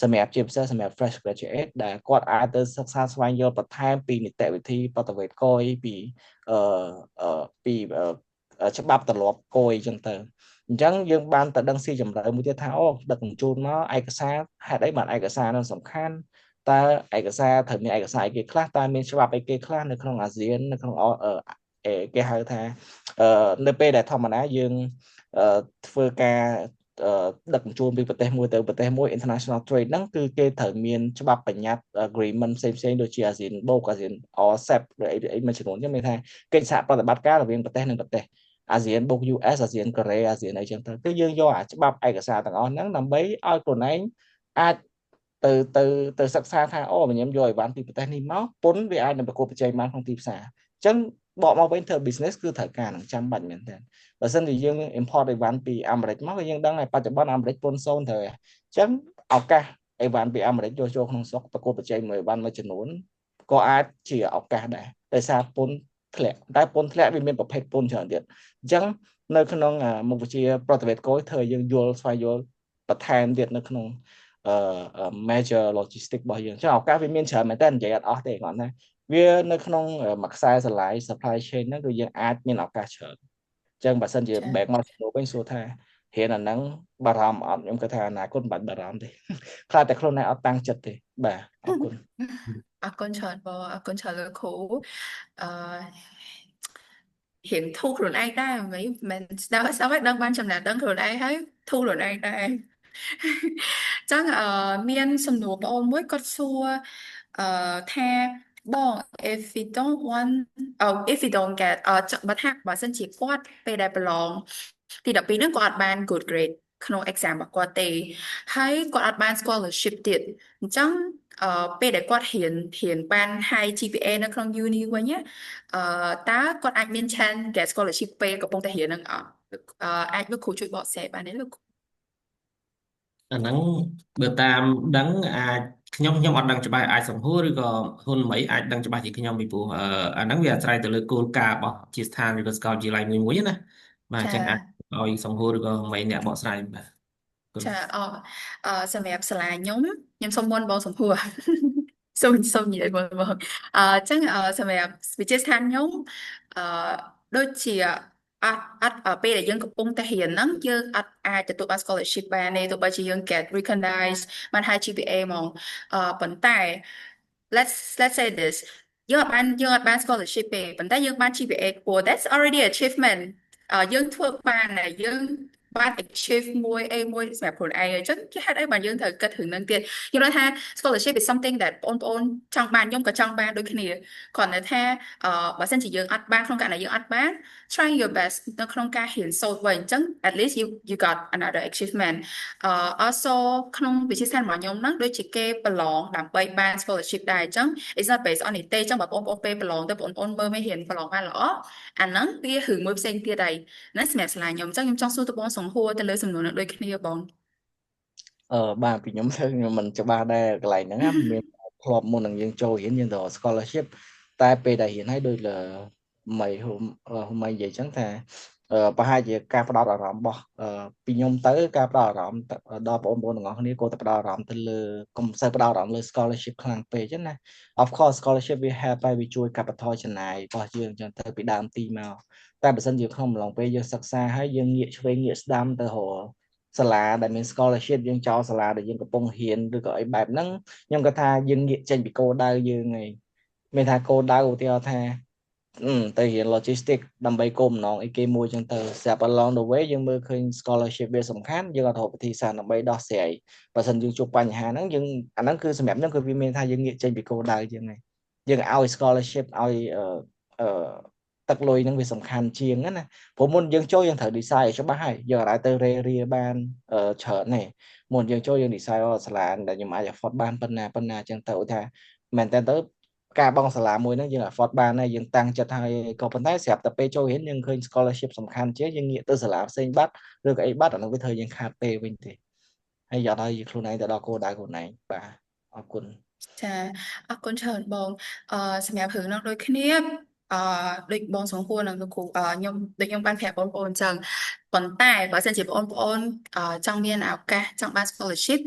សម្រាប់ជាពិសេសសម្រាប់ fresh graduate ដែលគាត់អាចទៅសិក្សាស្វែងយល់បន្ថែមពីនីតិវិធីបតវេតគយពីច្បាប់ទម្លាប់គយអញ្ចឹងទៅអញ្ចឹងយើងបានទៅដឹងស៊ីជម្រៅមួយទៀតថាអូដឹកជញ្ជូនមកឯកសារហេតុអីបានឯកសារនោះសំខាន់តើឯកសារត្រូវមានឯកសារអីគេខ្លះតើមានច្បាប់អីគេខ្លះនៅក្នុងអាស៊ាននៅក្នុងគេហៅថានៅពេលដែលធម្មតាយើងធ្វើការដឹកជញ្ជូនពីប្រទេសមួយទៅប្រទេសមួយ international trade ហ្នឹងគឺគេត្រូវមានច្បាប់បញ្ញត្តិ agreement ផ្សេងៗដូចជាអាស៊ានបូកអាស៊ាន RCEP ឬអីមួយចំនួនចឹងមានថាកិច្ចសហប្រតិបត្តិការរវាងប្រទេសនិងប្រទេសអាស៊ានបូក US អាស៊ានកូរ៉េអាស៊ានអីចឹងទៅគឺយើងយកអាច្បាប់ឯកសារទាំងអស់ហ្នឹងដើម្បីឲ្យខ្លួនឯងអាចទៅសិក្សាថាអូខ្ញុំយកអីវ៉ាន់ពីប្រទេសនេះមកពុនវាអាចនឹងប្រកួតប្រជែងបានក្នុងទីផ្សារអញ្ចឹងបកមកវិញធ្វើ business គឺត្រូវការនឹងចាំបាច់មែនតើបើសិនជាយើង import អីវ៉ាន់ពីអាមេរិកមកយើងដឹងហើយបច្ចុប្បន្នអាមេរិកពន្ធសូន្យត្រូវអញ្ចឹងឱកាសអីវ៉ាន់ពីអាមេរិកយកចូលក្នុងស្រុកប្រកួតប្រជែងមួយអីវ៉ាន់មួយចំនួនក៏អាចជាឱកាសដែរដោយសារពន្ធធ្លាក់តែពន្ធធ្លាក់វាមានប្រភេទពន្ធច្រើនទៀតអញ្ចឹងនៅក្នុងមុខវិជ្ជាប្រតិវេតគយធ្វើឲ្យយើងយល់ស្វែងយល់បន្ថែមទៀតនៅក្នុងmajor logistics របស់យើងអញ្ចឹងឱកាសវាមានច្រើនមែនតើនិយាយអត់អស់ទេគាត់ណាវានៅក្នុងមួយខ្សែស្រឡាយ supply chain ហ្នឹងគឺយើងអាចមានឱកាសច្រើនអញ្ចឹងបើសិនជា back មកវិញសួរថារៀនអាហ្នឹងបារម្ភអត់ខ្ញុំគាត់ថាអនាគតមិនបាច់បារម្ភទេខ្លាចតែខ្លួនឯងអត់តាំងចិត្តទេបាទអរគុណអរគុណច្រើនបងអរគុណច្រើនលោកគ្រូអឺហ៊ានធូរខ្លួនឯងដែរមិនស្ដាប់ឲ្យដឹងបានចំណេះដឹងខ្លួនឯងហើយធូរខ្លួនឯងដែរចឹងមានសំណួរបងអូនមួយគាត់សួរថាបង if we don't want if we don't get បើថាបើសិនជាគាត់ពេលដែលប្រឡងទី12ហ្នឹងគាត់អត់បាន good grade ក្នុង exam របស់គាត់ទេហើយគាត់អត់បាន scholarship ទៀតអញ្ចឹងពេលដែលគាត់រៀនបាន high GPA នៅក្នុង uni វិញណាតើគាត់អាចមាន chance get scholarship ពេលកំពុងតែរៀននឹងអត់អាចលោកគ្រូជួយបកស្រាយបានទេលោកគ្រូអាហ្នឹងបើតាមដឹងអាចខ្ញុំអត់ដឹងច្បាស់អាចសម្ហួរឬក៏ហ៊ុនមីអាចដឹងច្បាស់ជាខ្ញុំពីព្រោះអាហ្នឹងវាអាស្រ័យទៅលើគោលការណ៍របស់ជាស្ថានឬក៏សាកលវិទ្យាល័យមួយណាបាទអញ្ចឹងអាចចាឲ្យសម្ហួរឬក៏មីអ្នកបកស្រាយបាទគុណចាសម្រាប់សាលាខ្ញុំសូមមុនបងសំភួរ សូមនិយាយបងអញ្ចឹងសម្រាប់វិទ្យាស្ថានខ្ញុំអឺដូចជាអត់ពេលដែលយើងកំពុងតែរៀនហ្នឹងយើងអត់អាចទទួលបាន scholarship បានទេទោះបីជាយើង get recognized បាន high GPA ហ្មងប៉ុន្តែ let's say this យើងអត់បាន scholarship ទេប៉ុន្តែយើងបាន GPA ខ្ពស់ that's already achievement យើងធ្វើបានតែយើងបាន achieve មួយសម្រាប់ខ្លួនឯងអញ្ចឹងគេហេតុអីបានយើងត្រូវគិតរឿងហ្នឹងទៀតខ្ញុំnóiថា scholarship is something that បងប្អូនចង់បានខ្ញុំក៏ចង់បានដូចគ្នាគ្រាន់តែថាបើសិនជាយើងអត់បានក្នុងករណីយើងអត់បាន try your best នៅក្នុងការរៀនសូត្រវិញអញ្ចឹង at least you got another achievement also ក្នុងវិទ្យាសាស្ត្ររបស់ខ្ញុំហ្នឹងដូចជាគេប្រឡងដើម្បីបាន scholarship ដែរអញ្ចឹង it's not based on នេះទេអញ្ចឹងបើបងប្អូនពេលប្រឡងទៅបងប្អូនមើលមិនរៀនប្រឡងបានល្អអាហ្នឹងវារឿងមួយផ្សេងទៀតហើយណាសម្រាប់ឆ្លាញ់ខ្ញុំអញ្ចឹងខ្ញុំចង់សួរទៅបងសង្ហួរទៅលើសំណួរនឹងដូចគ្នាបង បាទពីខ្ញុំទៅខ្ញុំមិនច្បាស់ដែរកន្លែងហ្នឹងណាមានធ្លាប់មុននឹងយើងចូលរៀនយើងទៅ scholarship តែពេលដែលរៀនហើយដូចលើមិនមិននិយាយចឹងថាប្រហែលជាការផ្ដោតអារម្មណ៍របស់ពីខ្ញុំទៅការផ្ដោតអារម្មណ៍ដល់បងប្អូនទាំងអស់គ្នាគាត់ទៅផ្ដោតអារម្មណ៍ទៅលើកុំសូវផ្ដោតអារម្មណ៍លើ scholarship ខ្លាំងពេកចឹងណា of course scholarship វា help ហើយវាជួយកាត់បន្ថយចំណាយរបស់យើងចឹងទៅពីដើមទីមកតែបើសិនជាក្នុងអំឡុងពេលយើងសិក្សាហើយយើងងាកឆ្វេងងាកស្ដាំទៅរកសាលាដែលមាន scholarship យើងចោលសាលាដែលយើងកំពុងរៀនឬក៏អីបែបហ្នឹងខ្ញុំគាត់ថាយើងងាកចេញពីគោលដៅយើងឯងមានថាគោលដៅឧទាហរណ៍ថាទៅរៀន logistics ដើម្បីគោលបំណងអីគេមួយចឹងទៅស្រាប់ along the way យើងមើលឃើញ scholarship វាសំខាន់យើងអត់រកវិធីសាស្ត្រដើម្បីដោះស្រាយបើសិនយើងជួបបញ្ហាហ្នឹងយើងអាហ្នឹងគឺសម្រាប់ខ្ញុំគឺវាមានថាយើងងាកចេញពីគោលដៅយើងឯងយើងឲ្យ scholarship ឲ្យទឹកលុយហ្នឹងវាសំខាន់ជាងណាព្រោះមុនយើងចូលយើងត្រូវ design ឲ្យច្បាស់ហើយយើងអាចទៅរៀបានច្រើនទេមុនយើងចូលយើង design សាលាដែលខ្ញុំអាច afford បានប៉ុណ្ណាអញ្ចឹងទៅថាមែនតើទៅការបង់សាលាមួយហ្នឹងយើង afford បានហើយយើងតាំងចិត្តហើយក៏ប៉ុន្តែស្រាប់តែពេលចូលរៀនយើងឃើញ scholarship សំខាន់ជាងយើងងាកទៅសាលាផ្សេងបាត់ឬក៏អីបាត់អានោះវាធ្វើយើងខាតពេលវិញទេហើយយកដល់ខ្លួនឯងទៅដល់គោលដៅខ្លួនឯងបាទអរគុណ ចាអរគុណច្រើនបងសម្រាប់រឿងនោះដូចគ្នាដូចបងសង្ហួរនិងលោកគ្រូខ្ញុំដូចខ្ញុំបានប្រាប់បងប្អូនអញ្ចឹងប៉ុន្តែបើសិនជាបងប្អូនចង់មានឱកាសចង់បាន scholarship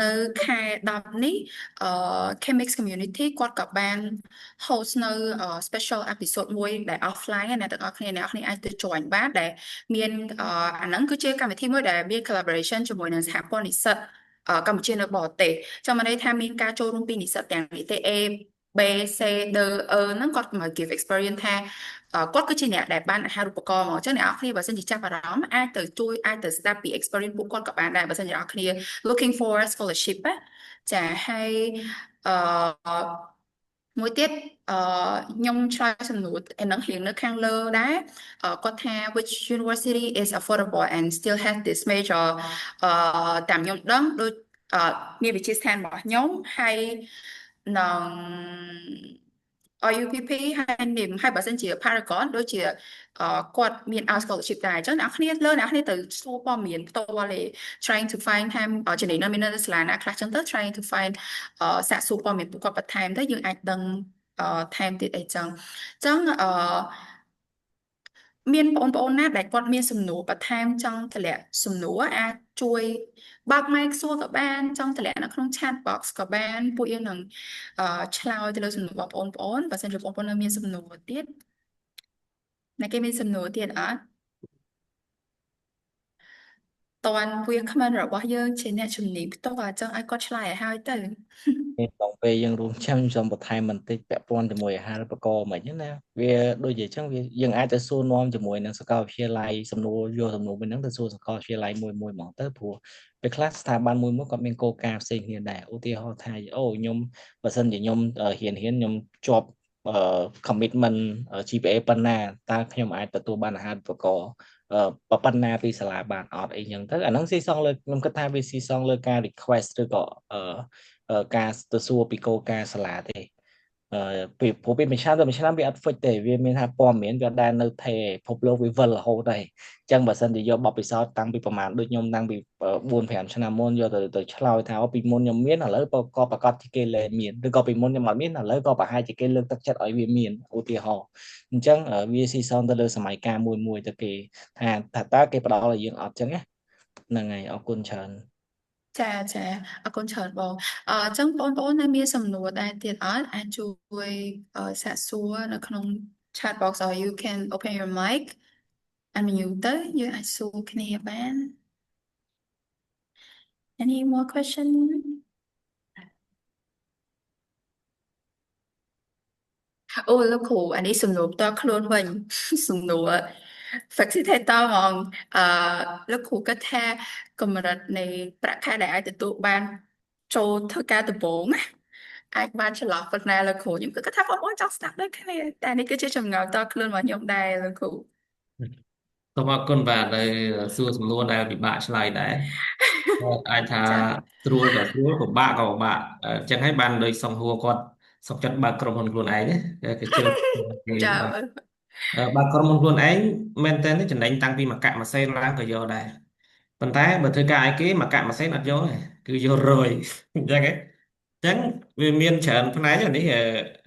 នៅខែ10នេះChemix Community គាត់ក៏បាន host នៅ special episode មួយដែល offline ណាអ្នកទាំងអស់គ្នាអាចទៅ join បានដែលមានអាហ្នឹងគឺជាកម្មវិធីមួយដែលមាន collaboration ជាមួយនឹងសហព័ន្ធនិស្សិតកម្ពុជានៅបរទេសចាំន័យថាមានការចូលរួមពីនិស្សិតទាំងនីតិ A B C D E ហ្នឹងគាត់មក give experience ថាគាត់គឺជាអ្នកដែលបានអាហារូបករណ៍មកអញ្ចឹងអ្នកនរគ្នាបើសិនជាចាប់អារម្មណ៍អាចទៅស្ដាប់ពី experience ពួកគាត់ក៏បានដែរបើសិនជាអ្នកនរគ្នា looking for scholarship ណាចាហើយអឺមួយទៀតខ្ញុំឆ្លើយសំណួរឯហ្នឹងរៀងនៅខាងលើដែរគាត់ថា which university is affordable and still has this major តាមខ្ញុំដឹងដូចមានវិទ្យាស្ថានរបស់ខ្ញុំហើយនឹង RUPP ហើយនិមហើយបើសិនជា Paragon ដូចជាគាត់មានឲ្យ scholarship ដែរអញ្ចឹងអ្នកគ្នាទៅសួរព័ត៌មានផ្ទាល់ទេ trying to find time ចំណេញនៅមាននៅសាលាណាខ្លះអញ្ចឹងទៅ trying to find សាកសួរព័ត៌មានពួកគាត់បន្ថែមទៅយើងអាចដឹងថែមទៀតអីចឹងអញ្ចឹងមានបងប្អូនណាដែលគាត់មានសំណួរបន្ថែមចង់តម្លាក់សំណួរអាចជួយបើក mic សួរក៏បានចង់តម្លាក់នៅក្នុង chat box ក៏បានពួកយើងនឹងឆ្លើយទៅលើសំណួរបងប្អូនបើសិនជាបងប្អូននៅមានសំណួរទៀតអ្នកគេមានសំណួរទៀតអត់តើវាគ្មិនរបស់យើងជាអ្នកជំនាញផ្ទាល់អញ្ចឹងឲ្យគាត់ឆ្លើយឲ្យហើយទៅក្នុងពេលយើងរួមចាំខ្ញុំសូមបន្ថែមបន្តិចពាក់ព័ន្ធជាមួយអាហារូបករណ៍មិនហ្នឹងណាវាដូចជាអញ្ចឹងវាយើងអាចទៅសួរនាំជាមួយនឹងសាកលវិទ្យាល័យសំណួរយកសំណួរមួយហ្នឹងទៅសួរសាកលវិទ្យាល័យមួយហ្មងទៅព្រោះពេលខ្លះស្ថាប័នមួយគាត់មានគោលការណ៍ផ្សេងគ្នាដែរឧទាហរណ៍ថាអូខ្ញុំបើសិនជាខ្ញុំរៀនខ្ញុំជាប់ commitment GPA ប៉ុណ្ណាតើខ្ញុំអាចទទួលបានអាហារូបករណ៍ប៉ុណ្ណាពីសាលាបានអត់អីចឹងទៅអាហ្នឹងស៊ីសងលើខ្ញុំគិតថាវាស៊ីសងលើការ request ឬក៏ការទៅសួរពីគោលការណ៍សាលាទេពីព្រោះពីមួយឆ្នាំទៅមួយឆ្នាំវាអត់ fix ទេវាមានថាព័ត៌មានវាអត់ដែលនៅថេរពិភពលោកវាវិលរហូតដែរអញ្ចឹងបើសិនជាយកបទពិសោធន៍តាំងពីប្រហែលដូចខ្ញុំតាំងពី4-5 ឆ្នាំមុនយកទៅឆ្លើយថាពីមុនខ្ញុំមានឥឡូវក៏ប្រកាសជាគេលែងមានឬក៏ពីមុនខ្ញុំអត់មានឥឡូវក៏ប្រហែលជាគេលើកទឹកចិត្តឲ្យវាមានឧទាហរណ៍អញ្ចឹងវាស៊ីសងទៅលើសម័យកាលមួយទៅគេថាតើគេផ្ដល់ឲ្យយើងអត់អញ្ចឹងណាហ្នឹងហើយអរគុណច្រើនចាអរគុណច្រើនបងអញ្ចឹងបងប្អូននៅមានសំណួរដែរទៀតអត់អាចជួយសាកសួរនៅក្នុង chat box or you can open your mic unmute ទៅយើងអាចសួរគ្នាបាន Any more question អូលោកគ្រូអានេះសំណួរផ្ទាល់ខ្លួនវិញ សំណួរ facilitator ហ្មងលោកគ្រូគិតថាកម្រិតនៃប្រាក់ខែដែលអាចទទួលបានចូលធ្វើការដំបូងណាអាចបានចន្លោះប៉ុណ្ណាលោកគ្រូខ្ញុំគិតថាបងប្អូនចង់ស្ដាប់ដូចគ្នាតែនេះគឺជាចម្ងល់ផ្ទាល់ខ្លួនរបស់ខ្ញុំដែរលោកគ្រូ សូមអរគុណបាទដែលសួរសំណួរដែលពិបាកឆ្លើយដែរអាចថា ចា ស្រួលក៏ស្រួលពិបាកក៏ពិបាកអញ្ចឹងហើយបានដោយសង្ហួរគាត់សុខចិត្តបើកក្រុមហ៊ុនខ្លួនឯងណាគេជឿគេ ចា បាទបើកក្រុមហ៊ុនខ្លួនឯងមែនតើចំណេញតាំងពីមកកាក់ម៉ាស៊ីនឡើងក៏យកដែរប៉ុន្តែបើធ្វើការឲ្យគេមកកាក់ម៉ាស៊ីនអត់យកទេគឺយករយអញ្ចឹងហ៎អញ្ចឹងវាមានច្រើនផ្នែកនេះ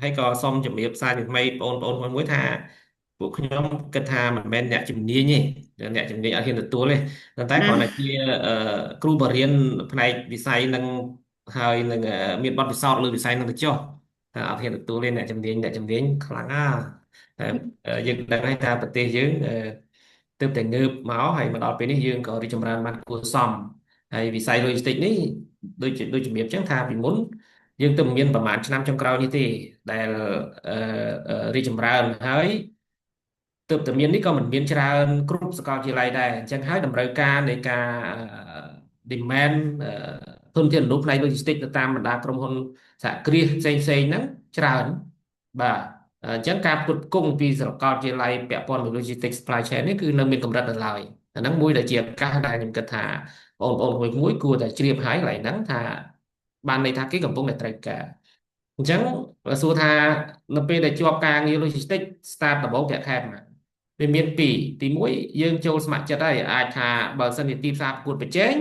ហើយក៏សូមជំរាបសារជាថ្មីបងប្អូនមួយថាពួកខ្ញុំគិតថាមិនមែនអ្នកជំនាញទេអ្នកជំនាញអត់ហ៊ានទទួលទេប៉ុន្តែគ្រាន់តែជាគ្រូបរិញ្ញាបត្រផ្នែកវិស័យនឹងហើយនឹងមានបទពិសោធន៍លើវិស័យនឹងទៅចុះតែអត់ហ៊ានទទួលទេអ្នកជំនាញខ្លាំងណាស់តែយើងដឹងហើយថាប្រទេសយើងទើបតែងើបមកហើយមកដល់ពេលនេះយើងក៏រីកចម្រើនបានគួរសមហើយវិស័យ logistics នេះដូចជំរាបចឹងថាពីមុនយើងទៅមានប្រហែលឆ្នាំចុងក្រោយនេះទេដែលរីកចម្រើនហើយទើបតែមាននេះក៏មិនមានច្រើនគ្រប់សាកលវិទ្យាល័យដែរអញ្ចឹងហើយតម្រូវការនៃការ demand ធនធានមនុស្សផ្នែក logistics ទៅតាមបណ្ដាក្រុមហ៊ុនសហគ្រាសផ្សេងហ្នឹងច្រើនបាទអញ្ចឹងការផ្គត់ផ្គង់ពីសាកលវិទ្យាល័យពាក់ព័ន្ធនឹង logistics supply chain នេះគឺនៅមានកម្រិតនៅឡើយអាហ្នឹងមួយដែលជាឱកាសដែលខ្ញុំគិតថាបងប្អូនមួយគួរតែជ្រាបហើយកន្លែងហ្នឹងថាបានន័យថាគេកំពុងតែត្រូវការអញ្ចឹងបើសួរថានៅពេលដែលជាប់ការងារ logistics start ដំបូងប្រាក់ខែប៉ុន្មានវាមានពីរទីមួយយើងចូលស្ម័គ្រចិត្តហើយអាចថាបើសិនជាទីផ្សារប្រកួតប្រជែង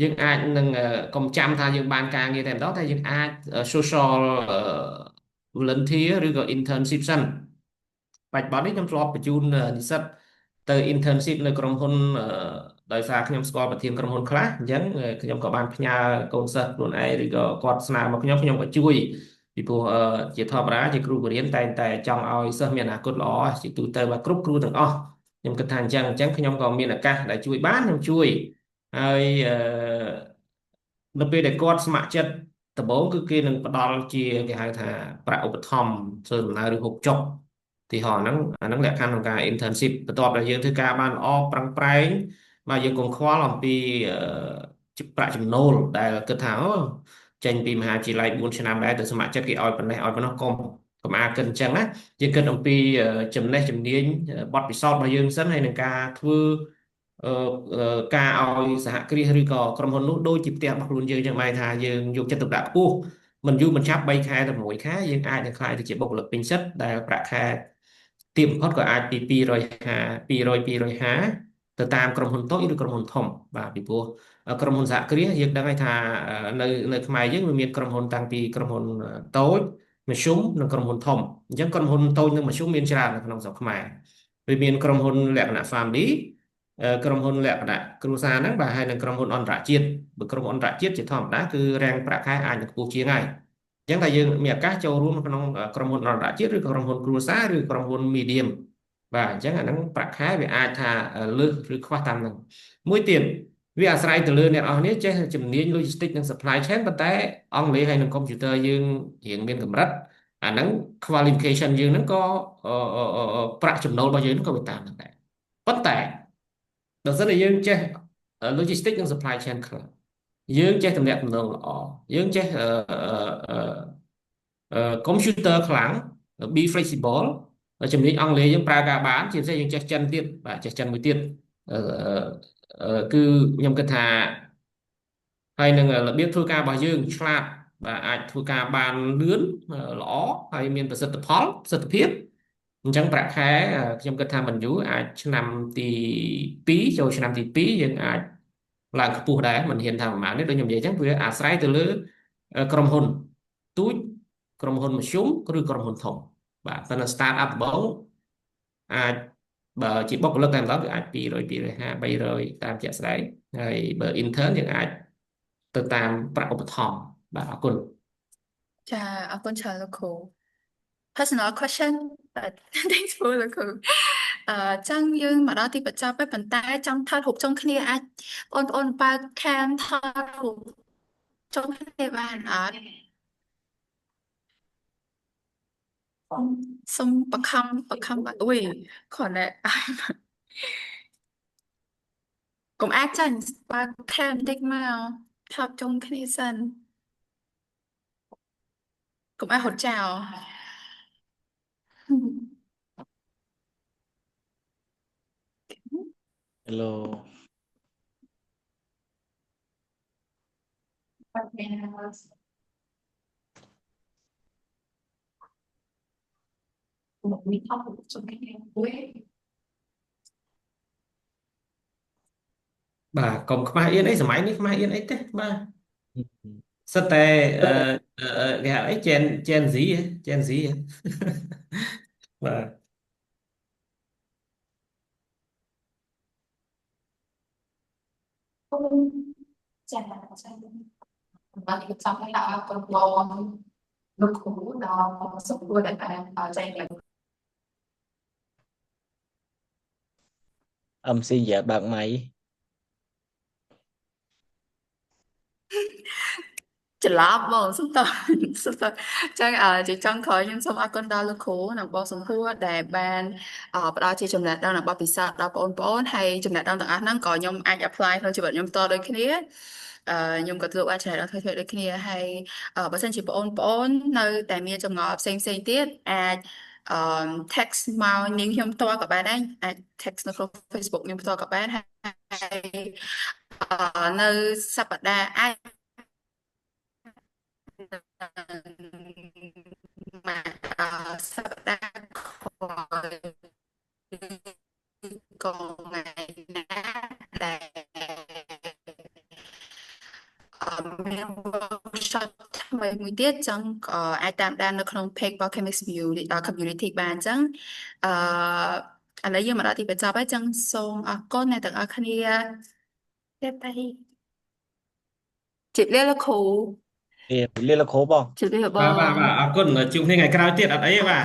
យើងអាចនឹងកុំចាំថាយើងបានការងារតែម្ដងតែយើងអាច social volunteer ឬក៏ internship សិនបច្ចុប្បន្ននេះខ្ញុំធ្លាប់បញ្ជូននិស្សិតទៅ internship នៅក្រុមហ៊ុនដោយសារខ្ញុំស្គាល់ប្រធានក្រុមហ៊ុនខ្លះអញ្ចឹងខ្ញុំក៏បានផ្ញើកូនសិស្សខ្លួនឯងឬក៏គាត់ស្នើមកខ្ញុំក៏ជួយពីព្រោះជាធម្មតាជាគ្រូបរិញ្ញាបត្រតែងតែចង់ឲ្យសិស្សមានអនាគតល្អជាទូទៅបាទគ្រប់គ្រូទាំងអស់ខ្ញុំគិតថាអញ្ចឹងខ្ញុំក៏មានឱកាសដែលជួយបានខ្ញុំជួយហើយនៅពេលដែលគាត់ស្ម័គ្រចិត្តដំបូងគឺគេនឹងផ្ដល់ជាគេហៅថាប្រាក់ឧបត្ថម្ភធ្វើដំណើរឬហូបចុកទីហោហ្នឹងអាហ្នឹងលក្ខខណ្ឌក្នុងការ internship បន្ទាប់ដែលយើងធ្វើការបានល្អប្រឹងប្រែងបាទយើងកុំខ្វល់អំពីប្រាក់ចំណូលដែលគិតថាអូចេញពីមហាវិទ្យាល័យ4ឆ្នាំដែរទៅស្ម័គ្រចិត្តគេឲ្យប៉ុណ្ណេះឲ្យប៉ុណ្ណោះកុំអាគិតអញ្ចឹងណាយើងគិតអំពីចំណេះជំនាញបទពិសោធន៍របស់យើងសិនហើយនឹងការធ្វើការឲ្យសហគ្រាសឬក៏ក្រុមហ៊ុននោះដូចជាផ្ទះរបស់ខ្លួនយើងចឹងបែរថាយើងយកចិត្តទុកដាក់ខ្ពស់មិនយូរមិនឆាប់3ខែទៅ6ខែយើងអាចនឹងក្លាយទៅជាបុគ្គលិកពេញសិទ្ធដែលប្រាក់ខែទាបបំផុតក៏អាចពី250ទៅតាមក្រុមហ៊ុនតូចឬក្រុមហ៊ុនធំបាទពីព្រោះក្រុមហ៊ុនសហគ្រាសយើងដឹងហើយថានៅខ្មែរយើងវាមានក្រុមហ៊ុនតាំងពីក្រុមហ៊ុនតូចមធ្យមនិងក្រុមហ៊ុនធំអញ្ចឹងក្រុមហ៊ុនតូចនិងមធ្យមមានច្រើននៅក្នុងស្រុកខ្មែរវាមានក្រុមហ៊ុនលក្ខណៈ family ក្រុមហ៊ុនលក្ខណៈគ្រួសារហ្នឹងបាទហើយនឹងក្រុមហ៊ុនអន្តរជាតិបើក្រុមហ៊ុនអន្តរជាតិជាធម្មតាគឺរាំងប្រាក់ខែអាចនឹងខ្ពស់ជាងហើយអញ្ចឹងតែយើងមានឱកាសចូលរួមក្នុងក្រុមហ៊ុនអន្តរជាតិឬក្រុមហ៊ុនគ្រួសារឬក្រុមហ៊ុន medium បាទអញ្ចឹងអាហ្នឹងប្រាក់ខែវាអាចថាលើសឬខ្វះតាមហ្នឹងមួយទៀតវាអាស្រ័យទៅលើអ្នកនរនេះចេះជំនាញ logistics និង supply chain ប៉ុន្តែអង់គ្លេសហើយនិង computer យើងរៀងមានកម្រិតអាហ្នឹង qualification យើងហ្នឹងក៏ប្រាក់ចំណូលរបស់យើងហ្នឹងក៏វាតាមហ្នឹងដែរប៉ុន្តែបើសិនជាយើងចេះ logistics និង supply chain ខ្លះយើងចេះទំនាក់ទំនងល្អយើងចេះcomputer ខ្លាំង be flexible ជំនាញអង់គ្លេសយើងប្រើការបានជាពិសេសយើងចេះចិនទៀតបាទចេះចិនមួយទៀតអឺគឺខ្ញុំគិតថាហើយនឹងរបៀបធ្វើការរបស់យើងឆ្លាតបាទអាចធ្វើការបានលឿនល្អហើយមានប្រសិទ្ធភាពអញ្ចឹងប្រាក់ខែខ្ញុំគិតថាមិនយូរអាចឆ្នាំទី2ចូលឆ្នាំទី2យើងអាចឡើងខ្ពស់ដែរមិនហ៊ានថាប្រហែលនេះដូចខ្ញុំនិយាយអញ្ចឹងវាអាស្រ័យទៅលើក្រុមហ៊ុនទូចក្រុមហ៊ុនមធ្យមឬក្រុមហ៊ុនធំបាទតែនៅ start up ដំបូងអាចបើជាបុគ្គលិកតែម្ដងគឺអាច200 250 300តាមជាក់ស្ដែងហើយបើ intern យើងអាចទៅតាមប្រាក់ឧបត្ថម្ភបាទអរគុណ ចាអរគុណច្រើនលោកគ្រូ personal question but thanks for លោកគ្រូចឹងយើងមកដល់ទីបញ្ចប់ហើយប៉ុន្តែចង់ថតរូបជុំគ្នាអាចបងប្អូនបើក cam ថតរូបជុំគ្នាបានអត់សូមបង្ខំបាទអុយគ្រាន់តែកុំអាចចាញ់បើក cam តិចមកថតជុំគ្នាសិនកុំអាចហត់ចោល hello มีท็อปจนแค่เว้ย បាទកុំខ្មាស់អៀនអីសម័យនេះខ្មាស់អៀនអីទេបាទសិតតែគេហៅអី Gen Z ហ៎ Gen Z ហ៎ បាទ ចា៎ចា៎បាទខ្ញុំចង់ឲ្យដាក់កូនបងលោកគ្រូដល់សុខភាពដែលបានចែកឡើង MC យ៉ាបើកម៉ៃ ច្រឡប់បងសុំតចឹងជាចុងក្រោយខ្ញុំសូមអរគុណដល់លោកគ្រូនិងបងសំហួរដែលបានផ្ដល់ជាចំណេះដឹងរបស់ពិសោធន៍ដល់បងប្អូនហើយចំណេះដឹងទាំងអស់ហ្នឹងក៏ខ្ញុំអាច apply ក្នុងជីវិតខ្ញុំតដូចគ្នាខ្ញុំក៏ទទួលបានចំណេះដឹងធ្វើដូចគ្នាហើយបើសិនជាបងប្អូននៅតែមានចម្ងល់ផ្សេងទៀតអាចtext មកនាងខ្ញុំផ្ទាល់ក៏បានដែរអាច text នៅក្នុង Facebook ខ្ញុំផ្ទាល់ក៏បានហើយនៅសប្តាហ៍អាចសប្តាហ៍ក្រោយក៏ថ្ងៃណាដែលមាន workshop ថ្មីមួយទៀតចឹងក៏អាចតាមដាននៅក្នុង page របស់ Chemist Community បានអញ្ចឹងឥឡូវយើងមកដល់ទីបញ្ចប់ហើយចឹងសូមអរគុណអ្នកទាំងអស់គ្នាទៀតទៅជម្រាបលាលោកគ្រូ លាលោកគ្រូបង ជម្រាបបង បាទអរគុណជួបគ្នាថ្ងៃក្រោយទៀតអត់អីទេបាទ